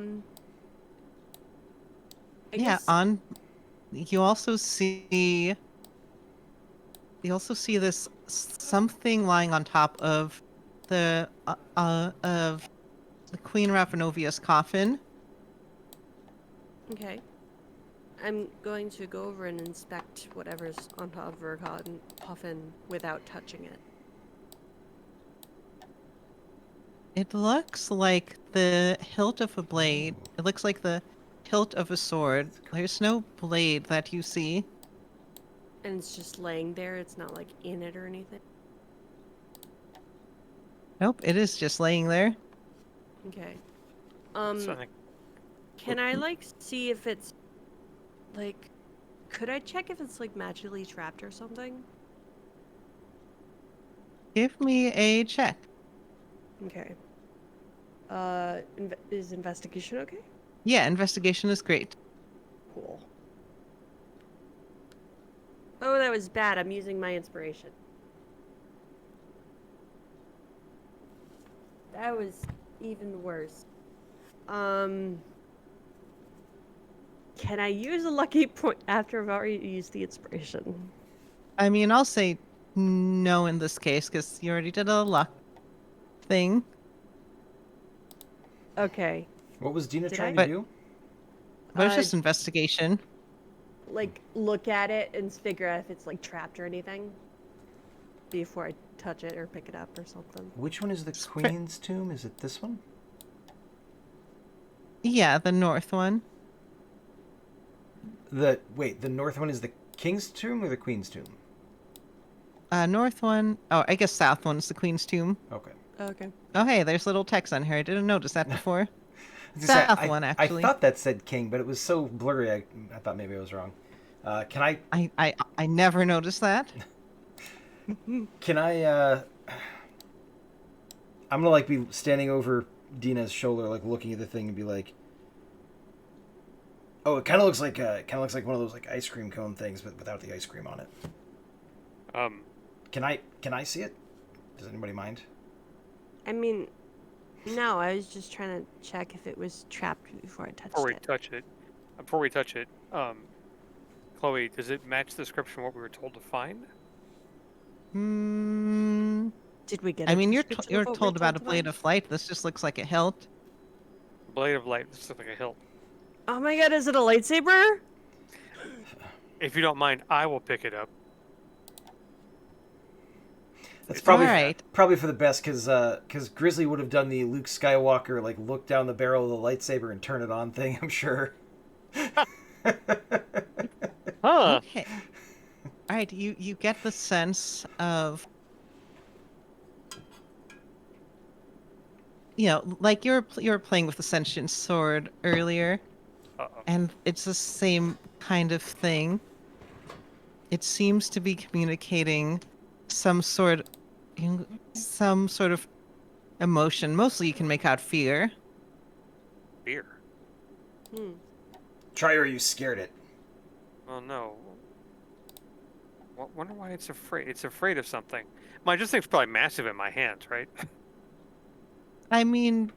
Yeah, guess. on you also see this something lying on top of the Queen Rapinovia's coffin. Okay. I'm going to go over and inspect whatever's on top of her coffin without touching it. It looks like the hilt of a blade. It looks like the hilt of a sword. There's no blade that you see. And it's just laying there. It's not like in it or anything. Nope, it is just laying there. Okay. So I think Can I like see if it's like? Could I check if it's like magically trapped or something? Give me a check. Okay. Is investigation okay? Yeah, investigation is great. Cool. Oh, that was bad. I'm using my inspiration. That was even worse. Can I use a lucky point after I've already used the inspiration? I mean, I'll say no in this case because you already did a luck thing. Okay. What was Dina Did trying I? to do? But it's just investigation. Like, look at it and figure out if it's like trapped or anything before I touch it or pick it up or something. Which one is the Queen's tomb? Is it this one? Yeah, the north one. The north one is the King's tomb or the Queen's tomb? North one. Oh, I guess south one is the Queen's tomb. Okay. Okay. Oh, hey, there's little text on here. I didn't notice that before. I was gonna say, South one, actually. I thought that said King, but it was so blurry. I thought maybe I was wrong. Can I? I never noticed that. Can I? I'm gonna like be standing over Dina's shoulder, like looking at the thing, and be like, "Oh, it kind of looks like one of those like ice cream cone things, but without the ice cream on it." Can I see it? Does anybody mind? I mean, no, I was just trying to check if it was trapped before I touched it. Before we touch it, Chloe, does it match the description of what we were told to find? Hmm. Did we get? I mean, you're description of you're what we told were about a to blade find? of light. This just looks like a hilt. Blade of light. This looks like a hilt. Oh my god, is it a lightsaber? If you don't mind, I will pick it up. That's It's probably alright. probably for the best, because Grizzly would have done the Luke Skywalker like look down the barrel of the lightsaber and turn it on thing. I'm sure. Huh. Okay. All right. You get the sense of, like you were playing with the sentient sword earlier, Uh-oh. and it's the same kind of thing. It seems to be communicating some sort of emotion. Mostly you can make out fear. Beer. Try or you scared it. Oh no. Wonder why it's afraid. It's afraid of something. My this thing's probably massive in my hands, right? I mean,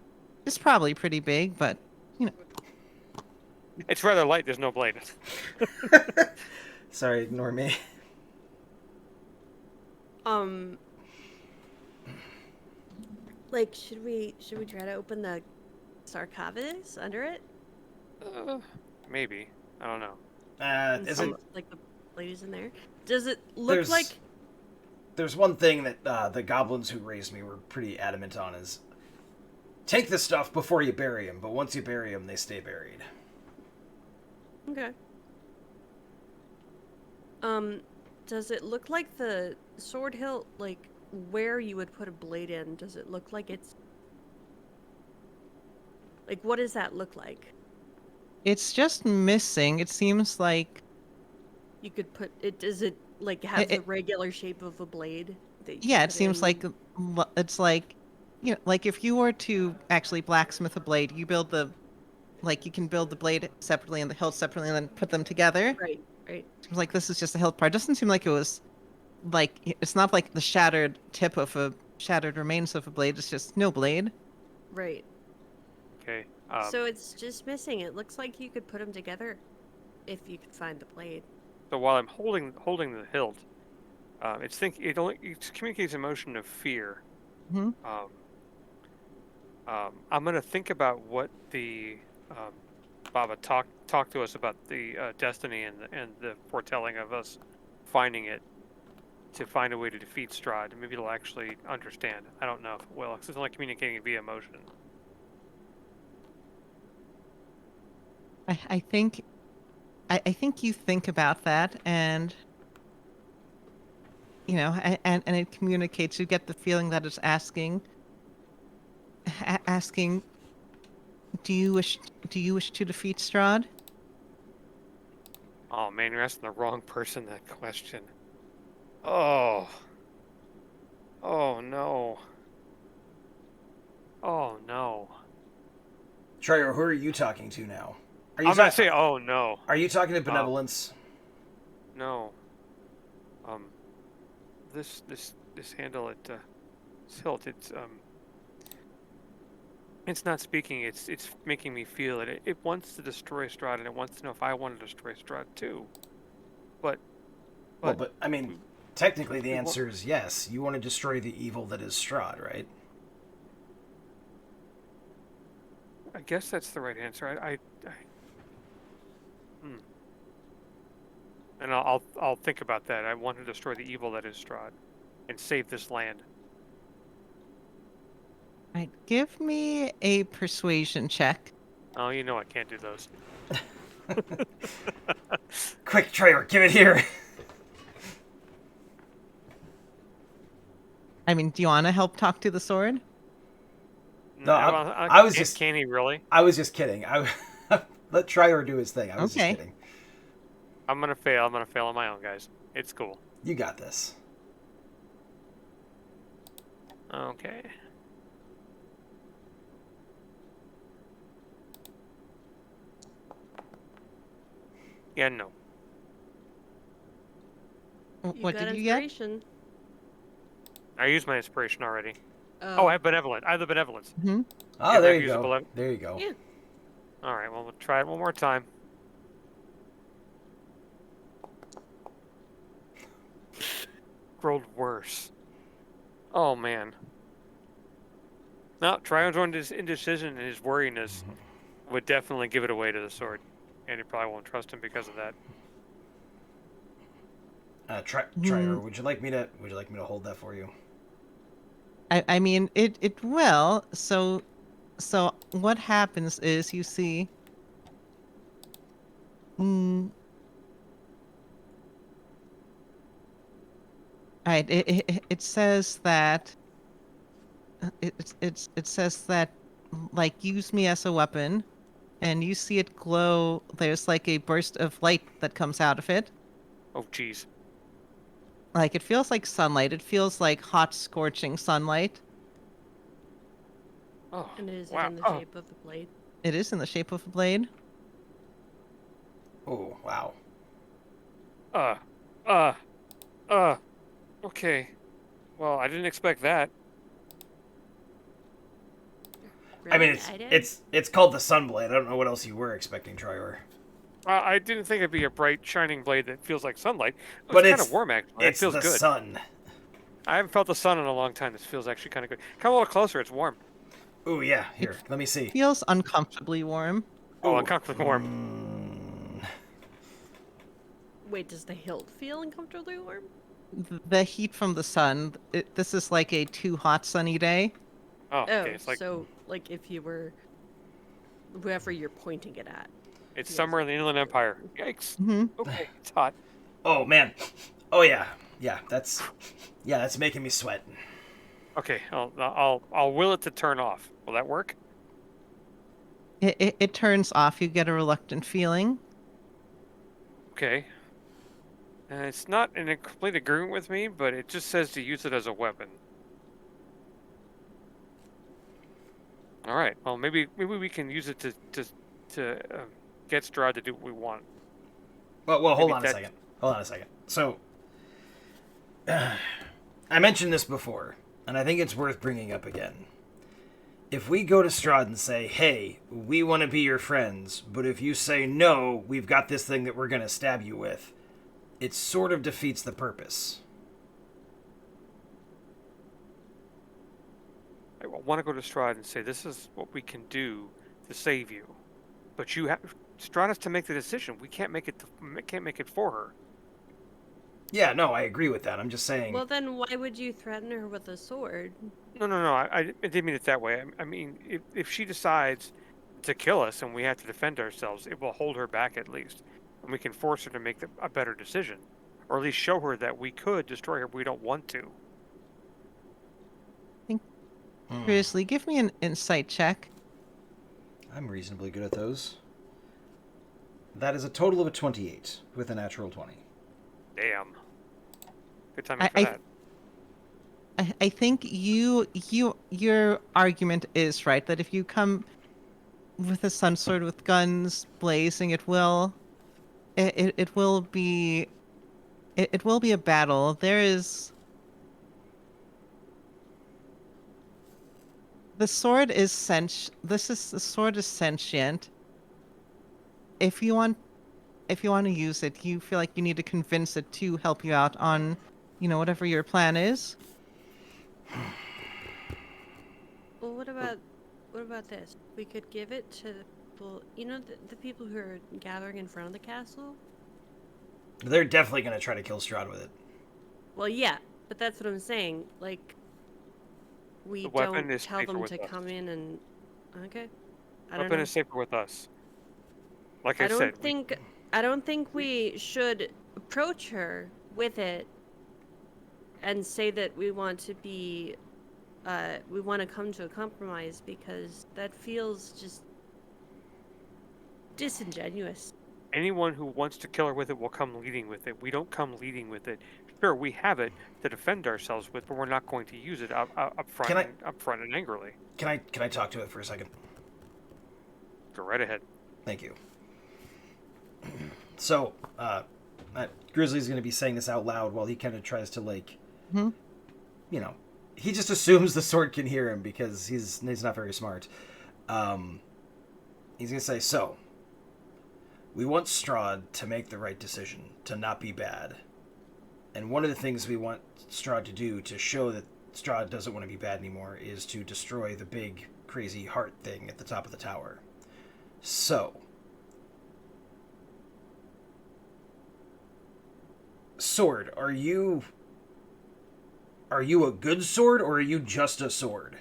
it's probably pretty big, but It's rather light. There's no blade. Sorry, ignore me. Like, should we try to open the sarcophagus under it? Maybe. I don't know. And Is it? like the ladies in there? Does it look like? There's one thing that the goblins who raised me were pretty adamant on is take the stuff before you bury them, but once you bury them, they stay buried. Okay. Does it look like the sword hilt, like where you would put a blade in? Does it look like it's like what does that look like? it's just missing. It seems like You could put it. Does it like have the It- regular shape of a blade? That you yeah, it put seems in? like it's like like if you were to actually blacksmith a blade, you can build the blade separately and the hilt separately and then put them together. Right. Right. Seems like this is just a hilt part. It doesn't seem like it was like it's not like the shattered tip of a shattered remains of a blade. It's just no blade. Right. Okay. So it's just missing. It looks like you could put them together if you could find the blade. So while I'm holding the hilt, it communicates emotion of fear. Hmm. I'm gonna think about what the Baba talk to us about the destiny and the foretelling of us finding it to find a way to defeat Strahd. Maybe it'll actually understand. I don't know if it will, 'cause it's only communicating via emotion. I think I think you think about that, and and it communicates. You get the feeling that it's asking, do you wish to defeat Strahd? Oh man, you're asking the wrong person that question. Oh. Oh no. Oh no. Trier, who are you talking to now? Are you I'm gonna say, oh no. Are you talking to Benevolence? No. This handle at this hilt, it's not speaking. It's making me feel it. It wants to destroy Strahd, and it wants to know if I want to destroy Strahd too. But I mean, technically the we answer is yes. You want to destroy the evil that is Strahd, right? I guess that's the right answer. And I'll think about that. I want to destroy the evil that is Strahd, and save this land. Right, give me a persuasion check. Oh, you know I can't do those. Quick, Trier, give it here. I mean, do you want to help talk to the sword? No, I was just. Can he really? I was just kidding. Let Trier do his thing. I was Okay. just kidding. I'm gonna fail. I'm gonna fail on my own, guys. It's cool. You got this. Okay. Yeah, no. What got did you get? inspiration. I used my inspiration already. Oh, I have benevolent. I have the benevolence. Hmm. Oh, Yeah, there I've you used go. 11. There you go. Yeah. All right. Well, we'll try it one more time. Rolled worse. Oh man. No, Trion's own indecision and his worryiness would definitely give it away to the sword, and he probably won't trust him because of that. Trier, would you like me to hold that for you? I mean, it will. So what happens is you see. Right. It says that. It says that, like, use me as a weapon, and you see it glow. There's like a burst of light that comes out of it. Oh, jeez. Like, it feels like sunlight. It feels like hot, scorching sunlight. Oh, and is wow. it in the shape of the blade? It is in the shape of a blade. Oh, wow. Okay. Well, I didn't expect that. I mean, Really? it's called the Sunblade. I don't know what else you were expecting, Trier. I didn't think it'd be a bright, shining blade that feels like sunlight. But It's kind of warm, actually. It It's feels the good. sun. I haven't felt the sun in a long time. This feels actually kind of good. Come a little closer. It's warm. Ooh, yeah. Here, let me see. Feels uncomfortably warm. Oh, Ooh. uncomfortably warm. Wait, does the hilt feel uncomfortably warm? The heat from the sun. This is like a too hot sunny day. Oh, Oh, okay. It's like so like if you were whoever you're pointing it at. it's yes. summer in the Inland Empire. Yikes. Hmm. Okay, it's hot. Oh man. Oh yeah. Yeah, that's making me sweat. Okay, I'll will it to turn off. Will that work? It turns off. You get a reluctant feeling. Okay. It's not in a complete agreement with me, but it just says to use it as a weapon. All right. Well, maybe we can use it to get Strahd to do what we want. Well, hold Maybe on a second. Hold on a second. So, I mentioned this before, and I think it's worth bringing up again. if we go to Strahd and say, hey, we want to be your friends, but if you say no, we've got this thing that we're going to stab you with, it sort of defeats the purpose. I want to go to Strahd and say, this is what we can do to save you. But Strahd has to make the decision. We can't make it for her. Yeah, no, I agree with that. I'm just saying... Well, then why would you threaten her with a sword? No. I didn't mean it that way. I mean, if she decides to kill us and we have to defend ourselves, it will hold her back at least. And we can force her to make a better decision. Or at least show her that we could destroy her, but we don't want to. Seriously, give me an insight check. I'm reasonably good at those. That is a total of a 28 with a natural 20. Damn. Good timing for that. I think your argument is right, that if you come with a sun sword with guns blazing, it will be a battle. The sword is sentient. If you want to use it, you feel like you need to convince it to help you out on, whatever your plan is. Well, what about this? We could give it to the people, the people who are gathering in front of the castle? They're definitely going to try to kill Strahd with it. Well, yeah, but that's what I'm saying. Like, we The weapon don't is tell safer them with to us. come in and... Okay. I The don't weapon know. is safer with us. Like I I said, don't think we should approach her with it and say that we want to come to a compromise, because that feels just disingenuous. anyone who wants to kill her with it will come leading with it. We don't come leading with it. Sure, we have it to defend ourselves with, but we're not going to use it up front and angrily. Can I talk to it for a second? Go right ahead. Thank you. So, Grizzly's going to be saying this out loud while he kind of tries to, he just assumes the sword can hear him because he's not very smart. He's going to say, so, we want Strahd to make the right decision, to not be bad. And one of the things we want Strahd to do to show that Strahd doesn't want to be bad anymore is to destroy the big, crazy heart thing at the top of the tower. So, sword, are you a good sword, or are you just a sword?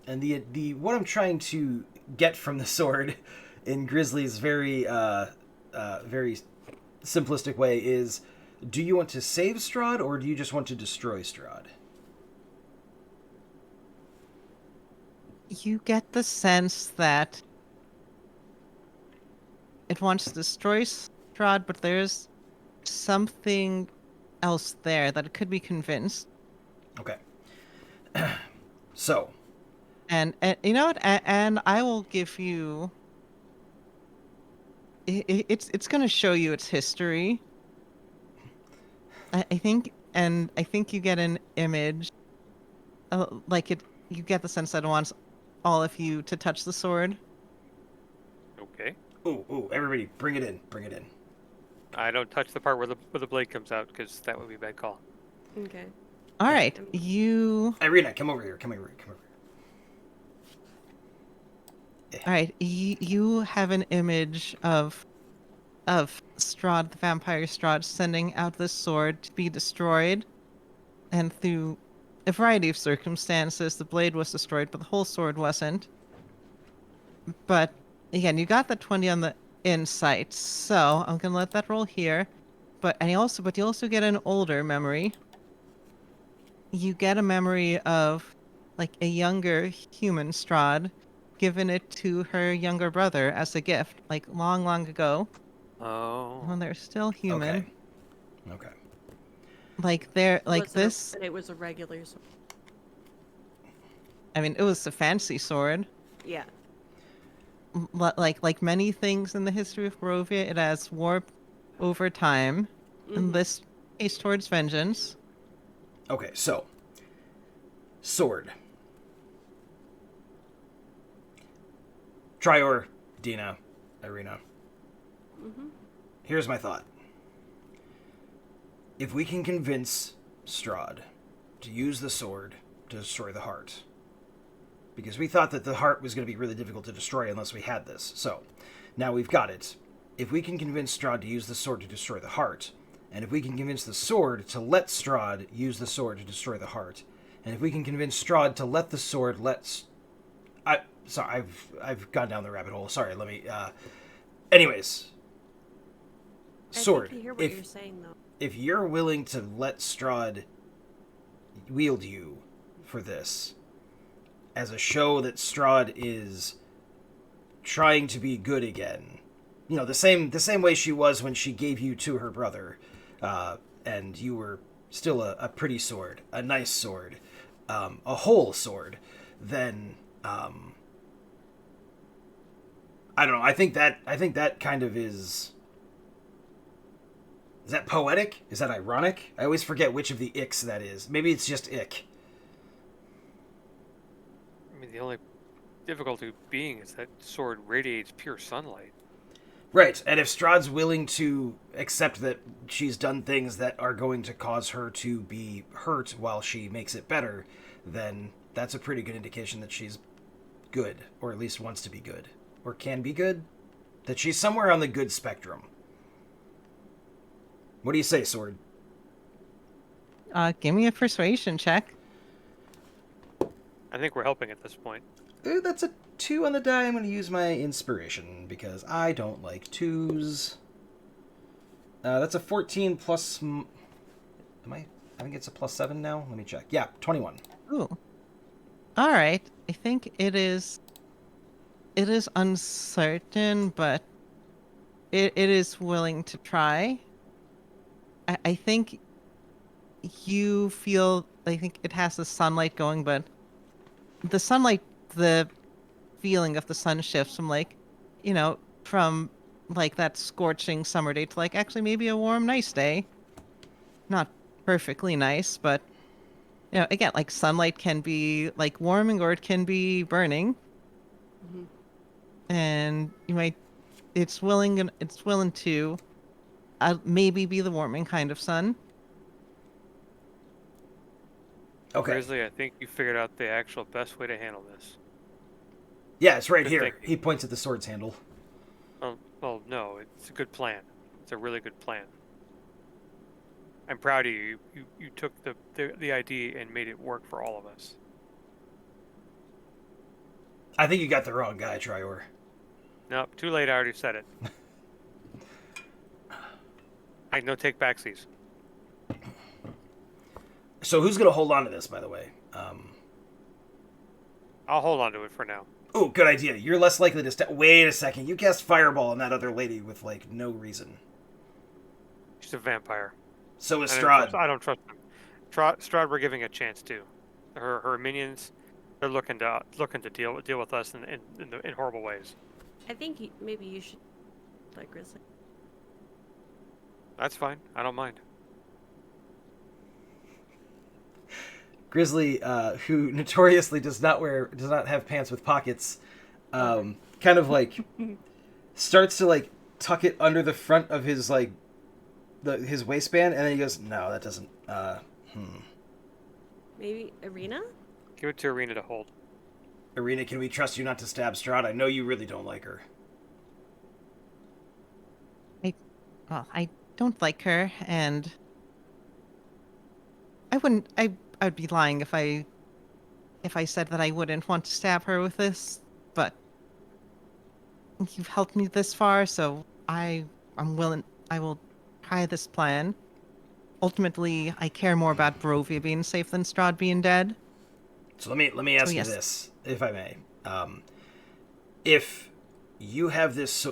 And the what I'm trying to get from the sword in Grizzly's very simplistic way is, do you want to save Strahd, or do you just want to destroy Strahd? You get the sense that it wants to destroy Strahd, but there's something else there that it could be convinced. Okay. So. And you know what? And I will give you. It's going to show you its history. I think you get an image, you get the sense that it wants all of you to touch the sword. Okay. Ooh, everybody, bring it in. I don't touch the part where the blade comes out, because that would be a bad call. Okay. All right, Irina, come over here. All right, you have an image of Strahd, the vampire Strahd, sending out this sword to be destroyed, and through a variety of circumstances, the blade was destroyed, but the whole sword wasn't. But again, you got the 20 on the insight, so I'm gonna let that roll here. But you also get an older memory. You get a memory of a younger human Strahd, given it to her younger brother as a gift, long, long ago. Oh. When they're still human. Okay. And it was a regular sword. I mean, it was a fancy sword. Yeah. Like many things in the history of Barovia, it has warped over time, and this case towards vengeance. Okay, so sword. Trior, Dina, Irina. Mm-hmm. Here's my thought. If we can convince Strahd to use the sword to destroy the heart, because we thought that the heart was going to be really difficult to destroy unless we had this. So, now we've got it. If we can convince Strahd to use the sword to destroy the heart, and if we can convince the sword to let Strahd use the sword to destroy the heart, and if we can convince Strahd to let the sword I've gone down the rabbit hole. Sorry, let me anyways. Sword. I think I hear what you're saying, though. If you're willing to let Strahd wield you for this, as a show that Strahd is trying to be good again, the same way she was when she gave you to her brother, and you were still a pretty sword, a nice sword, a whole sword, then I don't know. I think that kind of is. Is that poetic? Is that ironic? I always forget which of the icks that is. Maybe it's just ick. I mean, the only difficulty being is that sword radiates pure sunlight. Right, and if Strahd's willing to accept that she's done things that are going to cause her to be hurt while she makes it better, then that's a pretty good indication that she's good, or at least wants to be good, or can be good. That she's somewhere on the good spectrum. What do you say, Sword? Give me a persuasion check. I think we're helping at this point. That's a 2 on the die. I'm going to use my inspiration because I don't like 2s. That's a 14 plus... I think it's a plus 7 now? Let me check. Yeah, 21. Ooh. All right. I think it is uncertain, but it is willing to try. I think you feel... I think it has the sunlight going, but the sunlight... The feeling of the sun shifts from from that scorching summer day to actually maybe a warm, nice day. Not perfectly nice, but again, sunlight can be warming or it can be burning. Mm-hmm. And it's willing to maybe be the warming kind of sun. Okay. Grizzly, I think you figured out the actual best way to handle this. Yeah, it's right Good here. thinking. He points at the sword's handle. Well, no, it's a good plan. It's a really good plan. I'm proud of you. You took the idea and made it work for all of us. I think you got the wrong guy, Trior. Nope, too late. I already said it. I no take backsies. So who's going to hold on to this, by the way? I'll hold on to it for now. Oh, good idea. You're less likely to step... Wait a second. You cast Fireball on that other lady with, no reason. She's a vampire. So is Strahd. I don't trust him. Strahd, we're giving a chance too. Her minions, they're looking to deal with us in horrible ways. I think maybe you should like Grizzly. That's fine. I don't mind. Grizzly, who notoriously does not have pants with pockets, kind of starts to tuck it under the front of his his waistband, and then he goes, "No, that doesn't." Maybe Irina? Give it to Irina to hold. Irina, can we trust you not to stab Strahd? I know you really don't like her. I don't like her, and I wouldn't. I'd be lying if I said that I wouldn't want to stab her with this, but you've helped me this far, so I'm willing. I will try this plan. Ultimately, I care more about Barovia being safe than Strahd being dead. So let me ask you this, if I may. If you have this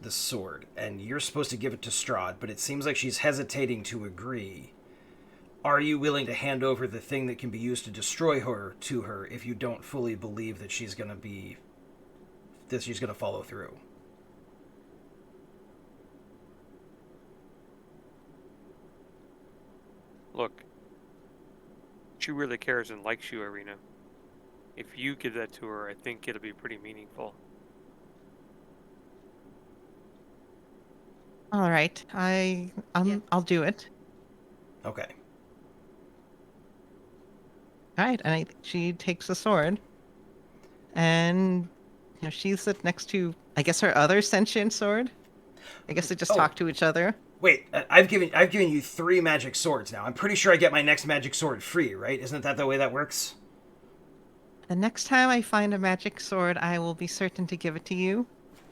sword and you're supposed to give it to Strahd, but it seems like she's hesitating to agree. Are you willing to hand over the thing that can be used to destroy her to her if you don't fully believe that she's going to follow through? Look, she really cares and likes you, Irina. If you give that to her, I think it'll be pretty meaningful. All right. I'll do it. Okay. All right. And she takes the sword and sheathes it next to, I guess, her other sentient sword. I guess they just Oh. talk to each other. Wait, I've given you 3 magic swords now. I'm pretty sure I get my next magic sword free, right? Isn't that the way that works? The next time I find a magic sword, I will be certain to give it to you.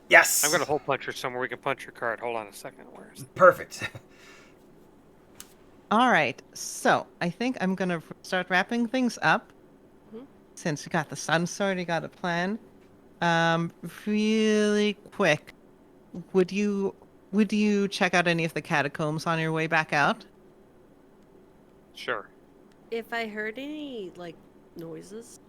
Yes. I've got a hole puncher somewhere. We can punch your card. Hold on a second. Where's Perfect. All right. So I think I'm gonna start wrapping things up. Mhm. Since you got the sun sword, you got a plan. Really quick, would you check out any of the catacombs on your way back out? Sure. If I heard any like noises,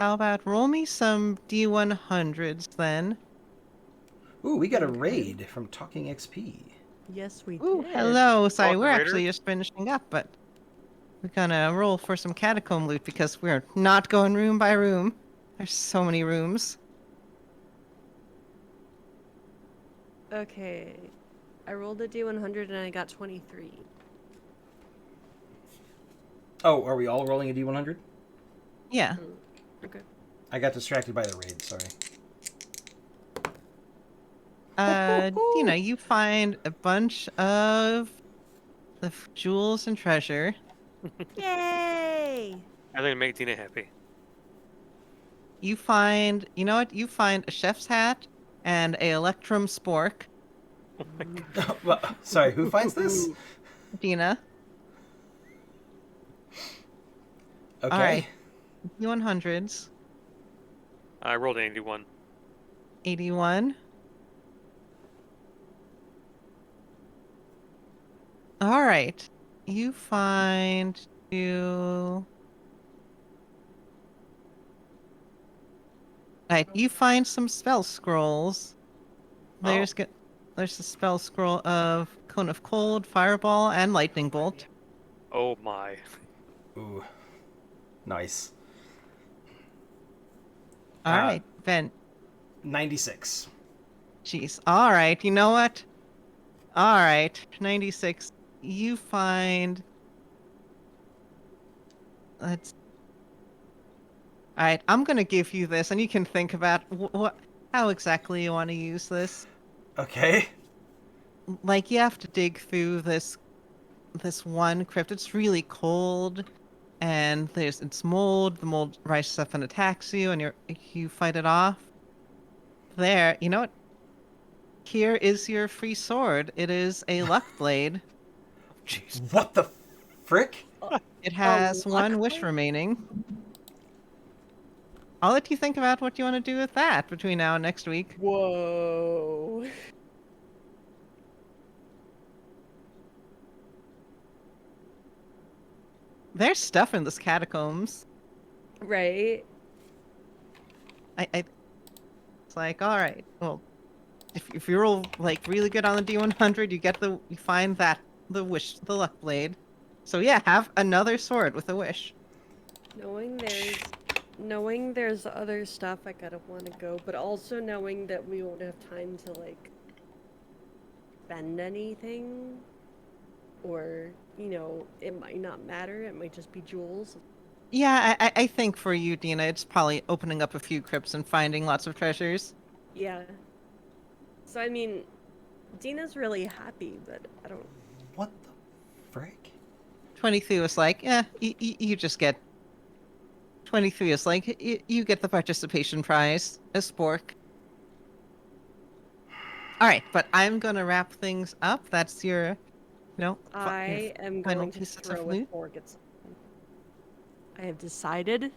How about roll me some D100s then? Ooh, we got a Okay. raid from Talking XP. yes, we Ooh, did. hello. Sorry, Welcome, we're Raider. actually just finishing up, but we're gonna roll for some catacomb loot because we're not going room by room. There's so many rooms. Okay, I rolled a D100 and I got 23. Oh, are we all rolling a D100? Yeah. Okay. I got distracted by the raid, sorry. You find a bunch of the jewels and treasure. Yay! I think make Tina happy. You find, you know what? You find a chef's hat and a electrum spork. Well, sorry, who finds this? Dina. Okay. All right. D100s. I rolled an 81. 81. All right. You find you. Right. You find some spell scrolls. There's there's a spell scroll of Cone of Cold, Fireball, and Lightning Bolt. Oh my. Ooh. Nice. All right, Ben. 96. Jeez. All right. You know what? All right. 96. You find. Let's. All right. I'm gonna give you this, and you can think about how exactly you want to use this. Okay. Like you have to dig through this one crypt. It's really cold, and it's mold. The mold rises up and attacks you, and you fight it off. There. You know what? Here is your free sword. It is a luck blade. Jeez. What the frick? It has luck one wish blade? remaining. I'll let you think about what you want to do with that between now and next week. Whoa. There's stuff in this catacombs. Right? It's like, all right, well, if you roll like really good on the D100, you find the luck blade. So yeah, have another sword with a wish. Knowing there's other stuff I gotta want to go, but also knowing that we won't have time to like spend anything, or it might not matter. It might just be jewels. Yeah, I think for you, Dina, it's probably opening up a few crypts and finding lots of treasures. Yeah. So I mean, Dina's really happy, but I don't. What the frick? 23 was like, yeah, you just get. 23 is like, you get the participation prize, a spork. All right, but I'm gonna wrap things up. That's your, I am final going to pieces of throw a loot. fork at something. I have decided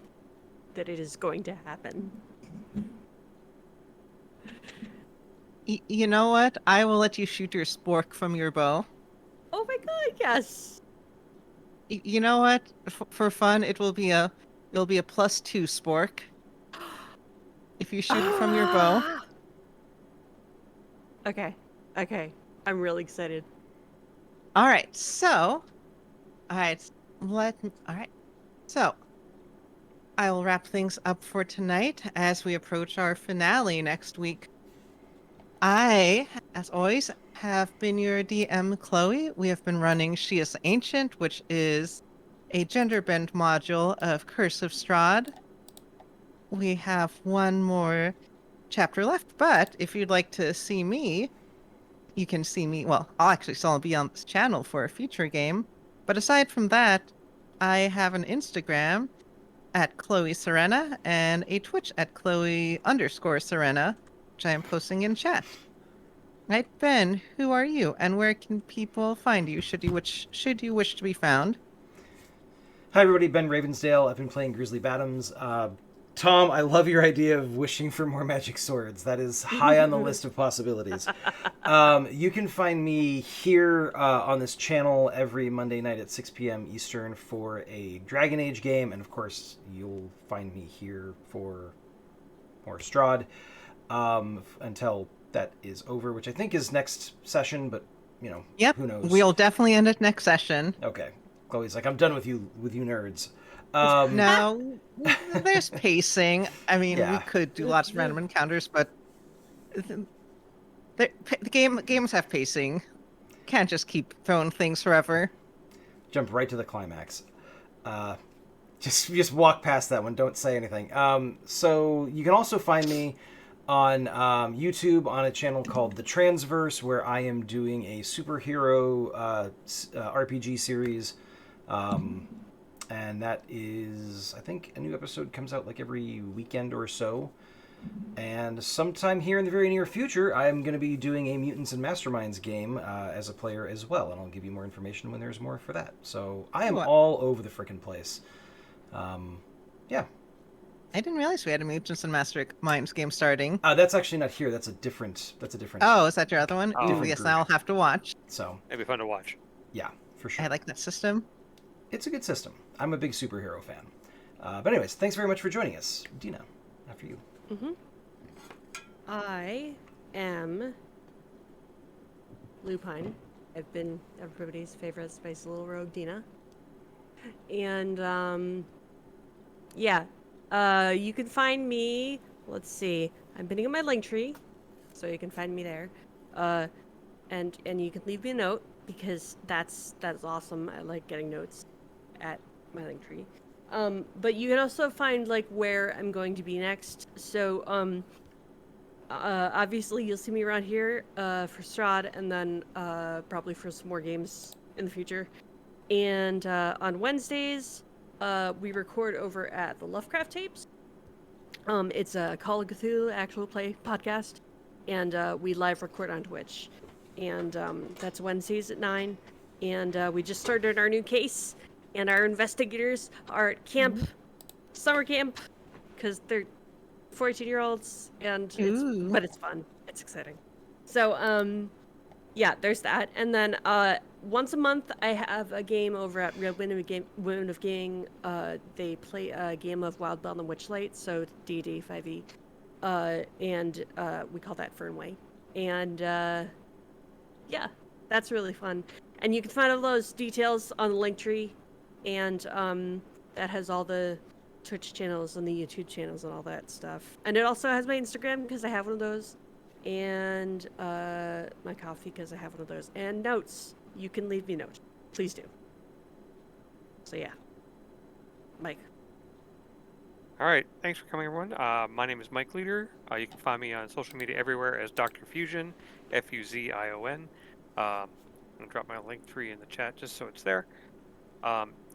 that it is going to happen. You know what? I will let you shoot your spork from your bow. Oh my god, yes! You know what? For fun, it'll be a +2 spork. If you shoot it from your bow. Okay. I'm really excited. All right, so, all right, so, I will wrap things up for tonight as we approach our finale next week. I as always, have been your DM, Chloe. We have been running She is Ancient, which is a gender bend module of Curse of Strahd. We have one more chapter left, but if you'd like to see me, you can see me. Well, I'll actually still be on this channel for a future game. But aside from that, I have an Instagram at Chloe Serena and a Twitch at Chloe_Serena, which I am posting in chat. Right, Ben, who are you and where can people find you should you wish to be found? Hi, everybody. Ben Ravensdale. I've been playing Grizzly Bottoms. Tom, I love your idea of wishing for more magic swords. That is high on the list of possibilities. You can find me here on this channel every Monday night at 6 p.m. Eastern for a Dragon Age game. And, of course, you'll find me here for more Strahd until that is over, which I think is next session, but, you know, Yep, who knows? we'll definitely end it next session. Okay. Chloe's like, I'm done with you nerds. No, there's pacing. I mean, we Yeah. could do lots of random encounters, but the games have pacing. Can't just keep throwing things forever. Jump right to the climax. Just walk past that one. Don't say anything. So you can also find me on YouTube on a channel called The Transverse, where I am doing a superhero RPG series. And that is, I think, a new episode comes out like every weekend or so. And sometime here in the very near future, I'm going to be doing a Mutants and Masterminds game as a player as well. And I'll give you more information when there's more for that. So I am all over the frickin' place. Yeah. I didn't realize we had a Mutants and Masterminds game starting. That's actually not here. That's a different. Oh, is that your other one? Oh. Yes, I'll have to watch. So It'd be fun to watch. yeah, for sure. I like that system. It's a good system. I'm a big superhero fan. But anyways, thanks very much for joining us. Dina, after you. I am Lupine. I've been everybody's favorite spicy little rogue, Dina. And yeah, you can find me. Let's see. I'm putting in my link tree, so you can find me there. And you can leave me a note because that is awesome. I like getting notes at my link tree. But you can also find like where I'm going to be next. So obviously you'll see me around here for Strahd, and then probably for some more games in the future. And on Wednesdays, we record over at the Lovecraft Tapes. It's a Call of Cthulhu actual play podcast, and we live record on Twitch. And that's Wednesdays at 9. And we just started our new case, and our investigators are at camp, summer camp, because they're 14-year-olds, and but it's fun. It's exciting. So, yeah, there's that. And then once a month, I have a game over at Real Women of Gaming. They play a game of Wild Bell and Witchlight, so D&D 5e. And we call that Fernway. And yeah, that's really fun. And you can find all those details on the link tree. And that has all the Twitch channels and the YouTube channels and all that stuff. And it also has my Instagram because I have one of those. And my coffee because I have one of those. And notes. You can leave me notes. Please do. So yeah. Mike. All right. Thanks for coming, everyone. My name is Mike Leader. You can find me on social media everywhere as Dr. Fusion, Fuzion. I'm going to drop my link tree in the chat just so it's there.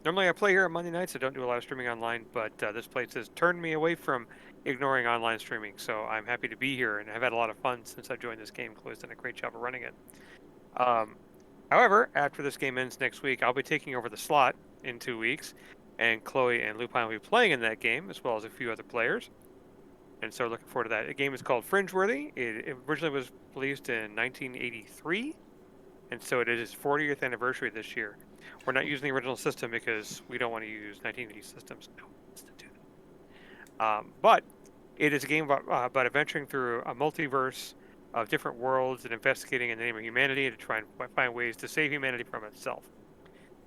Normally I play here on Monday nights. I don't do a lot of streaming online, but this place has turned me away from ignoring online streaming, so I'm happy to be here, and I've had a lot of fun since I've joined this game. Chloe's done a great job of running it. However, after this game ends next week, I'll be taking over the slot in 2 weeks, and Chloe and Lupine will be playing in that game, as well as a few other players. And so looking forward to that. The game is called Fringeworthy. It originally was released in 1983, and so it is its 40th anniversary this year. We're not using the original system because we don't want to use 1980 systems. No, let's not do that. But it is a game about adventuring through a multiverse of different worlds and investigating in the name of humanity to try and find ways to save humanity from itself.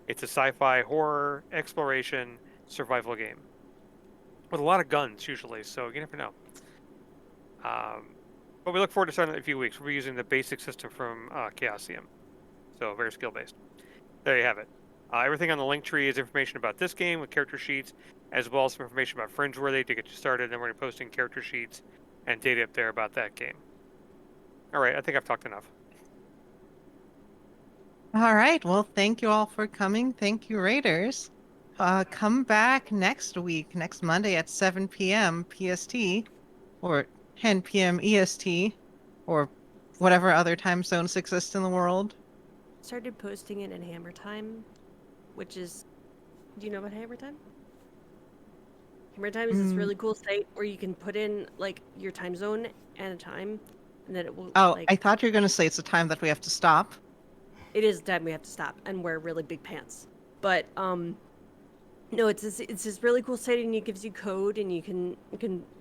It's a sci-fi, horror, exploration, survival game with a lot of guns usually, so you never know. But we look forward to starting in a few weeks. We're using the basic system from Chaosium. So very skill based. There you have it. Everything on the link tree is information about this game with character sheets, as well as some information about Fringeworthy to get you started. Then we're going to be posting character sheets and data up there about that game. All right, I think I've talked enough. All right. Well, thank you all for coming. Thank you, Raiders. Come back next week, next Monday at 7 p.m. PST, or 10 p.m. EST, or whatever other time zones exist in the world. Started posting it in Hammer Time, which is, do you know about Hammer Time? Hammer Time is this really cool site where you can put in like your time zone and a time, and then it will. Oh, like, I thought you were going to say it's the time that we have to stop. it is the time we have to stop and wear really big pants. But no, it's this really cool site, and it gives you code, and you can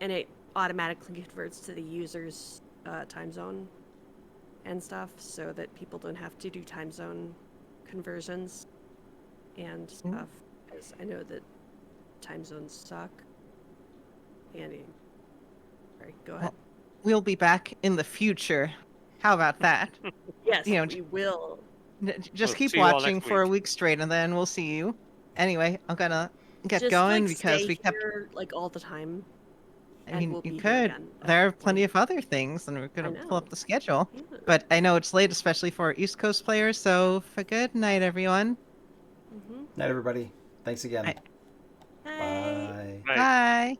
and it automatically converts to the user's time zone and stuff, so that people don't have to do time zone conversions and stuff. Because I know that time zones suck. Andy, sorry, go ahead. We'll be back in the future. How about that? Yes, you know, we will. Just We'll keep see you all watching next for a week. week straight, and then we'll see you. Anyway, I'm gonna get Just going like because stay we kept. here like all the time. I And mean, we'll you be here could. again at There are some plenty point. of other things, and we're gonna I pull up know. the schedule. Yeah. But I know it's late, especially for our East Coast players. So, for good night, everyone. Mm-hmm. Night, everybody. Thanks again. Bye. Bye. Bye. Right. Bye.